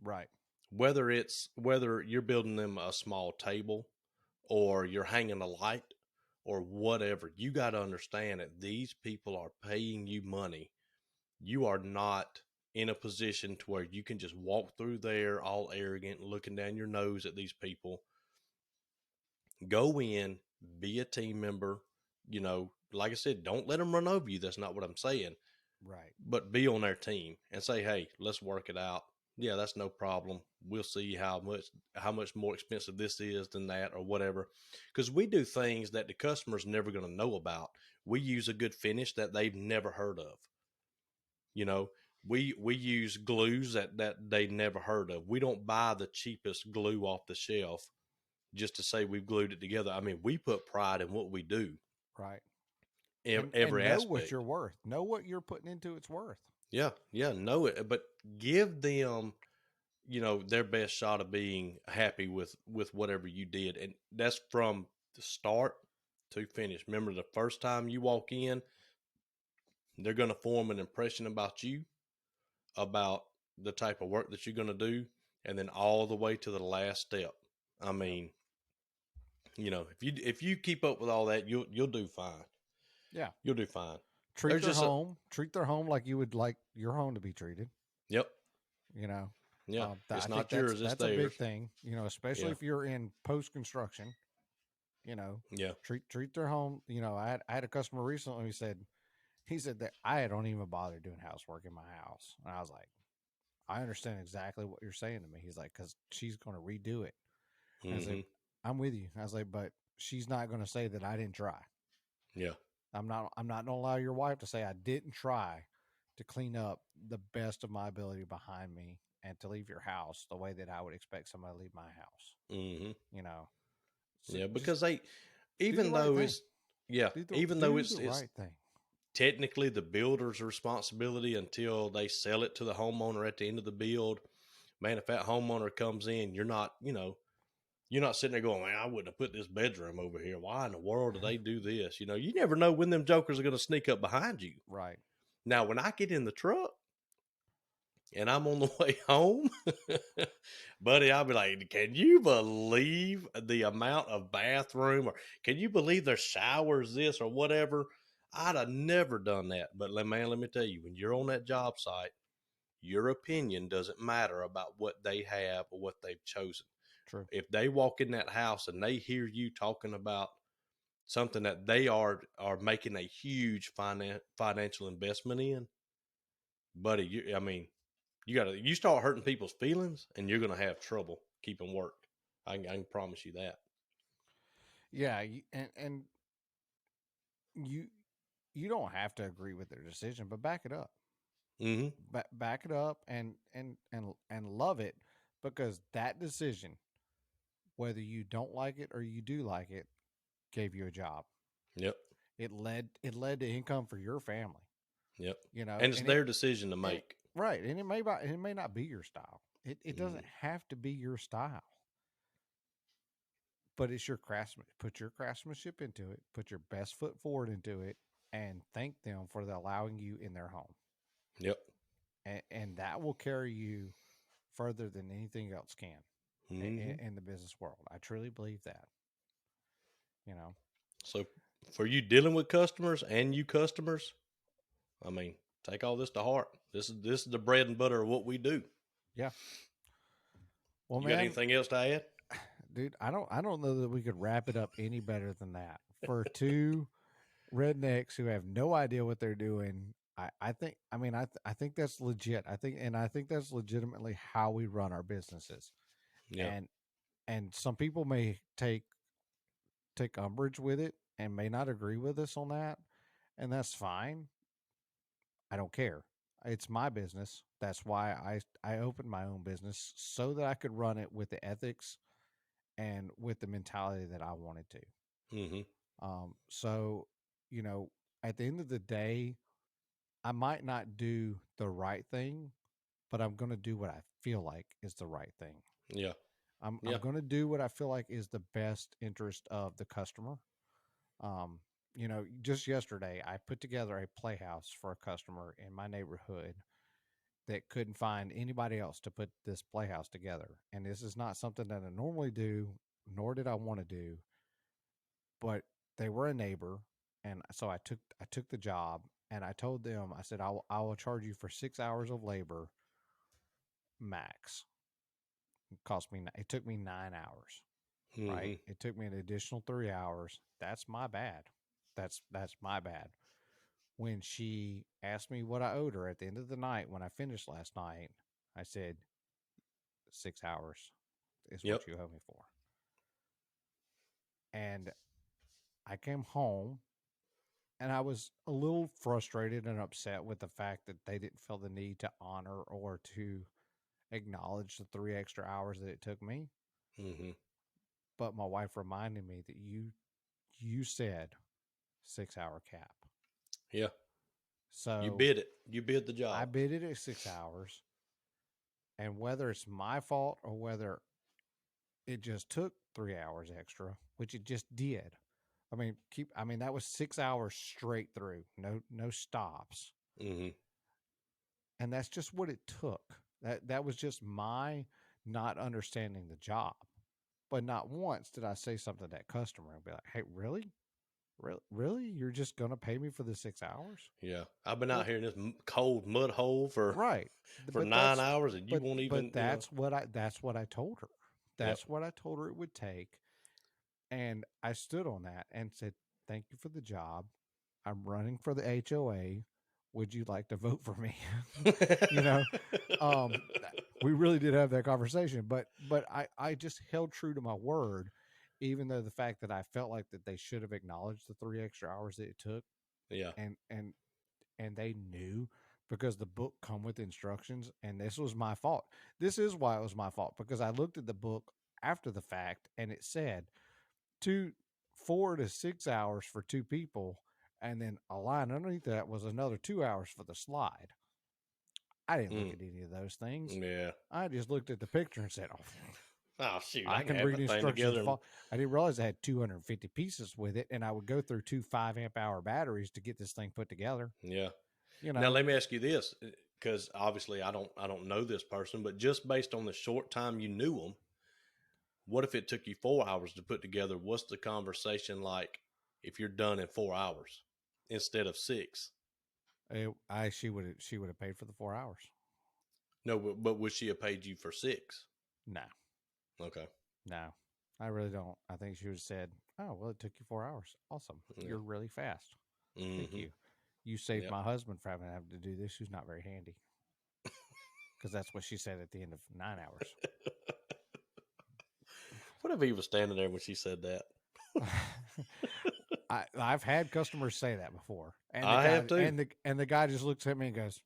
A: right,
B: Whether you're building them a small table or you're hanging a light or whatever, you got to understand that these people are paying you money. You are not in a position to where you can just walk through there all arrogant, looking down your nose at these people. Go in, be a team member. Like I said, don't let them run over you. That's not what I'm saying.
A: right.
B: But be on their team and say, hey, let's work it out. Yeah, that's no problem. We'll see how much more expensive this is than that or whatever. Because we do things that the customer's never going to know about. We use a good finish that they've never heard of. You know, we use glues that they never heard of. We don't buy the cheapest glue off the shelf just to say we've glued it together. I mean, we put pride in what we do,
A: Right. And
B: every
A: know what
B: aspect.
A: you're worth. Know what you're putting into its worth.
B: Yeah, yeah, know it, but give them their best shot of being happy with whatever you did, and that's from the start to finish. Remember, the first time you walk in, they're going to form an impression about you, about the type of work that you're going to do, and then all the way to the last step. I
A: Yep.
B: mean, if you keep up with all that, you'll do fine.
A: Yeah.
B: You'll do fine.
A: treat
B: There's
A: their
B: just a
A: home, treat their home like you would like your home to be treated.
B: yep,
A: You know,
B: yeah.
A: I
B: It's
A: think
B: not yours, it's
A: that's a big
B: theirs.
A: thing. You know, especially
B: Yeah,
A: if you're in post construction. You know,
B: yeah.
A: treat their home. You know, I had a customer recently who said he said that I don't even bother doing housework in my house, and I was like, I understand exactly what you're saying to me. He's like, because she's going to redo it. And I said,
B: Hmm.
A: I'm with you. I was like, but she's not going to say that I didn't try.
B: Yeah,
A: I'm not going to allow your wife to say I didn't try to clean up the best of my ability behind me and to leave your house the way that I would expect somebody to leave my house.
B: hmm,
A: You know, so
B: yeah.
A: just
B: Because they,
A: do the
B: even
A: right
B: though
A: thing.
B: it's yeah, even though
A: Do the
B: it's
A: right thing.
B: technically the builder's responsibility until they sell it to the homeowner at the end of the build. Man, if that homeowner comes in, you're not, you're not sitting there going, man, I wouldn't have put this bedroom over here. Why in the world do they do this? You never know when them jokers are going to sneak up behind you.
A: Right.
B: Now, when I get in the truck and I'm on the way home, buddy, I'll be like, can you believe the amount of bathroom, or can you believe there's showers, this or whatever? I'd have never done that. But man, let me tell you, when you're on that job site, your opinion doesn't matter about what they have or what they've chosen.
A: True.
B: If they walk in that house and they hear you talking about something that they are making a huge financial investment in, buddy, you start hurting people's feelings, and you're gonna have trouble keeping work. I can promise you that.
A: Yeah. And you, you don't have to agree with their decision, but back it up.
B: Hmm.
A: Back it up and love it, because that decision, whether you don't like it or you do like it, gave you a job.
B: Yep.
A: It led to income for your family.
B: Yep.
A: You know,
B: And it's their decision to
A: and
B: make.
A: right, and it may not be your style. It doesn't
B: Hmm.
A: have to be your style, but it's your craftsman. Put your craftsmanship into it. Put your best foot forward into it, and thank them for allowing you in their home.
B: Yep.
A: And that will carry you further than anything else can
B: Hmm.
A: in the business world. I truly believe that. You know,
B: So for you dealing with customers and you customers, I mean, take all this to heart. This is the bread and butter of what we do.
A: yeah. Well,
B: You got
A: man,
B: anything else to add?
A: dude, I don't know that we could wrap it up any better than that. For two rednecks who have no idea what they're doing, I think I think that's legit. I think that's legitimately how we run our businesses.
B: Yeah.
A: And some people may take umbrage with it and may not agree with us on that, and that's fine. I don't care. It's my business. That's why I opened my own business, so that I could run it with the ethics and with the mentality that I wanted to.
B: Hmm.
A: So, you know, at the end of the day, I might not do the right thing, but I'm going to do what I feel like is the right thing.
B: Yeah.
A: I'm
B: Yeah.
A: going to do what I feel like is the best interest of the customer. Um, you know, just yesterday, I put together a playhouse for a customer in my neighborhood that couldn't find anybody else to put this playhouse together. And this is not something that I normally do, nor did I want to do, but they were a neighbor, and so I took the job, and I told them, I said, I will charge you for 6 hours of labor max. It took me 9 hours, right?
B: Hmm.
A: It took me an additional 3 hours. That's my bad. That's my bad. When she asked me what I owed her at the end of the night when I finished last night, I said 6 hours is
B: Yep.
A: what you owe me for. And I came home, and I was a little frustrated and upset with the fact that they didn't feel the need to honor or to acknowledge the 3 extra hours that it took me.
B: Hmm.
A: But my wife reminded me that you said 6 hour cap.
B: Yeah. You
A: So
B: bid it. You bid the
A: I
B: job.
A: bid it at 6 hours. And whether it's my fault or whether it just took 3 hours extra, which it just did. I mean, that was 6 hours straight through, no stops.
B: Hmm.
A: And that's just what it took. That was just my not understanding the job. But not once did I say something to that customer and be like, "Hey, really? Really? You're just going to pay me for the 6 hours?
B: Yeah, I've been
A: Well,
B: out here in this cold mud hole for
A: right.
B: for
A: But
B: 9 hours, and you won't
A: but
B: even, you know.
A: that's what I told her.
B: Yep.
A: That's what I told her it would take. And I stood on that and said, "Thank you for the job. I'm running for the HOA. Would you like to vote for me?" you know, um, we really did have that conversation, but I just held true to my word, even though the fact that I felt like that they should have acknowledged the 3 extra hours that it took,
B: Yeah.
A: and they knew because the book come with instructions, and this was my fault. This is why it was my fault because I looked at the book after the fact, and it said two 4 to 6 hours for two people, and then a line underneath that was another 2 hours for the slide. I didn't look
B: Mm.
A: at any of those things.
B: Yeah.
A: I just looked at the picture and said, "Oh,
B: Oh shoot, I
A: I
B: can
A: can
B: have
A: read
B: that thing
A: instructions."
B: together. And
A: I didn't realize I had 250 pieces with it, and I would go through two 5 amp hour batteries to get this thing put together.
B: yeah.
A: You
B: Now
A: know,
B: let me ask you this, because obviously I don't know this person, but just based on the short time you knew them, what if it took you 4 hours to put together? What's the conversation like if you're done in 4 hours instead of six?
A: she would have paid for the 4 hours.
B: No, but would she have paid you for six?
A: No,
B: Okay.
A: no, I really don't. I think she would have said, "Oh, well, it took you 4 hours. Awesome.
B: Yeah.
A: You're really fast. Thank
B: Mm-hmm.
A: you. You saved
B: Yep.
A: my husband from having to do this, who's not very handy." Because that's what she said at the end of 9 hours.
B: What if he was standing there when she said that?
A: I've had customers say that before, and
B: I have too.
A: the guy just looks at me and goes,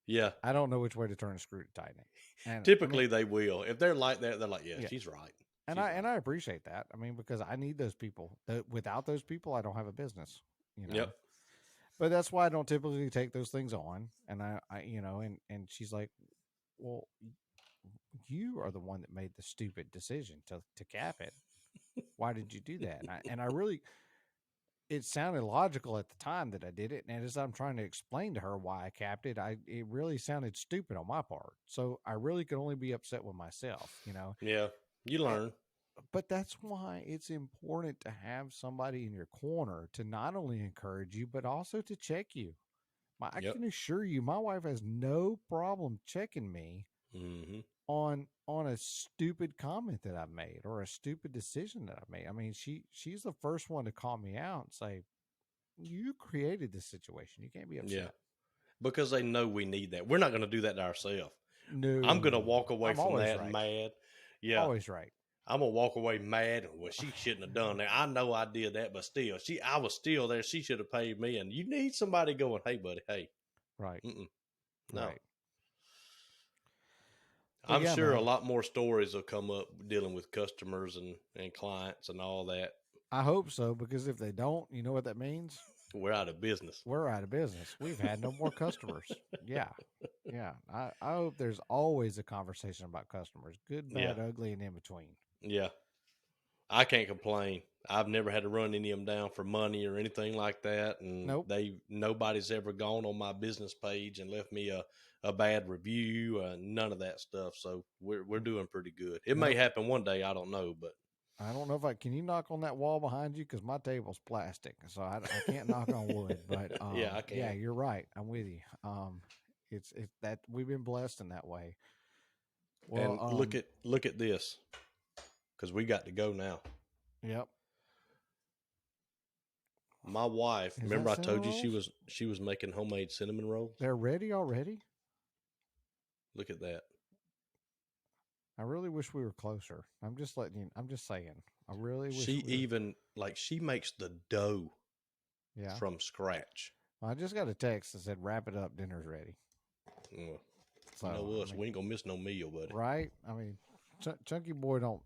B: Yeah.
A: "I don't know which way to turn a screw to tighten it." And I mean,
B: Typically they will. If they're like that, they're like, yeah,
A: yeah,
B: she's right.
A: and
B: She's right.
A: I appreciate that. I mean, because I need those people. Without those people, I don't have a business. You
B: Yep.
A: know, but that's why I don't typically take those things on. And and she's like, "Well, you are the one that made the stupid decision to cap it. Why did you do that?" And I really, it sounded logical at the time that I did it, and as I'm trying to explain to her why I capped it, it really sounded stupid on my part. So I really could only be upset with myself.
B: Yeah. You
A: And,
B: learn.
A: but that's why it's important to have somebody in your corner to not only encourage you but also to check you. I
B: Yep.
A: can assure you, my wife has no problem checking me
B: Mm-hmm.
A: on a stupid comment that I've made or a stupid decision that I've made. I mean, she's the first one to call me out and say, "You created this situation. You can't be
B: Yeah.
A: upset."
B: Because they know we need that. We're not going to do that to ourselves. I'm going to
A: No,
B: walk away
A: I'm
B: from
A: always
B: that
A: right.
B: mad. Yeah.
A: Always right.
B: I'm going to walk away mad. Well, she shouldn't have done that. I know I did that, but still, I was still there. She should have paid me. And you need somebody going, hey, buddy, hey,
A: Right.
B: mm-mm, no.
A: Right. But
B: I'm
A: yeah,
B: sure a
A: man.
B: lot more stories will come up dealing with customers and clients and all that.
A: I hope so because if they don't, you know what that means?
B: We're out of business.
A: We're out of business. We've had no more customers. Yeah. Yeah. I hope there's always a conversation about customers, good,
B: Yeah.
A: bad, ugly, and in between.
B: Yeah. I can't complain. I've never had to run any of them down for money or anything like that, and
A: Nope.
B: nobody's ever gone on my business page and left me a bad review. None of that stuff. So we're doing pretty good. It may
A: Nope.
B: happen one day. I don't know, but
A: I don't know if I can you knock on that wall behind you because my table's plastic, so I can't knock on wood. But
B: yeah, I
A: yeah,
B: can.
A: you're right. I'm with you. It's that we've been blessed in that way. Well,
B: And look at this, because we got to go now.
A: yep.
B: My wife,
A: Is that
B: remember I
A: cinnamon
B: told you
A: rolls?
B: she was making homemade cinnamon rolls.
A: They're ready already.
B: Look at that.
A: I really wish we were closer. I'm just letting you. I'm just saying. I really wish
B: She
A: we were.
B: even she makes the dough
A: Yeah.
B: from scratch.
A: Well, I just got a text that said, "Wrap it up. Dinner's ready."
B: Well,
A: So
B: you know
A: I
B: us,
A: mean,
B: we ain't gonna miss no meal, buddy.
A: right? I mean, Chunky boy don't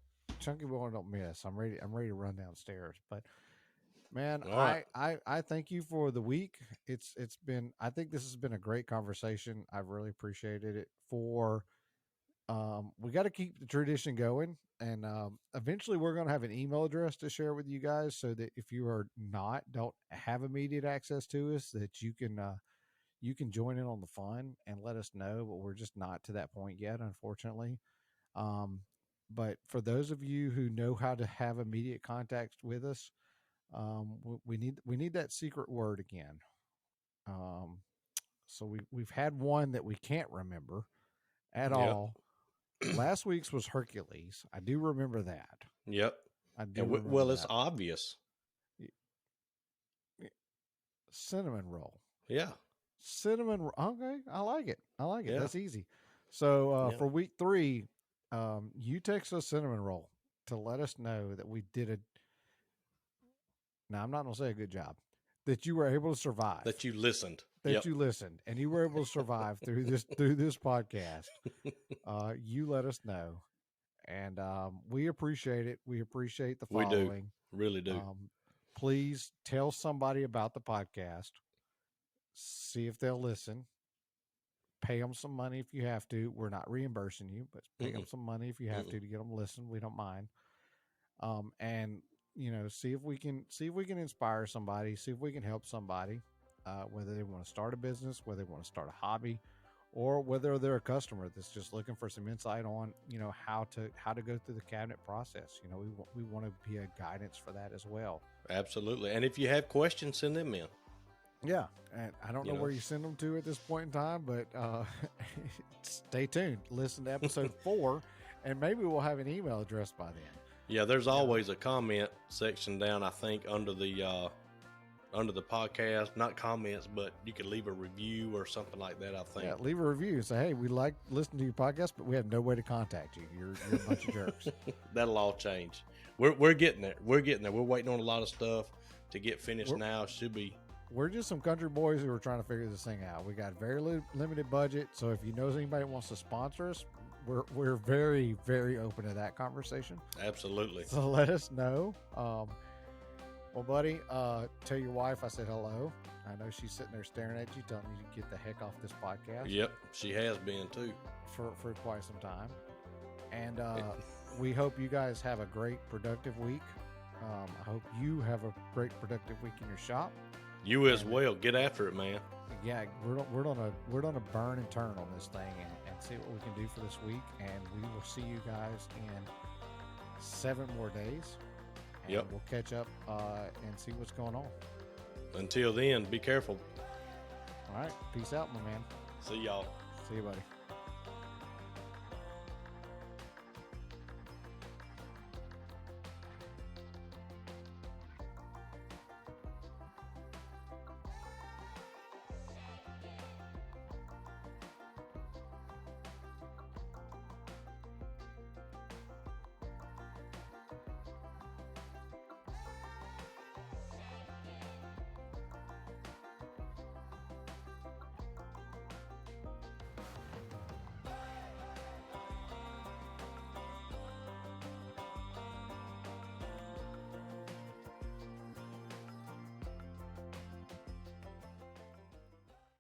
A: miss. I'm ready. I'm ready to run downstairs. But man,
B: All right.
A: I thank you for the week. It's been. I think this has been a great conversation. I've really appreciated it. We got to keep the tradition going, and eventually we're going to have an email address to share with you guys, so that if you are don't have immediate access to us, that you can join in on the fun and let us know. But we're just not to that point yet, unfortunately. Um, but for those of you who know how to have immediate contact with us, We need that secret word again. Um, so we've had one that we can't remember at
B: Yep.
A: all. Last week's was Hercules. I do remember that.
B: Yep.
A: I do
B: And
A: remember
B: well, it's
A: that.
B: obvious.
A: Cinnamon roll.
B: Yeah.
A: Okay, I like it. I like it.
B: Yeah.
A: That's easy. So
B: Yeah.
A: for week 3, you text us cinnamon roll to let us know that we did it. Now I'm not gonna say a good job. That you were able to survive.
B: That you listened.
A: That
B: Yep.
A: you listened and you were able to survive through this podcast. You let us know, and we appreciate it. We appreciate the
B: We do.
A: following.
B: Really do.
A: Please tell somebody about the podcast. See if they'll listen. Pay them some money if you have to. We're not reimbursing you, but pay them some money if you have to get them to listen. We don't mind. And see if we can inspire somebody. See if we can help somebody, whether they want to start a business, whether they want to start a hobby, or whether they're a customer that's just looking for some insight on how to go through the cabinet process. We want to be a guidance for that as well.
B: Absolutely. And if you have questions, send them in.
A: Yeah, and I don't know where you send them to at this point in time, but stay tuned. Listen to episode 4, and maybe we'll have an email address by then.
B: Yeah, there's always a comment section down, I think, under the podcast. Not comments, but you could leave a review or something like that, I think.
A: Yeah, leave a review and say, hey, we like listening to your podcast, but we have no way to contact you. You're a bunch of jerks. That'll
B: all change. We're getting there. We're waiting on a lot of stuff to get finished now. Should be.
A: We're just some country boys who are trying to figure this thing out. We got a very limited budget, so if you know anybody that wants to sponsor us, we're very, very open to that conversation.
B: Absolutely.
A: So let us know. Well, buddy, tell your wife I said hello. I know she's sitting there staring at you, telling you to get the heck off this podcast.
B: Yep, she has been too.
A: For quite some time. And we hope you guys have a great, productive week. I hope you have a great, productive week in your shop.
B: You as well. Get after it, man.
A: Yeah, we're gonna burn and turn on this thing and see what we can do for this week. And we will see you guys in 7 more days. And we'll catch up and see what's going on.
B: Until then, be careful.
A: All right. Peace out, my man.
B: See y'all.
A: See you, buddy.